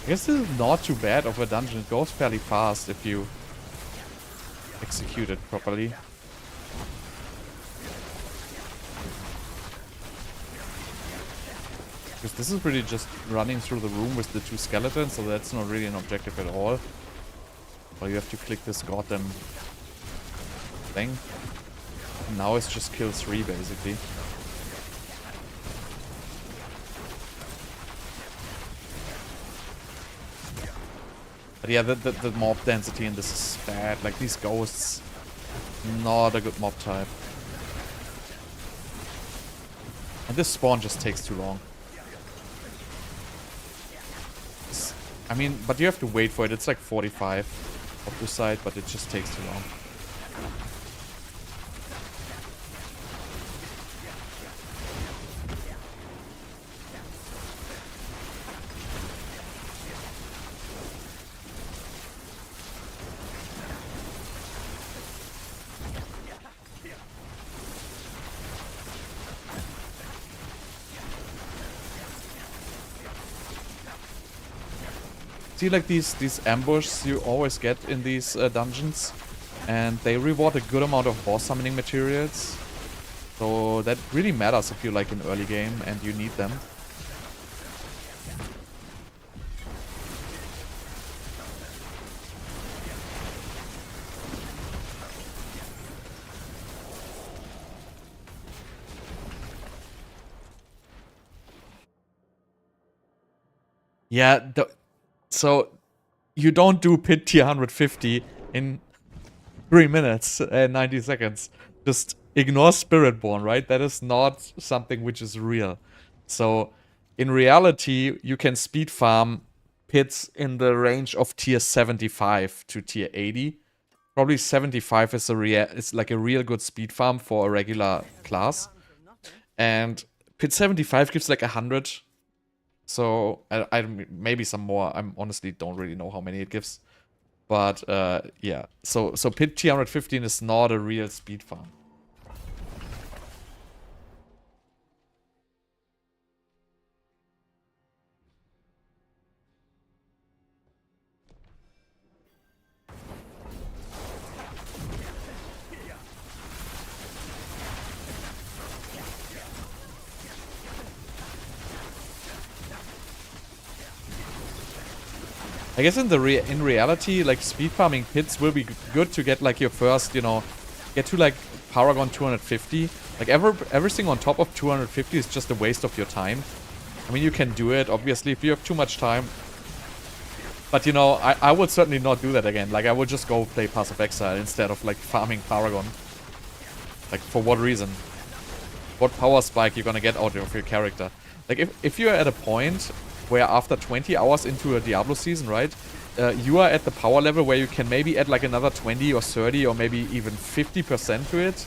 I guess this is not too bad of a dungeon. It goes fairly fast if you execute it properly. Because this is really just running through the room with the 2 skeletons, so that's not really an objective at all. But you have to click this goddamn thing. And now it's just kill 3 basically. But yeah, the mob density in this is bad. Like these ghosts, not a good mob type. And this spawn just takes too long. I mean, but you have to wait for it. It's like 45 Obducite, but it just takes too long. See, like these ambushes you always get in these dungeons, and they reward a good amount of boss summoning materials. So that really matters if you're like in early game and you need them. Yeah, so you don't do pit tier 150 in 3 minutes and 90 seconds. Just ignore Spiritborn, right? That is not something which is real. So in reality, you can speed farm pits in the range of tier 75 to tier 80. Probably 75 is like a real good speed farm for a regular class. And pit 75 gives like 100. So I maybe some more. I honestly don't really know how many it gives. But yeah. So pit tier 115 is not a real speed farm. I guess in reality, like speed farming pits will be good to get like your first, you know, get to like Paragon 250. Like everything on top of 250 is just a waste of your time. I mean, you can do it obviously if you have too much time. But you know, I would certainly not do that again. Like I would just go play Path of Exile instead of like farming Paragon. Like for what reason? What power spike you're gonna get out of your character? Like if you're at a point where after 20 hours into a Diablo season, right, you are at the power level where you can maybe add like another 20 or 30 or maybe even 50% to it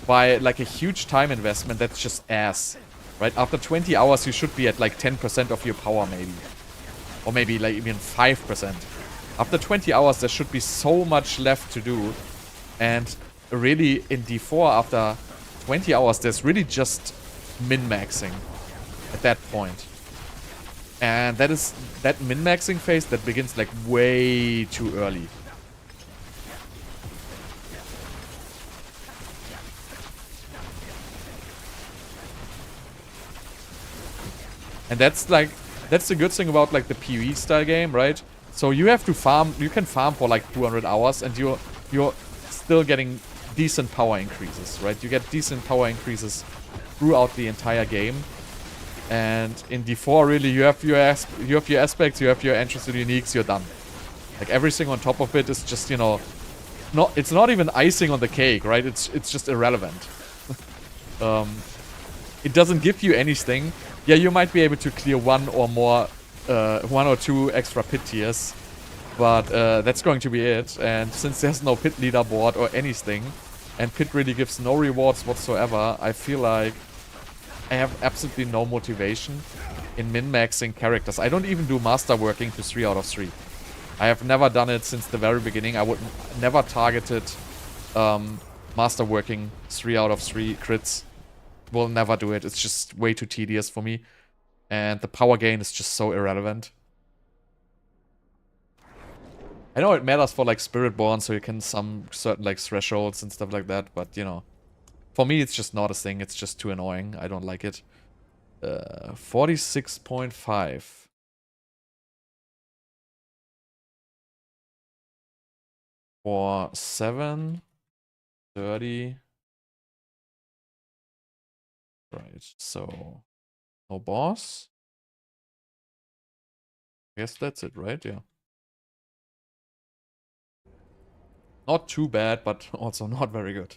by like a huge time investment, that's just ass, right? After 20 hours, you should be at like 10% of your power maybe. Or maybe like even 5%. After 20 hours, there should be so much left to do. And really in D4, after 20 hours, there's really just min-maxing at that point. And that min-maxing phase that begins like way too early. And that's the good thing about like the PvE style game, right? So you have to farm, you can farm for like 200 hours and you're still getting decent power increases, right? You get decent power increases throughout the entire game. And in D4, really, you have your aspects, you have your entrance to the uniques, you're done. Like everything on top of it is just, you know, it's not even icing on the cake, right? It's just irrelevant. It doesn't give you anything. Yeah, you might be able to clear one or two extra pit tiers, but that's going to be it. And since there's no pit leaderboard or anything, and pit really gives no rewards whatsoever, I feel like I have absolutely no motivation in min-maxing characters. I don't even do masterworking to 3 out of 3. I have never done it since the very beginning. I would never targeted masterworking 3 out of 3 crits. Will never do it. It's just way too tedious for me. And the power gain is just so irrelevant. I know it matters for like Spiritborn, so you can some certain like thresholds and stuff like that, but you know. For me, it's just not a thing. It's just too annoying. I don't like it. 46.5. For 7:30. Right, so no boss. I guess that's it, right? Yeah. Not too bad, but also not very good.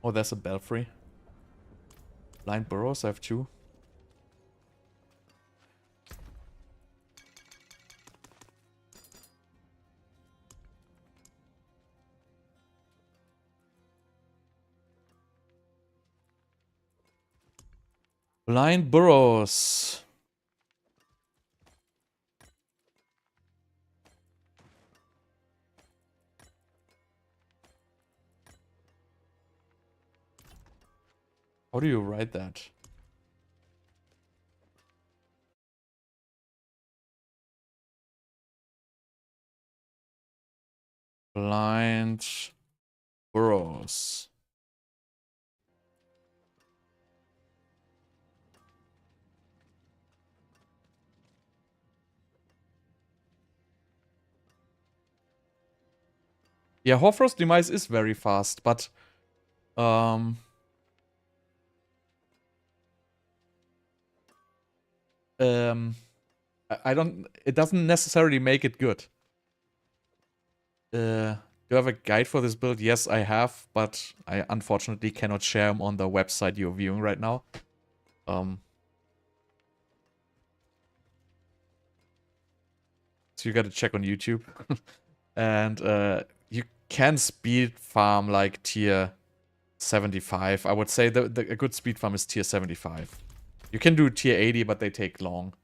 Oh, there's a belfry. Blind burrows, I have 2. Blind burrows. How do you write that? Blind burrows. Yeah, Hoarfrost Demise is very fast, but I don't. It doesn't necessarily make it good. Do you have a guide for this build? Yes, I have, but I unfortunately cannot share them on the website you're viewing right now. So you gotta check on YouTube. And you can speed farm like tier 75. I would say a good speed farm is tier 75. You can do tier 80, but they take long.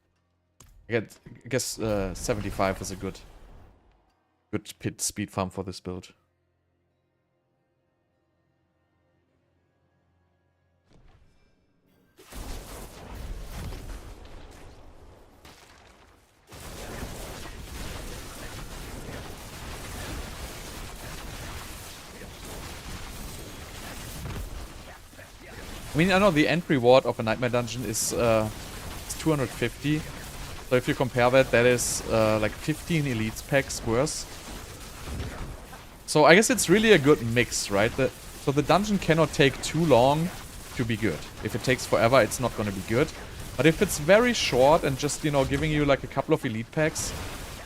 I guess 75 is a good pit speed farm for this build. I mean, I know the end reward of a Nightmare Dungeon is 250. So if you compare that, that is like 15 Elites packs worth. So I guess it's really a good mix, right? So the dungeon cannot take too long to be good. If it takes forever, it's not going to be good. But if it's very short and just, you know, giving you like a couple of Elite packs,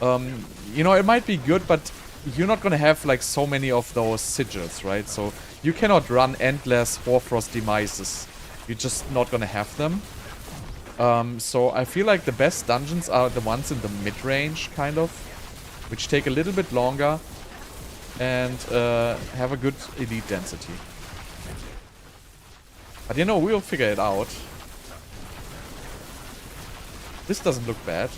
you know, it might be good, but you're not going to have like so many of those sigils, right? So you cannot run endless Hoarfrost Demises. You're just not going to have them. So I feel like the best dungeons are the ones in the mid-range, kind of, which take a little bit longer and have a good elite density. But you know, we'll figure it out. This doesn't look bad.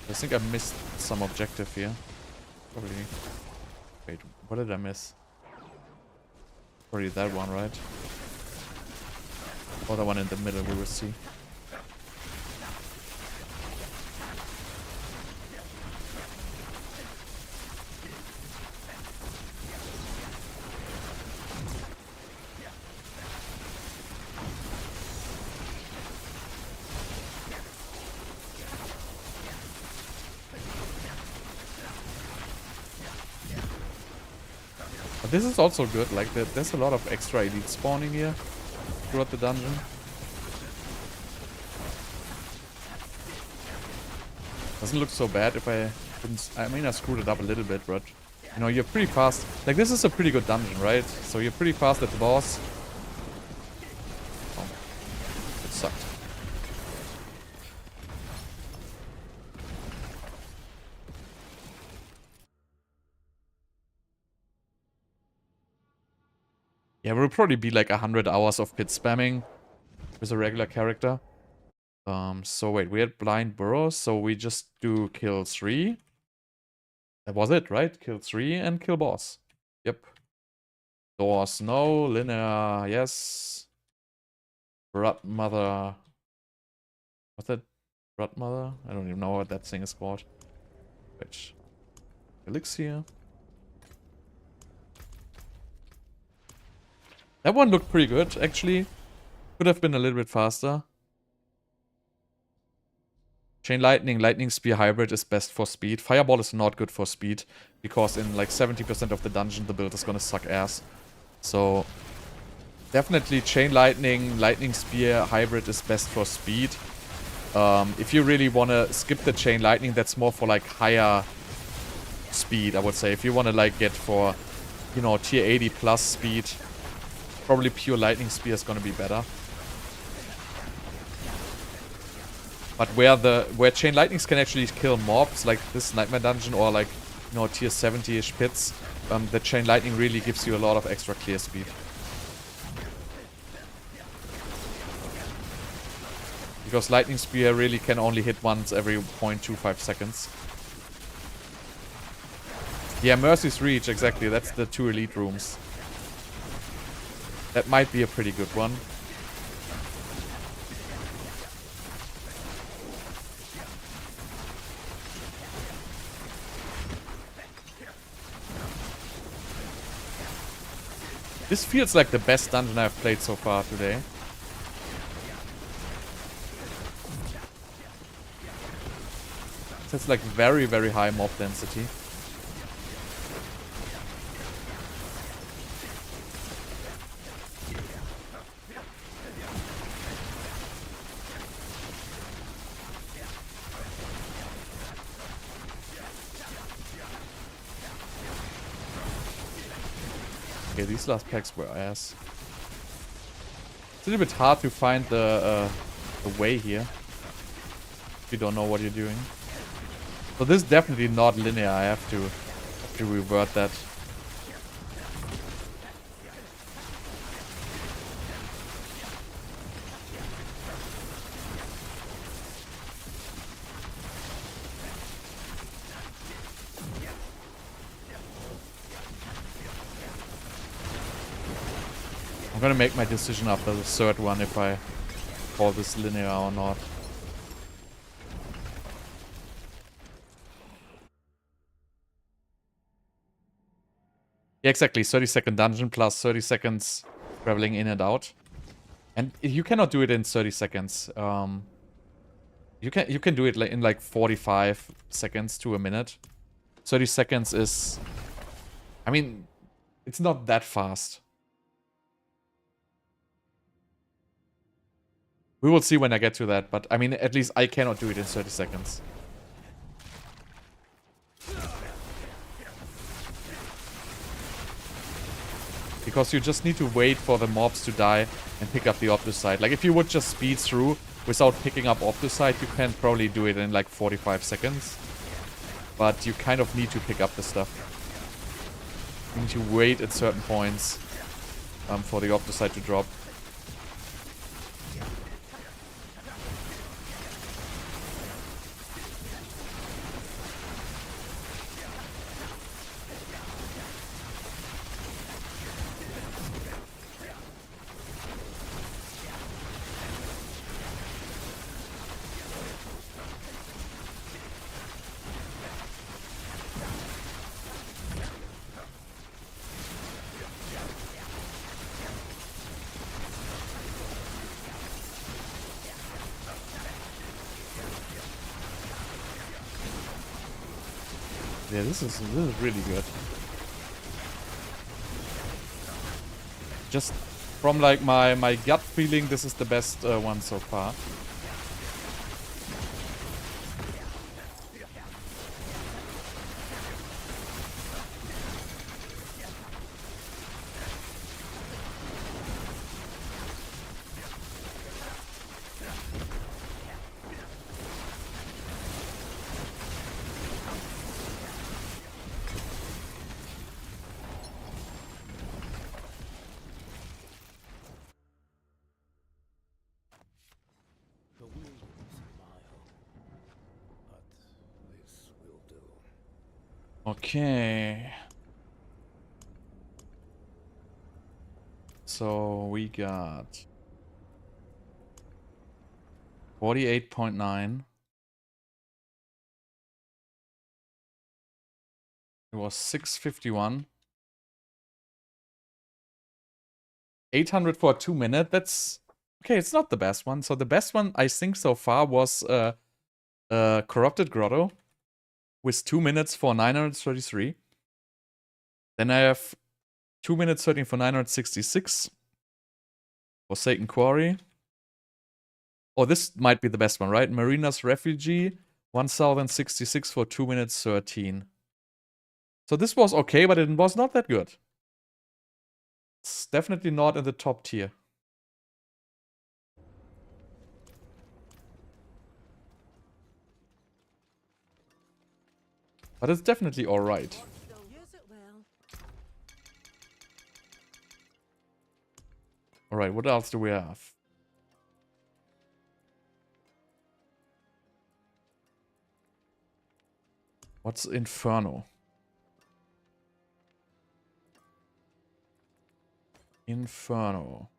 I think I missed some objective here. Probably. Wait, what did I miss? Probably that one, right? Or the one in the middle, we will see. This is also good, like there's a lot of extra elite spawning here throughout the dungeon. Doesn't look so bad if I didn't... I mean, I screwed it up a little bit, but... You know, you're pretty fast. Like, this is a pretty good dungeon, right? So you're pretty fast at the boss. Oh. It sucked. Yeah, we'll probably be like 100 hours of pit spamming with a regular character. So wait, we had blind burrows, so we just do kill 3. That was it, right? Kill 3 and kill boss. Yep. Doors, no. Linear, yes. Blood Mother. What's that? Blood Mother? I don't even know what that thing is called. Which? Elixir. That one looked pretty good, actually. Could have been a little bit faster. Chain Lightning, Lightning Spear Hybrid is best for speed. Fireball is not good for speed, because in like 70% of the dungeon the build is gonna suck ass. So, definitely Chain Lightning, Lightning Spear Hybrid is best for speed. If you really wanna skip the Chain Lightning, that's more for like higher speed, I would say. If you wanna like get for, you know, tier 80 plus speed, probably pure Lightning Spear is gonna be better. But where Chain Lightnings can actually kill mobs, like this Nightmare Dungeon or like, you know, tier 70-ish pits, the Chain Lightning really gives you a lot of extra clear speed. Because Lightning Spear really can only hit once every 0.25 seconds. Yeah, Mercy's Reach, exactly. That's the 2 elite rooms. That might be a pretty good one. This feels like the best dungeon I've played so far today. It's like very, very high mob density. Okay, these last packs were ass. It's a little bit hard to find the way here if you don't know what you're doing. So this is definitely not linear. I have to revert that. I'm gonna make my decision after the third one if I call this linear or not. Yeah, exactly. 30-second dungeon plus 30 seconds traveling in and out. And you cannot do it in 30 seconds. You can do it in like 45 seconds to a minute. 30 seconds is... I mean, it's not that fast. We will see when I get to that, but I mean, at least I cannot do it in 30 seconds. Because you just need to wait for the mobs to die and pick up the Obducite. Like, if you would just speed through without picking up Obducite, you can probably do it in like 45 seconds. But you kind of need to pick up the stuff. You need to wait at certain points for the Obducite to drop. Yeah, this is really good. Just from like my gut feeling, this is the best one so far. Okay. So we got 48.9. It was 651. 800 for a 2 minute. That's okay. It's not the best one. So the best one I think so far was Corrupted Grotto with 2 minutes for 933. Then I have 2 minutes 13 for 966. Forsaken Quarry. Oh, this might be the best one, right? Marina's Refugee, 1066 for 2 minutes 13. So this was okay, but it was not that good. It's definitely not in the top tier. But it's definitely alright. Alright, what else do we have? What's Inferno? Inferno.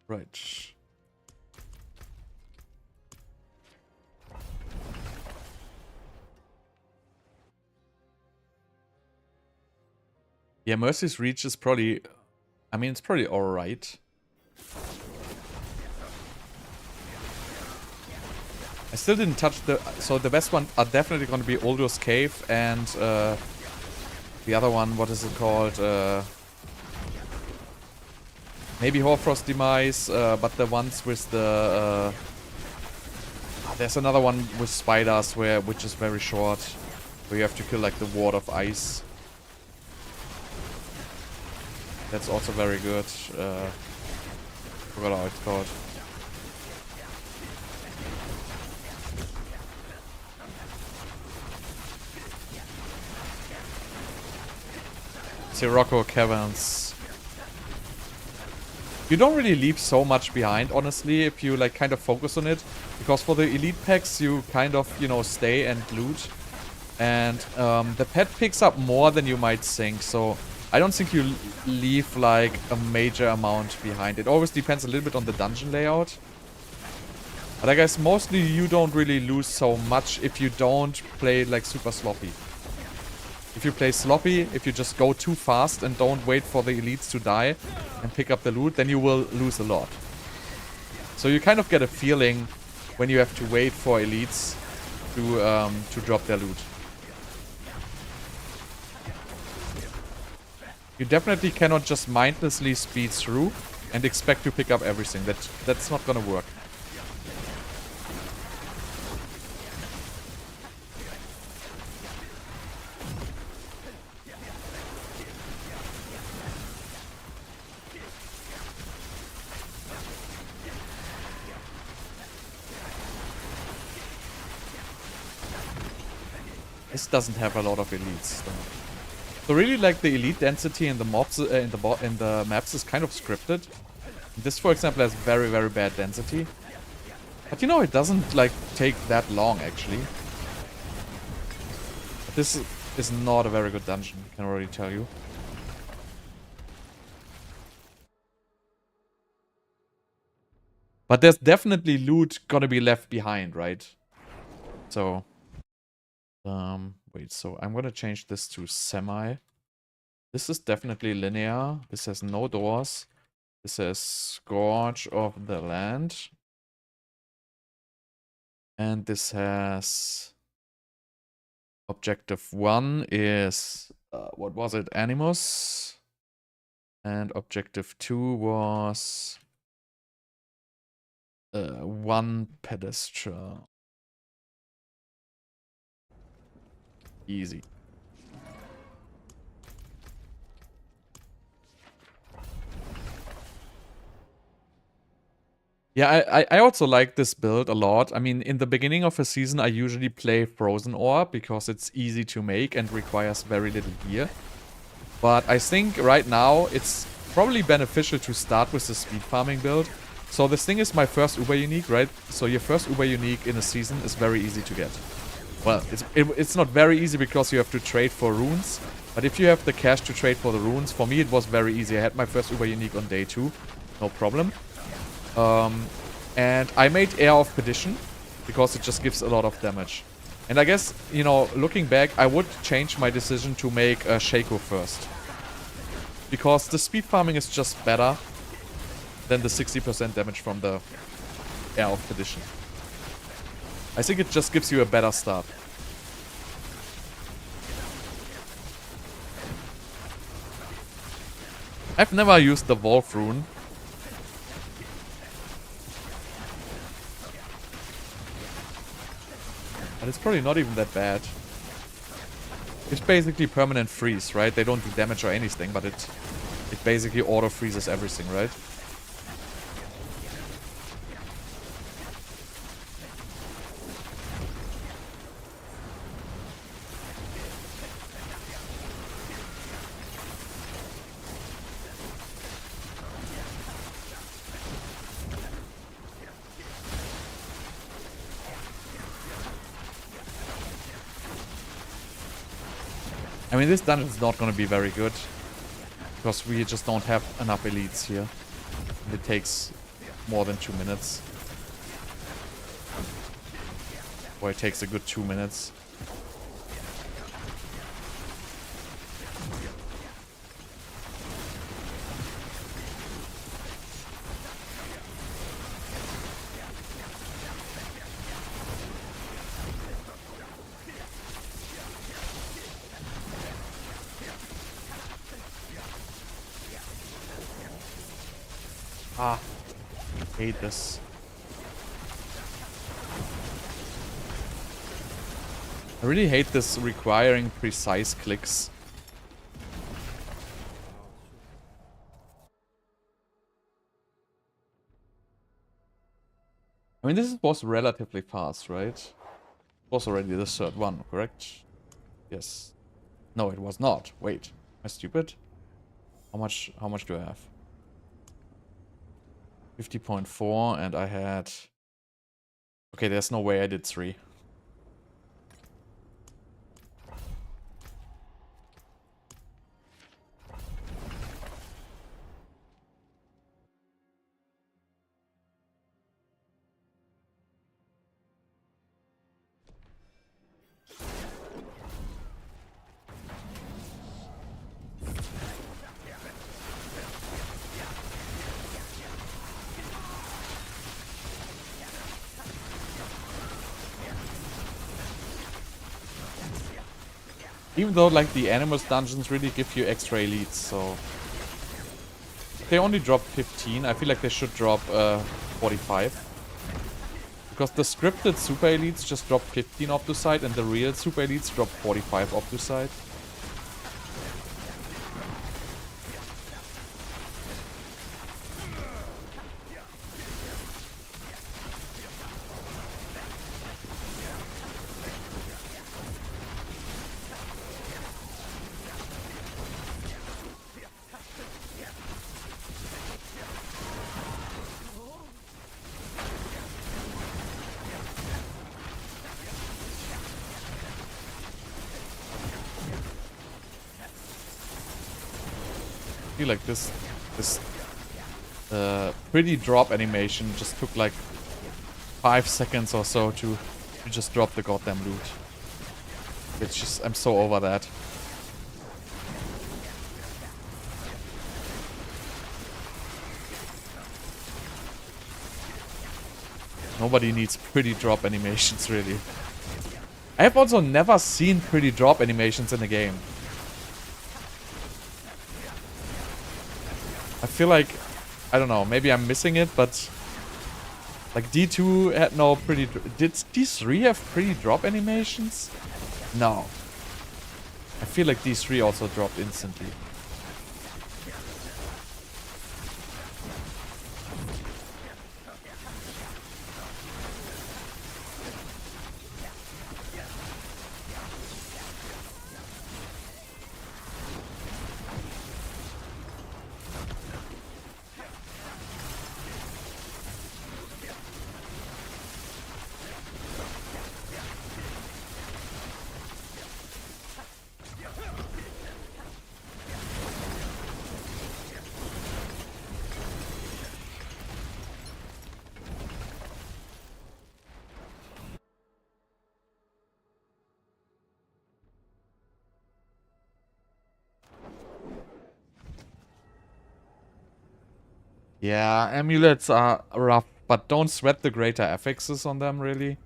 Right. Yeah, Mercy's Reach is probably... I mean, it's probably alright. I still didn't touch the... So the best one are definitely going to be Oldur's Cave and the other one, what is it called? Maybe Hoarfrost Demise, but the ones with the... there's another one with spiders which is very short. Where you have to kill like the Ward of Ice. That's also very good. Forgot how it's called. Sirocco caverns. You don't really leave so much behind, honestly, if you like kind of focus on it. Because for the elite packs, you kind of, you know, stay and loot. And the pet picks up more than you might think, so I don't think you leave like a major amount behind. It always depends a little bit on the dungeon layout. But I guess mostly you don't really lose so much if you don't play like super sloppy. If you play sloppy, if you just go too fast and don't wait for the elites to die and pick up the loot, then you will lose a lot. So you kind of get a feeling when you have to wait for elites to drop their loot. You definitely cannot just mindlessly speed through and expect to pick up everything. That's not gonna work. This doesn't have a lot of elites though. So really, like, the elite density in the mobs in the maps is kind of scripted. This, for example, has very, very bad density. But you know, it doesn't like take that long actually. But this is not a very good dungeon, I can already tell you. But there's definitely loot gonna be left behind, right? So, wait, so I'm gonna change this to semi. This is definitely linear. This has no doors. This has Scourge of the Land. And this has... Objective 1 is... what was it? Animus. And objective 2 was... 1 pedestal. Easy. Yeah, I also like this build a lot. I mean, in the beginning of a season, I usually play Frozen Ore because it's easy to make and requires very little gear. But I think right now it's probably beneficial to start with the speed farming build. So this thing is my first Uber Unique, right? So your first Uber Unique in a season is very easy to get. Well, it's not very easy because you have to trade for runes. But if you have the cash to trade for the runes, for me it was very easy. I had my first Uber Unique on day 2. No problem. And I made Air of Perdition because it just gives a lot of damage. And I guess, you know, looking back, I would change my decision to make Shako first. Because the speed farming is just better than the 60% damage from the Air of Perdition. I think it just gives you a better start. I've never used the Wolf rune. But it's probably not even that bad. It's basically permanent freeze, right? They don't do damage or anything, but it basically auto freezes everything, right? I mean, this dungeon is not going to be very good because we just don't have enough elites here. It takes more than 2 minutes. Or it takes a good 2 minutes. Ah, I hate this. I really hate this requiring precise clicks. I mean, this was relatively fast, right? It was already the third one, correct? Yes. No, it was not. Wait, am I stupid? How much do I have? 50.4 and I had... Okay, there's no way I did 3. Even though, like, the Animus dungeons really give you extra elites, so... They only drop 15, I feel like they should drop 45. Because the scripted super elites just drop 15 Obducite and the real super elites drop 45 Obducite. I feel like this pretty drop animation just took like 5 seconds or so to just drop the goddamn loot. It's just, I'm so over that. Nobody needs pretty drop animations, really. I have also never seen pretty drop animations in a game. I feel like, I don't know, maybe I'm missing it, but like D2 had no pretty... Did D3 have pretty drop animations? No. I feel like D3 also dropped instantly. Yeah, amulets are rough, but don't sweat the greater affixes on them, really.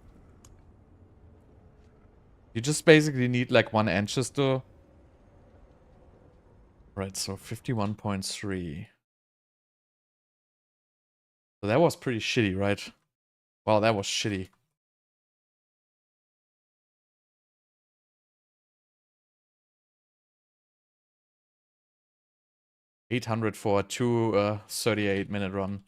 You just basically need like one ancestor. Right, so 51.3. So that was pretty shitty, right? Wow, that was shitty. $800 for a 38-minute run.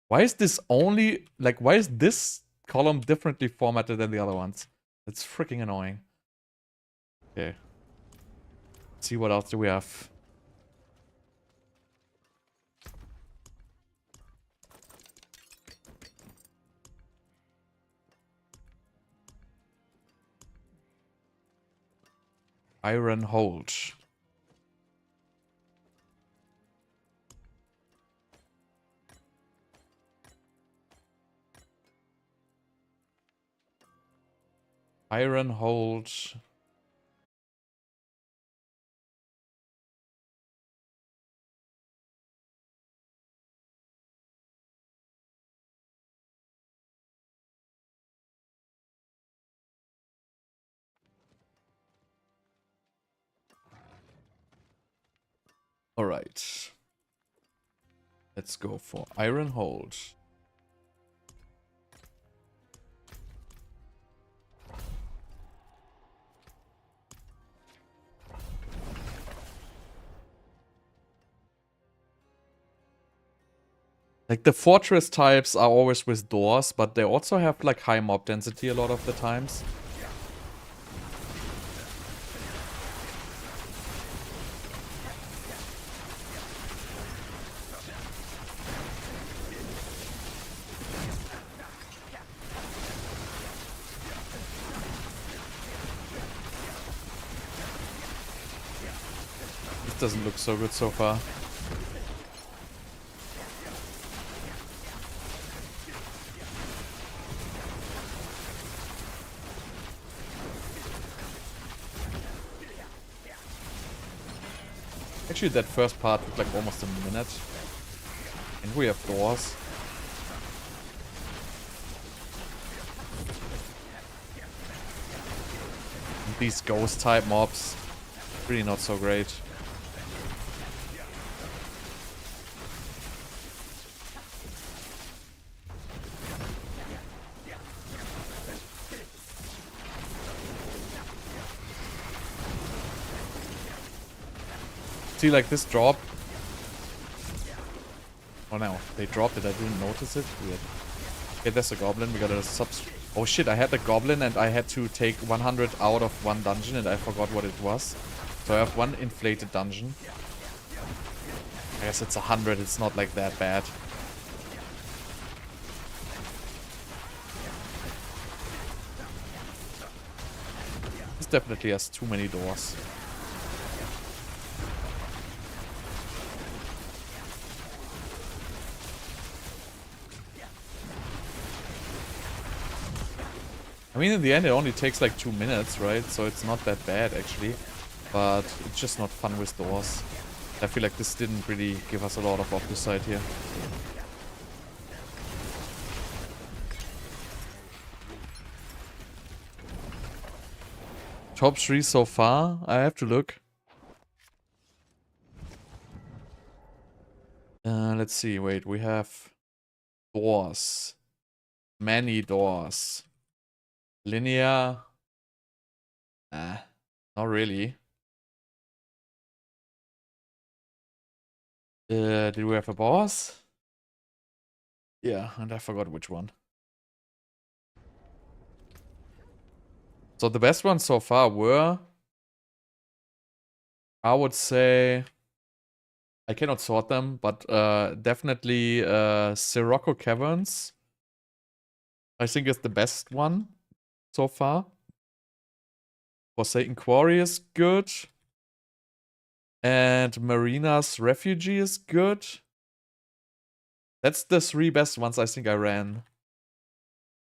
Why is this only... Like, why is this column differently formatted than the other ones? It's freaking annoying. Okay. Let's see what else do we have. Iron Hold. Iron hold. All right. Let's go for Iron hold. Like the fortress types are always with doors, but they also have like high mob density a lot of the times. This doesn't look so good so far. Actually, that first part took like almost a minute. And we have doors. And these ghost type mobs, really not so great. See, like this drop. Oh no, they dropped it. I didn't notice it. Weird. Okay, there's a goblin. We got a Oh shit, I had the goblin and I had to take 100 out of one dungeon and I forgot what it was. So I have one inflated dungeon. I guess it's 100. It's not like that bad. This definitely has too many doors. I mean, in the end, it only takes like 2 minutes, right? So it's not that bad, actually. But it's just not fun with doors. I feel like this didn't really give us a lot of Obducite here. Top 3 so far? I have to look. Let's see. Wait, we have doors. Many doors. Linear. Nah, not really. Did we have a boss? Yeah, and I forgot which one. So the best ones so far were, I would say, I cannot sort them, but definitely Sirocco caverns. I think is the best one so far. Forsaken Quarry is good. And Marina's Refugee is good. That's the 3 best ones I think I ran.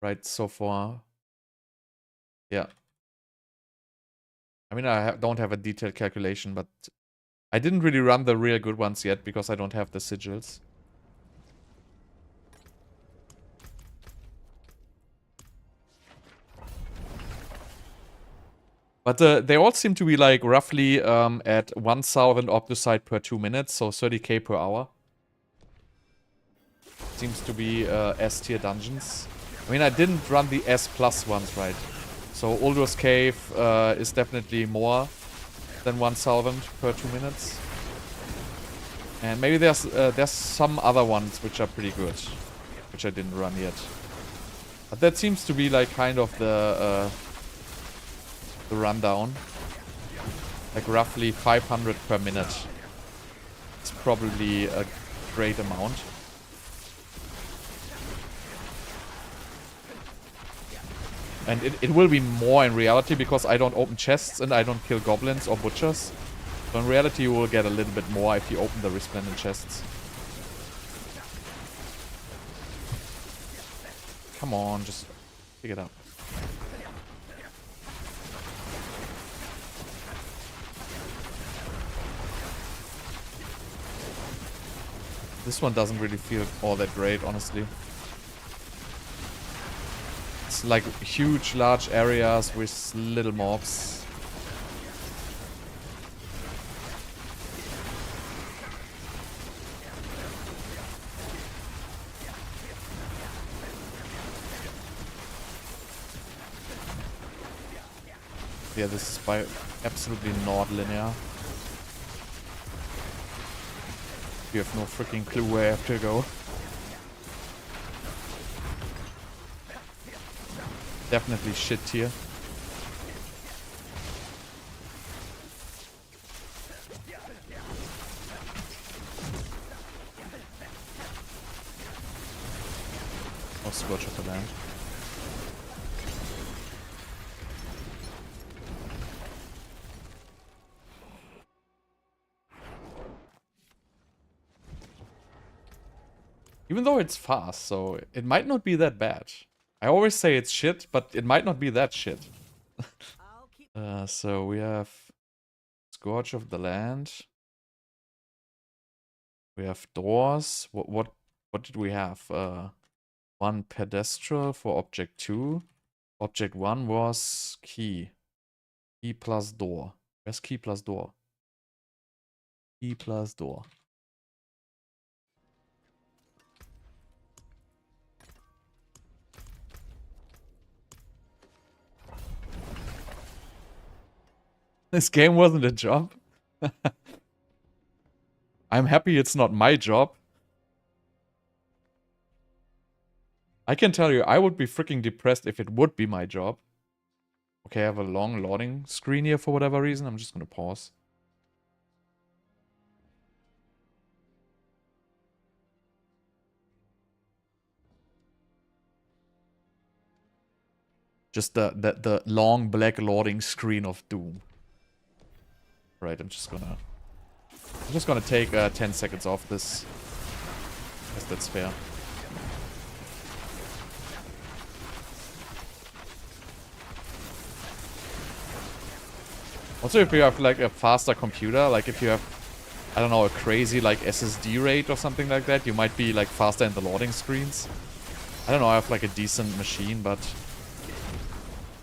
Right, so far. Yeah. I mean, I don't have a detailed calculation, but I didn't really run the real good ones yet because I don't have the sigils. But they all seem to be like roughly at 1000 Obducite per 2 minutes, so 30k per hour. Seems to be S tier dungeons. I mean, I didn't run the S plus ones, right? So Uldur's Cave is definitely more than 1000 per 2 minutes. And maybe there's some other ones which are pretty good, which I didn't run yet. But that seems to be like kind of the rundown. Like roughly 500 per minute. It's probably a great amount. And it will be more in reality because I don't open chests and I don't kill goblins or butchers. So in reality you will get a little bit more if you open the resplendent chests. Come on, just pick it up. This one doesn't really feel all that great, honestly. It's like huge, large areas with little mobs. Yeah, this is by absolutely not linear. You have no freaking clue where I have to go. Definitely shit tier. Oh, Scorch of the Land. Even though it's fast, so it might not be that bad. I always say it's shit, but it might not be that shit. So we have Scourge of the Land. We have doors. What did we have? One pedestal for object 2. Object 1 was key. Key plus door. Where's key plus door? Key plus door. This game wasn't a job. I'm happy it's not my job. I can tell you, I would be freaking depressed if it would be my job. Okay, I have a long loading screen here for whatever reason. I'm just gonna pause. Just the long black loading screen of doom. Right, I'm just gonna take 10 seconds off this. Guess that's fair. Also, if you have like a faster computer, like if you have, I don't know, a crazy like SSD rate or something like that, you might be like faster in the loading screens. I don't know, I have like a decent machine, but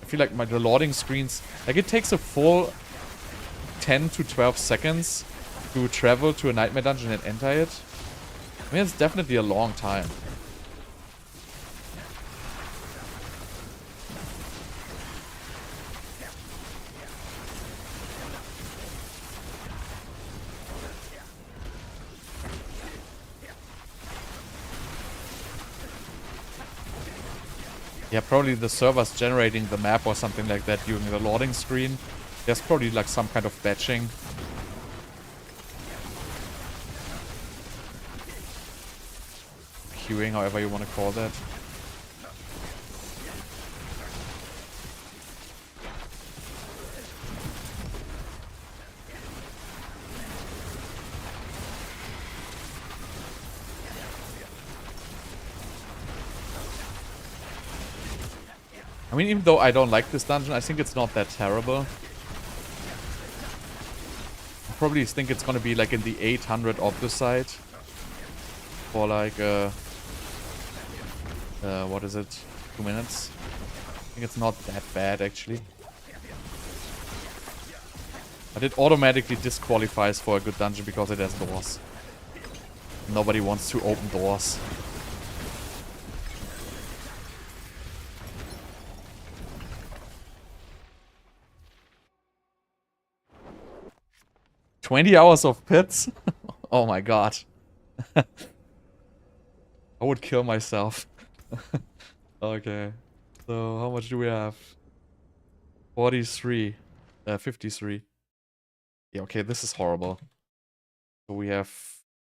I feel like the loading screens, like it takes a full 10 to 12 seconds to travel to a nightmare dungeon and enter it. I mean, it's definitely a long time. Yeah, probably the server's generating the map or something like that during the loading screen. There's probably like some kind of batching. Queuing, however you want to call that. I mean, even though I don't like this dungeon, I think it's not that terrible. I probably think it's gonna be like in the 800 Obducite. For like, what is it? 2 minutes? I think it's not that bad, actually. But it automatically disqualifies for a good dungeon because it has doors. Nobody wants to open doors. "20 hours of pits?" Oh my god. I would kill myself. Okay. So, how much do we have? 43. 53. Yeah, okay, this is horrible. So we have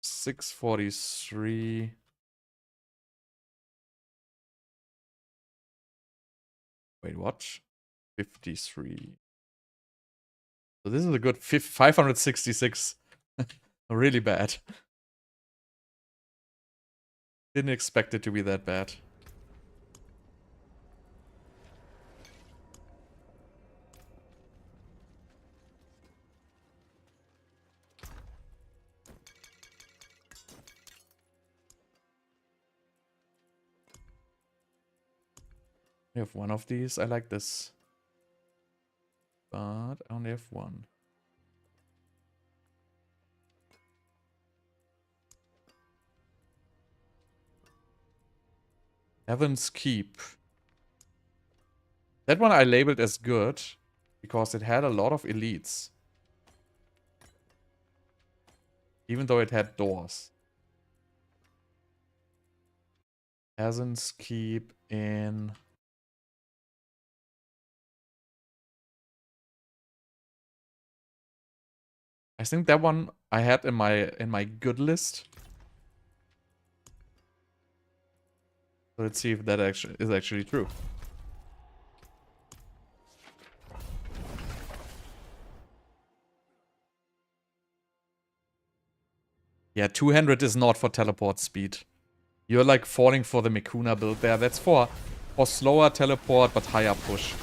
643. Wait, what? 53. So this is a good 566. Really bad. Didn't expect it to be that bad. We have one of these. I like this. But I only have one. Heaven's Keep. That one I labeled as good because it had a lot of elites. Even though it had doors. Heaven's Keep in... I think that one I had in my good list. So let's see if that is actually true. Yeah, 200 is not for teleport speed. You're like falling for the Mikuna build there. That's for slower teleport but higher push.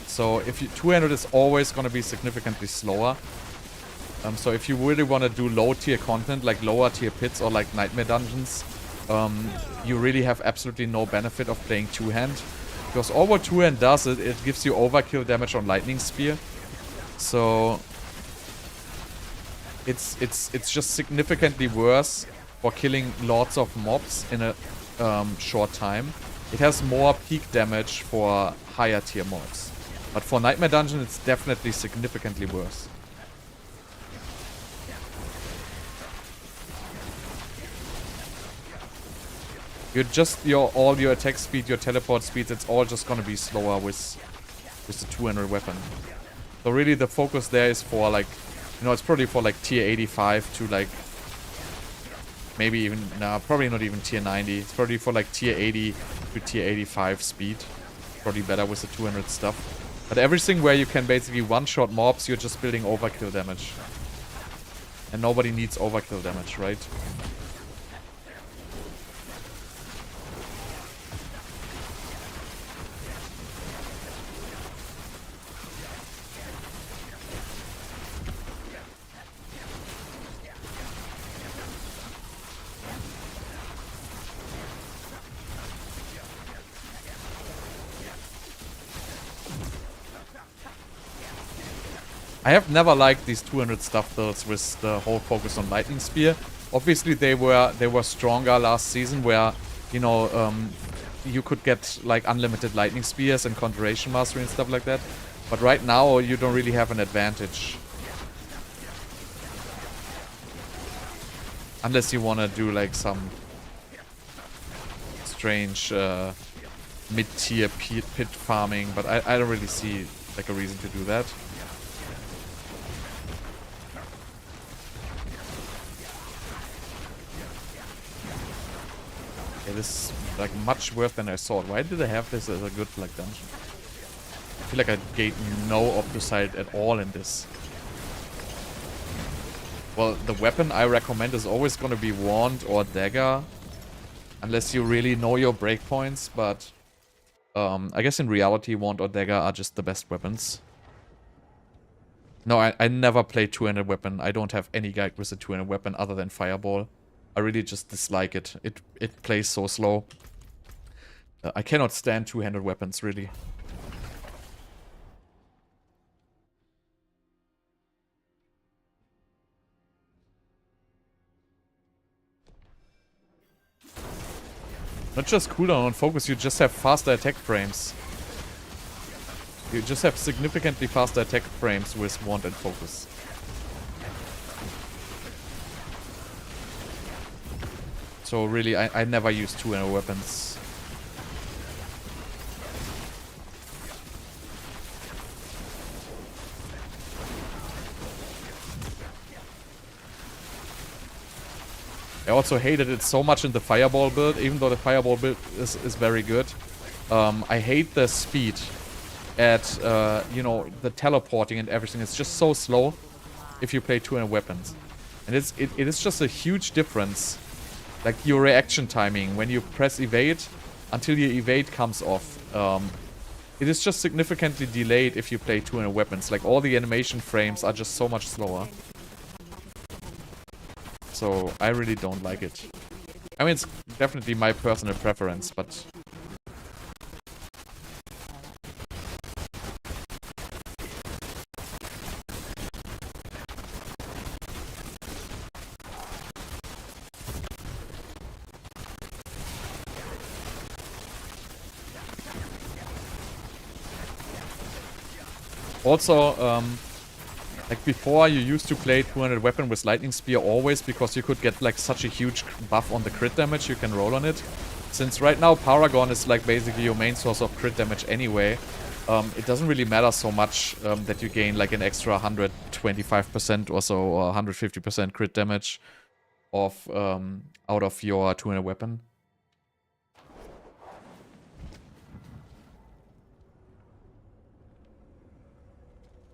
So if you 200 is always going to be significantly slower. So if you really want to do low tier content like lower tier pits or like nightmare dungeons, you really have absolutely no benefit of playing two-hand. Because all what two-hand does is it gives you overkill damage on lightning spear. So it's just significantly worse for killing lots of mobs in a short time. It has more peak damage for higher tier mobs. But for Nightmare Dungeon, it's definitely significantly worse. All your attack speed, your teleport speeds, it's all just gonna be slower with the 200 weapon. So really the focus there is for like, you know, it's probably for like tier 85 to like, maybe even, nah, probably not even tier 90. It's probably for like tier 80 to tier 85 speed. Probably better with the 200 stuff. But everything where you can basically one-shot mobs, you're just building overkill damage. And nobody needs overkill damage, right? I have never liked these 200 stuff builds with the whole focus on Lightning Spear. Obviously they were stronger last season where, you know, you could get like unlimited Lightning Spears and Conjuration Mastery and stuff like that. But right now you don't really have an advantage. Unless you want to do like some strange mid-tier pit farming, but I don't really see like a reason to do that. Okay, this is like much worse than I thought. Why did I have this as a good like dungeon? I feel like I gained no Obducite at all in this. Well, the weapon I recommend is always going to be Wand or Dagger. Unless you really know your breakpoints, but I guess in reality Wand or Dagger are just the best weapons. No, I never play 200 weapon. I don't have any guide with a 200 weapon other than Fireball. I really just dislike it. It plays so slow. I cannot stand 200 weapons, really. Not just cooldown on focus, you just have faster attack frames. You just have significantly faster attack frames with Wand and focus. So really, I never use 200 weapons. I also hated it so much in the Fireball build, even though the Fireball build is very good. I hate the speed at, you know, the teleporting and everything. It's just so slow if you play 200 weapons. And it is just a huge difference. Like your reaction timing, when you press evade until your evade comes off. It is just significantly delayed if you play 200 weapons. Like all the animation frames are just so much slower. So I really don't like it. I mean, it's definitely my personal preference, but Also, like before, you used to play 200 weapon with Lightning Spear always because you could get like such a huge buff on the crit damage you can roll on it. Since right now Paragon is like basically your main source of crit damage anyway, it doesn't really matter so much that you gain like an extra 125% or so or 150% crit damage of out of your 200 weapon.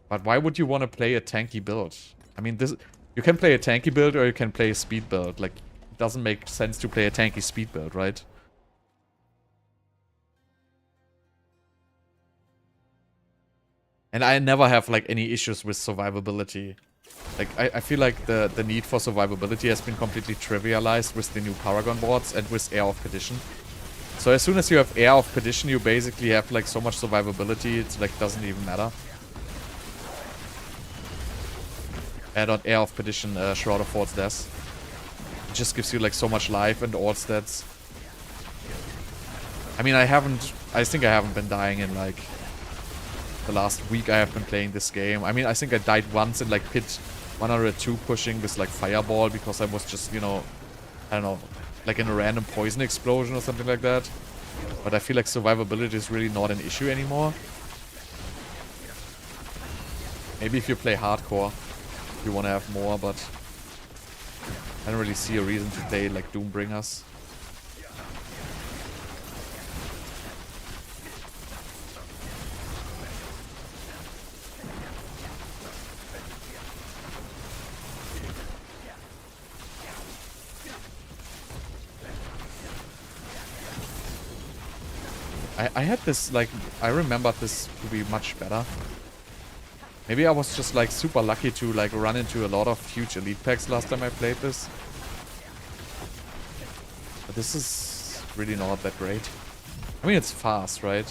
But why would you want to play a tanky build? I mean, this you can play a tanky build or you can play a speed build. Like, it doesn't make sense to play a tanky speed build, right? And I never have like any issues with survivability. Like, I feel like the need for survivability has been completely trivialized with the new Paragon boards and with Air of Perdition. So as soon as you have Air of Perdition, you basically have like so much survivability, it's like doesn't even matter. Add on Air of Perdition, Shroud of False Death. It just gives you like so much life and all stats. I mean, I think I haven't been dying in like the last week I have been playing this game. I mean, I think I died once in like pit 102 pushing with like Fireball because I was just, you know, I don't know, like in a random poison explosion or something like that. But I feel like survivability is really not an issue anymore. Maybe if you play hardcore, you want to have more, but I don't really see a reason to play like Doombringers. I had this, like, I remembered this to be much better. Maybe I was just, like, super lucky to, like, run into a lot of huge elite packs last time I played this. But this is really not that great. I mean, it's fast, right?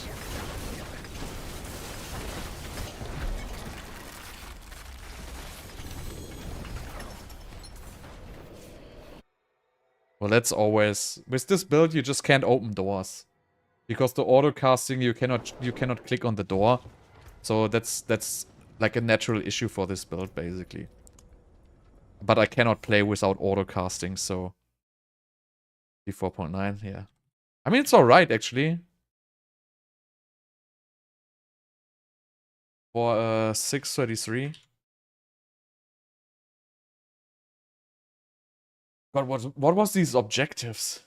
Well, that's always... With this build, you just can't open doors. Because the auto casting, you cannot click on the door. So that's like a natural issue for this build, basically. But I cannot play without auto casting, so D4.9, yeah. I mean, it's alright, actually. For 633. God, what was these objectives?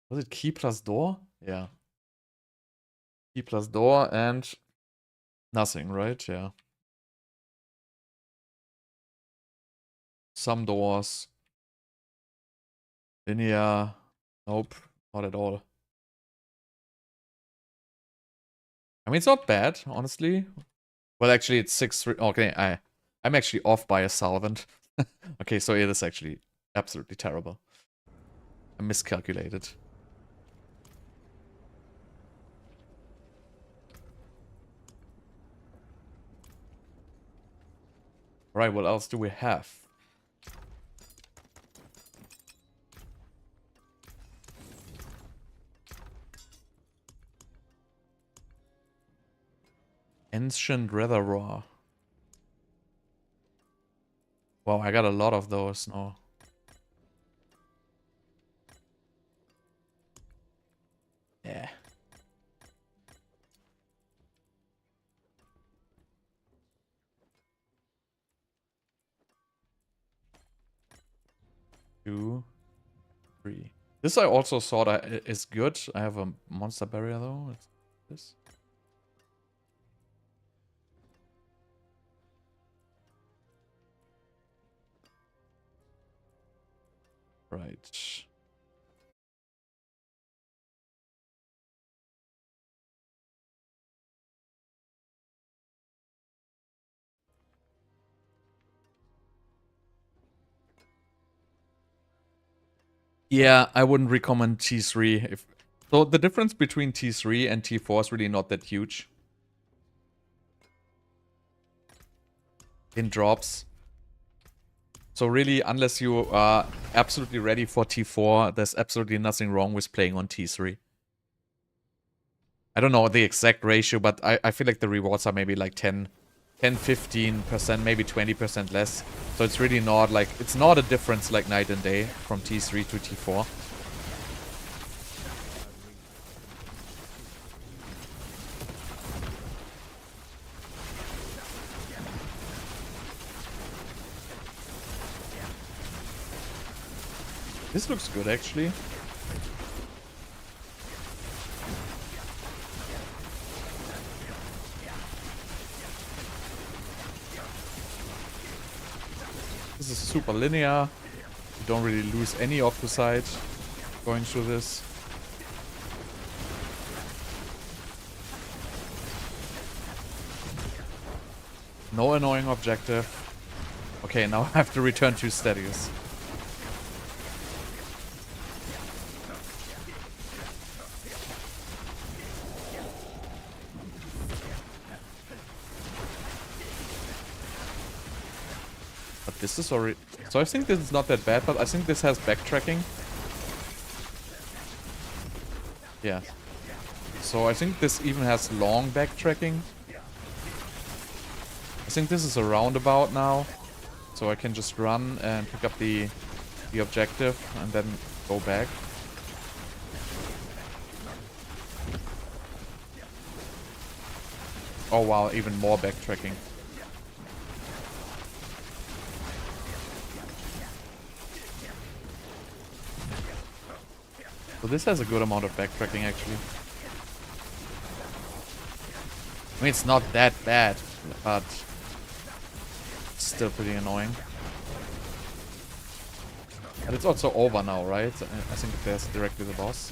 Was it key plus door? Yeah. Key plus door and nothing, right? Yeah. Some doors. Linear. Nope. Not at all. I mean, it's not bad, honestly. Well, actually, it's 6-3. Okay, I'm actually off by a solvent. Okay, so it is actually absolutely terrible. I miscalculated. Alright, what else do we have? Ancient Reservoir. Wow, I got a lot of those now. Yeah. Two, three. This I also saw that is good. I have a monster barrier though. It's this. Right. Yeah, I wouldn't recommend T3 if so the difference between T3 and T4 is really not that huge. In drops. So really, unless you are absolutely ready for T4, there's absolutely nothing wrong with playing on T3. I don't know the exact ratio, but I feel like the rewards are maybe like 10 10, 15%, maybe 20% less. So it's really not like, it's not a difference like night and day from T3 to T4. This looks good actually. This is super linear. You don't really lose any Obducite going through this. No annoying objective. Okay, now I have to return to Stadius. But this is already... So I think this is not that bad, but I think this has backtracking. Yeah. So I think this even has long backtracking. I think this is a roundabout now. So I can just run and pick up the objective and then go back. Oh wow, even more backtracking. So this has a good amount of backtracking actually. I mean, it's not that bad, but it's still pretty annoying. And it's also over now, right? I think there's directly the boss.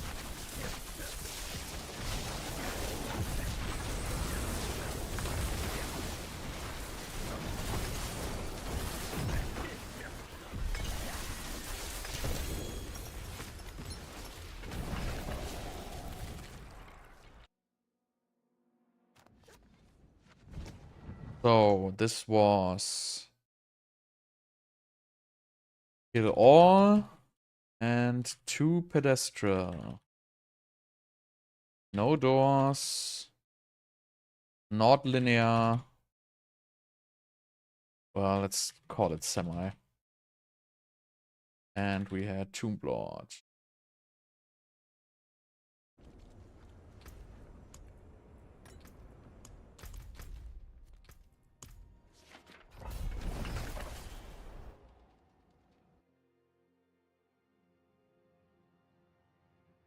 So this was kill all and 2 pedestal. No doors. Not linear. Well, let's call it semi. And we had Tomb Blood.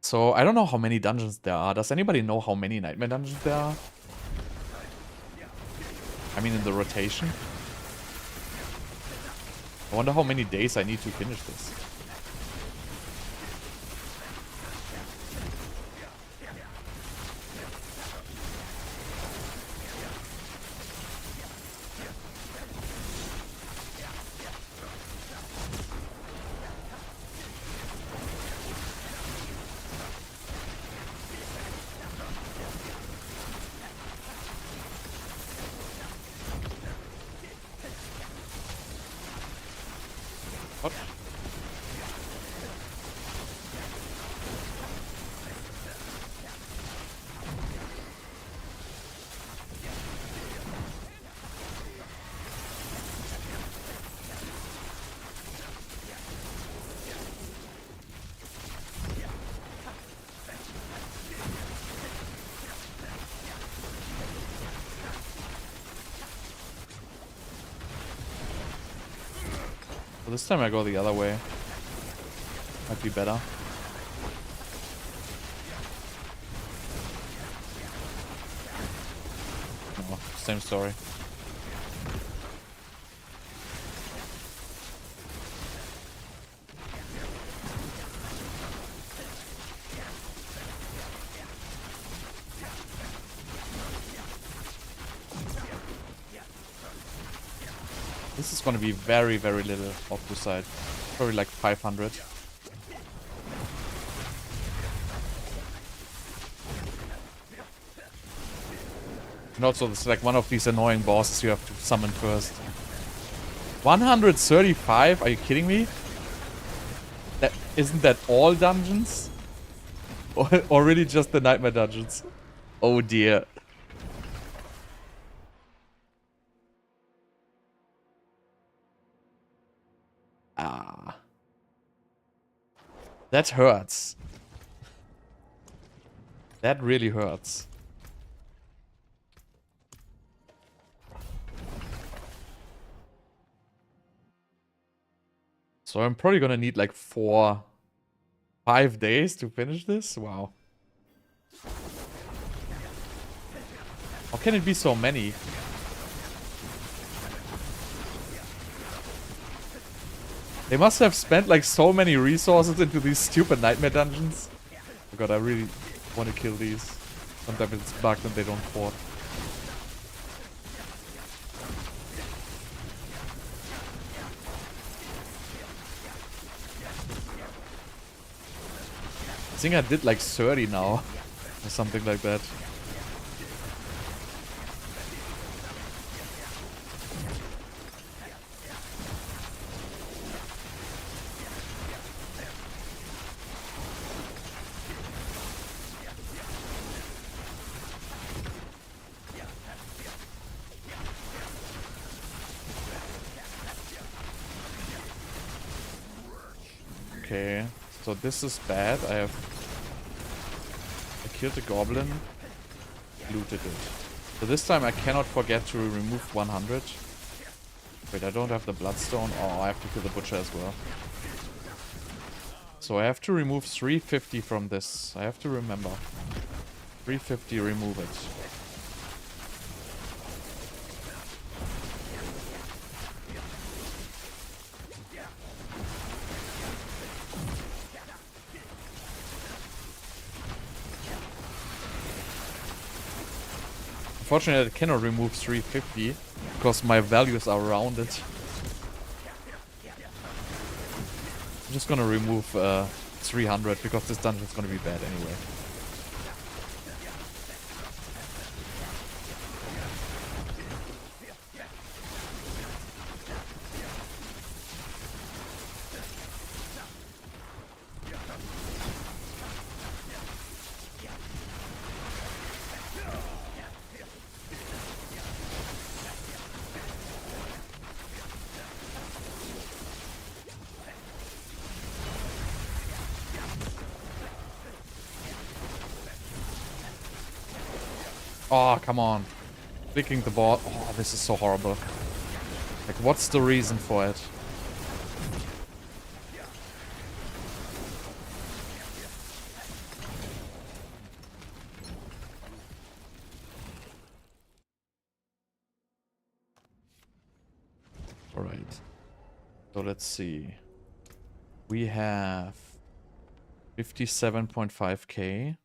So, I don't know how many dungeons there are. Does anybody know how many Nightmare dungeons there are? I mean, in the rotation. I wonder how many days I need to finish this. What? Well, this time I go the other way. Might be better. No, same story. This is gonna be very, very little Obducite. Probably like 500. And also, it's like one of these annoying bosses you have to summon first. 135? Are you kidding me? Isn't that all dungeons? Or really just the Nightmare dungeons? Oh dear. That hurts. That really hurts. So I'm probably gonna need like 5 days to finish this? Wow. How can it be so many? They must have spent like so many resources into these stupid nightmare dungeons. Oh god, I really want to kill these. Sometimes it's bugged and they don't port. I think I did like 30 now. Or something like that. Okay, so this is bad. I killed the goblin, looted it. So this time I cannot forget to remove 100. Wait, I don't have the bloodstone. Oh, I have to kill the butcher as well. So I have to remove 350 from this. I have to remember. 350, remove it. Unfortunately, I cannot remove 350 because my values are rounded. I'm just gonna remove 300 because this dungeon is gonna be bad anyway. Oh, come on. Clicking the ball. Oh, this is so horrible. Like, what's the reason for it? Alright. So let's see. We have 57.5k.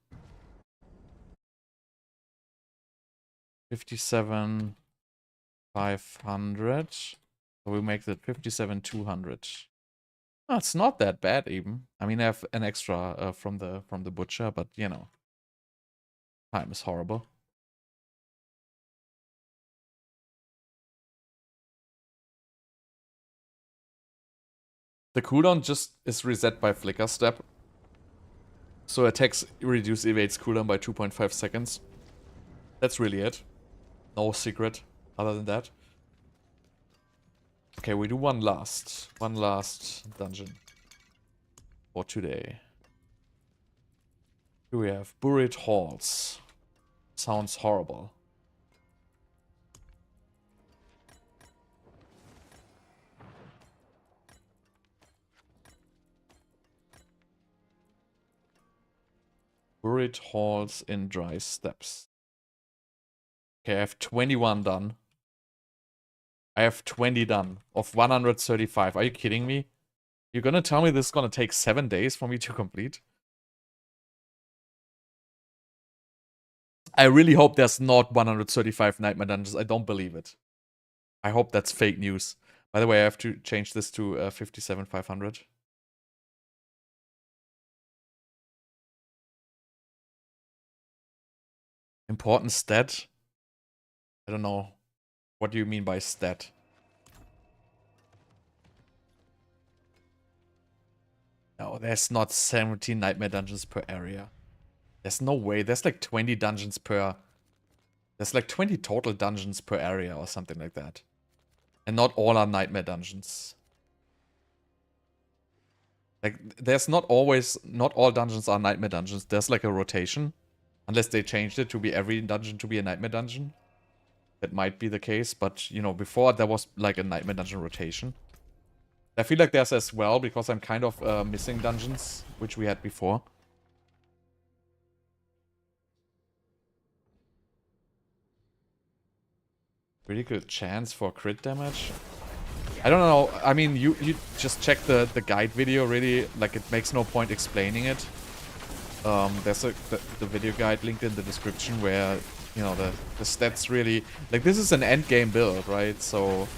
57,500. So we make that 57,200. Oh, it's not that bad even. I mean, I have an extra from the butcher, but you know, time is horrible. The cooldown just is reset by Flickerstep. So attacks reduce evades cooldown by 2.5 seconds. That's really it. No secret other than that. Okay, we do one last dungeon for today. Here we have buried halls. Sounds horrible. Buried halls in dry steppes. Okay, I have 21 done. I have 20 done of 135. Are you kidding me? You're gonna tell me this is gonna take 7 days for me to complete? I really hope there's not 135 nightmare dungeons. I don't believe it. I hope that's fake news. By the way, I have to change this to 57,500. Important stat? I don't know. What do you mean by stat? No, there's not 17 nightmare dungeons per area. There's no way. There's like 20 dungeons per... There's like 20 total dungeons per area or something like that. And not all are nightmare dungeons. Like, there's not all dungeons are nightmare dungeons. There's like a rotation. Unless they changed it to be every dungeon to be a nightmare dungeon. That might be the case, but, you know, before there was like a nightmare dungeon rotation. I feel like there's as well, because I'm kind of missing dungeons, which we had before. Pretty good chance for crit damage. I don't know. I mean, you just check the guide video, really. Like, it makes no point explaining it. There's the video guide linked in the description where, you know, the stats really... Like, this is an endgame build, right? So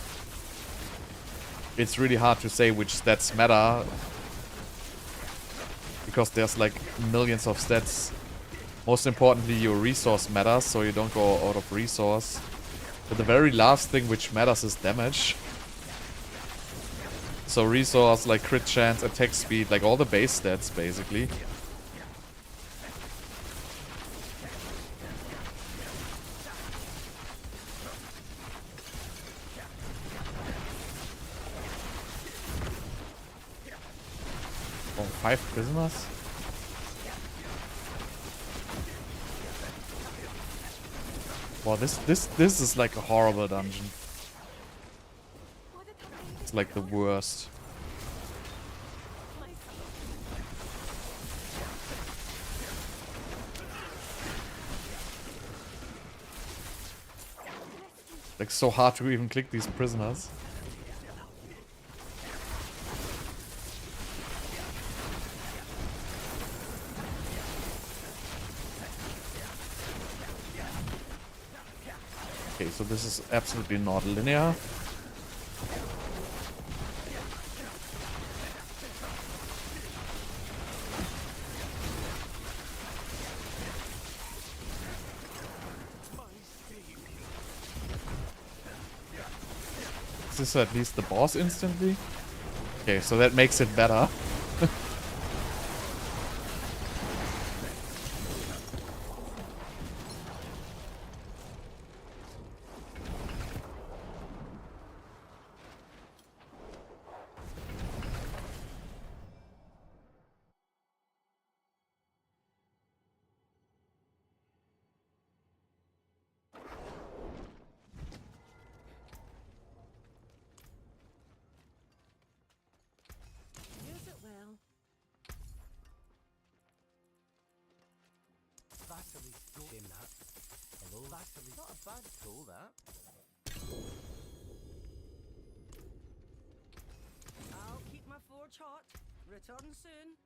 it's really hard to say which stats matter. Because there's, like, millions of stats. Most importantly, your resource matters, so you don't go out of resource. But the very last thing which matters is damage. So resource, like crit chance, attack speed, like all the base stats, basically. Oh, 5 prisoners? Wow, this is like a horrible dungeon. It's like the worst. Like, so hard to even click these prisoners. Okay, so this is absolutely not linear. Is this at least the boss instantly? Okay, so that makes it better. Use it well. Battery's good. Shame that. Hello? Battery's not a bad tool, that. I'll keep my forge hot. Return soon.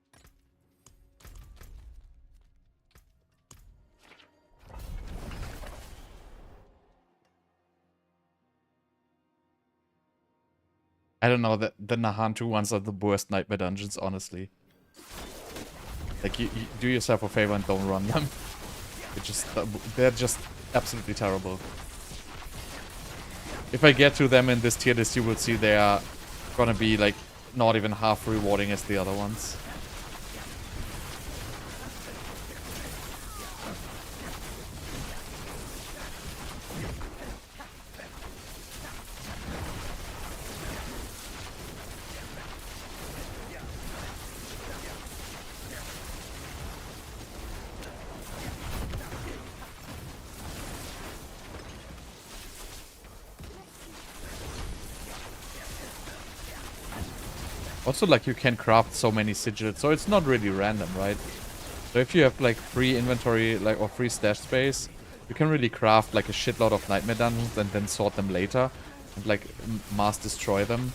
I don't know, the Nahantu ones are the worst nightmare dungeons, honestly. Like, you do yourself a favor and don't run them. They're just absolutely terrible. If I get to them in this tier list, you will see they are gonna be, like, not even half rewarding as the other ones. Also, like, you can craft so many sigils, so it's not really random, right? So if you have, like, free inventory, like, or free stash space, you can really craft, like, a shitload of nightmare dungeons and then sort them later and, like, mass destroy them.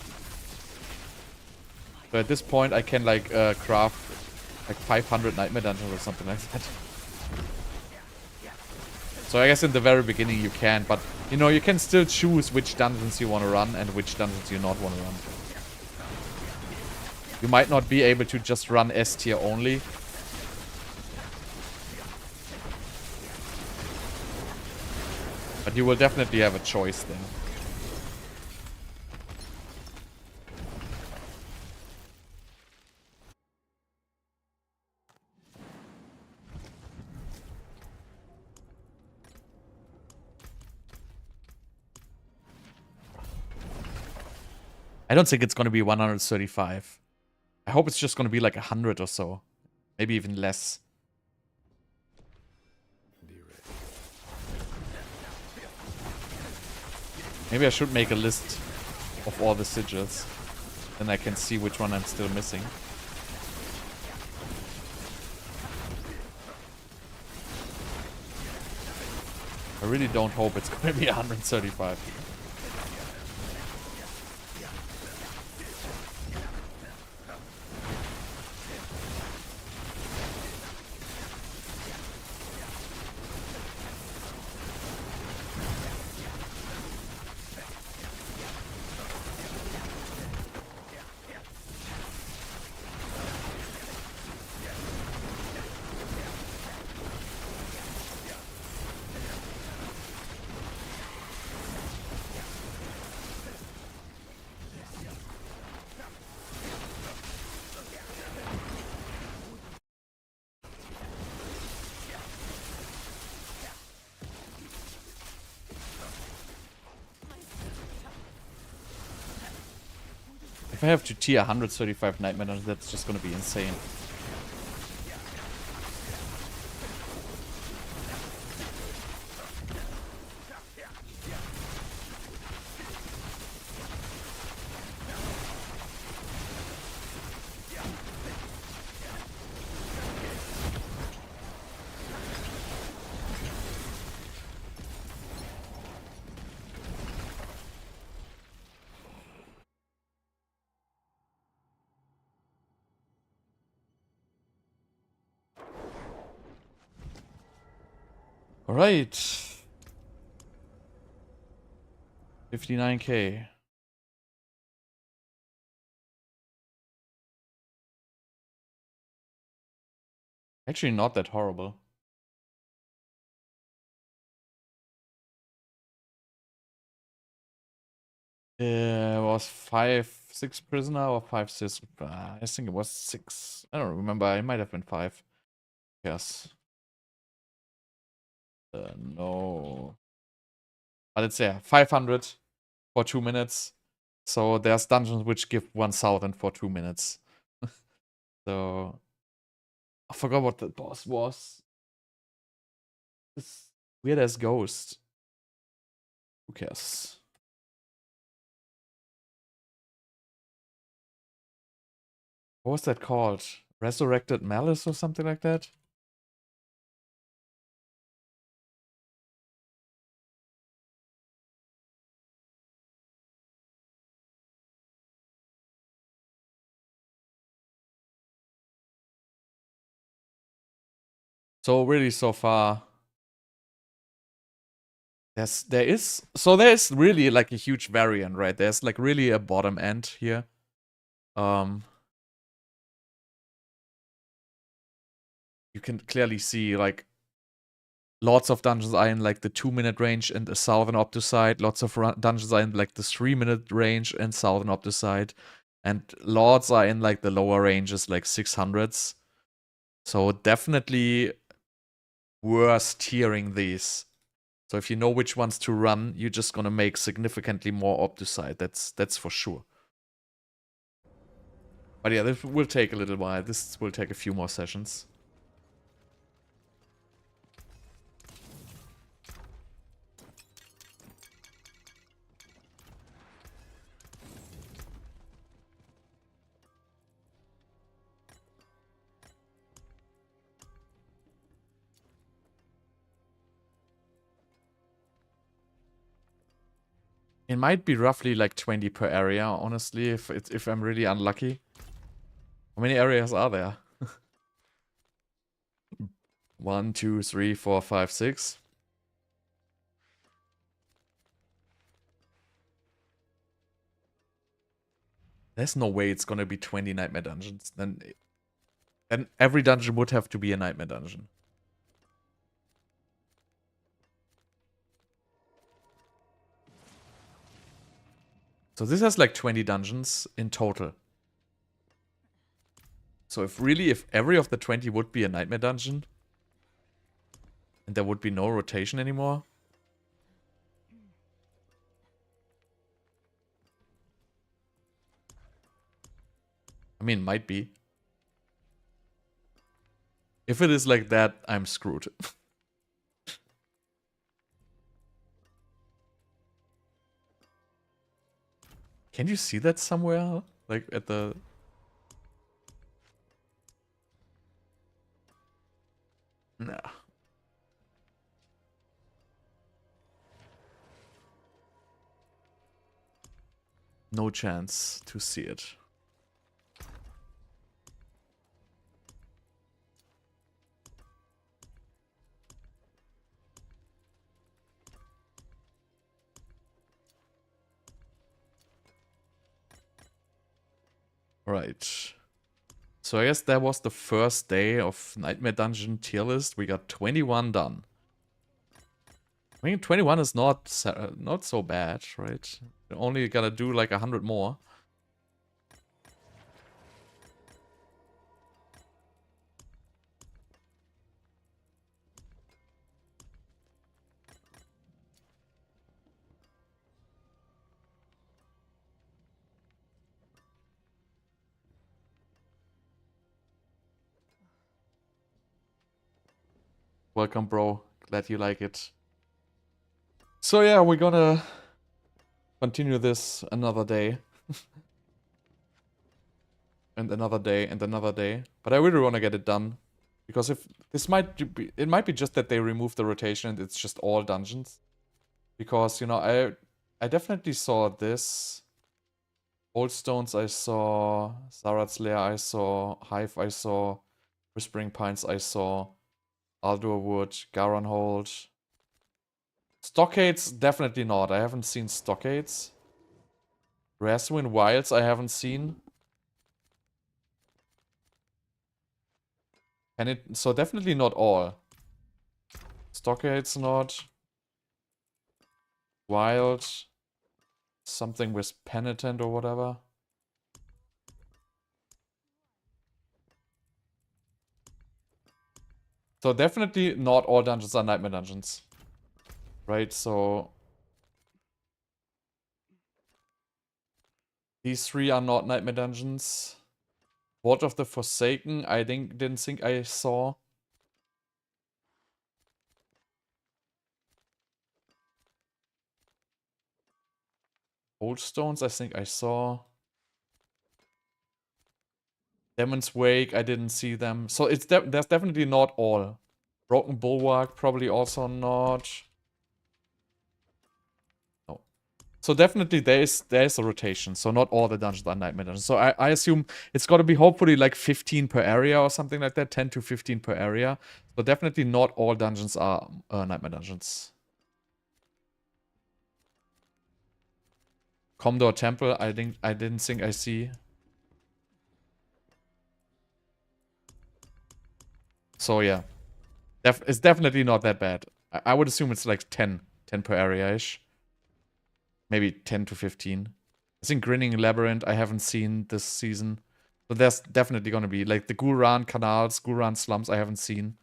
So at this point, I can, like, craft, like, 500 nightmare dungeons or something like that. So I guess in the very beginning you can, but, you know, you can still choose which dungeons you want to run and which dungeons you not want to run. You might not be able to just run S tier only. But you will definitely have a choice then. I don't think it's going to be 135. I hope it's just gonna be like 100 or so. Maybe even less. Be ready. Maybe I should make a list of all the sigils. Then I can see which one I'm still missing. I really don't hope it's gonna be 135. If I have to tier 135 Nightmare Dungeons, that's just gonna be insane. Alright. 59k. Actually not that horrible. It was 6 prisoner or 5 sis. I think it was 6. I don't remember. It might have been 5. Yes. No. But it's 500 for 2 minutes. So there's dungeons which give 1000 for 2 minutes. So I forgot what the boss was. This weird as ghost. Who cares? What was that called? Resurrected Malice or something like that? So really so far there is really like a huge variant, right? There's like really a bottom end here. You can clearly see like lots of dungeons are in like the 2-minute range in the southern Obducite. Lots of dungeons are in like the 3-minute range in southern Obducite. And lots are in like the lower ranges, like 600s. So definitely worth tiering these. So if you know which ones to run, you're just gonna make significantly more Obducite. That's for sure. But yeah, this will take a little while. This will take a few more sessions. It might be roughly like 20 per area, honestly, if I'm really unlucky. How many areas are there? 1, 2, 3, 4, 5, 6. There's no way it's gonna be 20 Nightmare Dungeons. Then every dungeon would have to be a Nightmare Dungeon. So this has like 20 dungeons in total. So if every of the 20 would be a Nightmare Dungeon, and there would be no rotation anymore. I mean, might be. If it is like that, I'm screwed. Can you see that somewhere? Like at the... Nah. No chance to see it. Right. So I guess that was the first day of Nightmare Dungeon tier list. We got 21 done. I mean, 21 is not so bad, right? You only gotta do like 100 more. Welcome, bro. Glad you like it. So yeah, we're gonna continue this another day. And another day, and another day. But I really want to get it done. Because if this might be... It might be just that they remove the rotation and it's just all dungeons. Because, you know, I definitely saw this. Old Stones I saw. Zarat's Lair I saw. Hive I saw. Whispering Pines I saw. Aldorwood, Garonhold. Stockades, definitely not. I haven't seen Stockades. Raswin Wilds I haven't seen. And it... So definitely not all. Stockades not. Wild. Something with Penitent or whatever. So definitely not all dungeons are Nightmare Dungeons. Right, so... These three are not Nightmare Dungeons. Vault of the Forsaken, I didn't think I saw. Old Stones, I think I saw. Demon's Wake, I didn't see them. So it's there's definitely not all. Broken Bulwark, probably also not. No. So definitely there is a rotation. So not all the dungeons are Nightmare Dungeons. So I assume it's got to be hopefully like 15 per area or something like that. 10 to 15 per area. So definitely not all dungeons are Nightmare Dungeons. Commodore Temple, I didn't think I see. So yeah. It's definitely not that bad. I would assume it's like 10 per area-ish. Maybe 10 to 15. I think Grinning Labyrinth I haven't seen this season. So there's definitely gonna be like the Guran Canals, Guran Slums I haven't seen.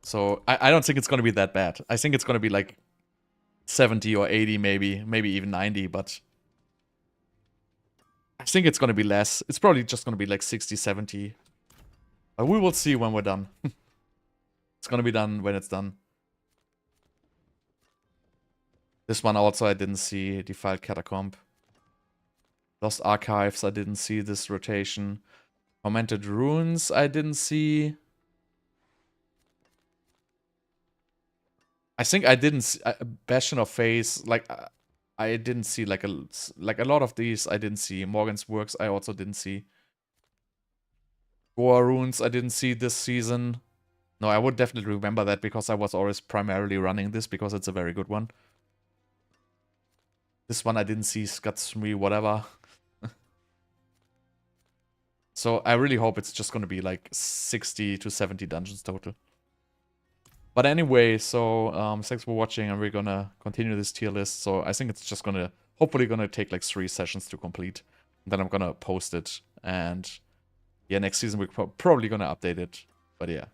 So I don't think it's gonna be that bad. I think it's gonna be like 70 or 80 maybe even 90, but I think it's gonna be less. It's probably just gonna be like 60, 70. But we will see when we're done. It's gonna be done when it's done. This one also I didn't see. Defiled Catacomb. Lost Archives I didn't see this rotation. Tormented Ruins I didn't see. I think I didn't see Bastion of Face. Like I didn't see like a lot of these I didn't see. Morgan's Works I also didn't see. Goa Runes I didn't see this season. No, I would definitely remember that because I was always primarily running this because it's a very good one. This one I didn't see. Scutsmy, whatever. So I really hope it's just gonna be like 60 to 70 dungeons total. But anyway, so thanks for watching, and we're gonna continue this tier list. So I think it's just gonna, hopefully gonna take like 3 sessions to complete. And then I'm gonna post it, and yeah, next season we're probably gonna update it. But yeah.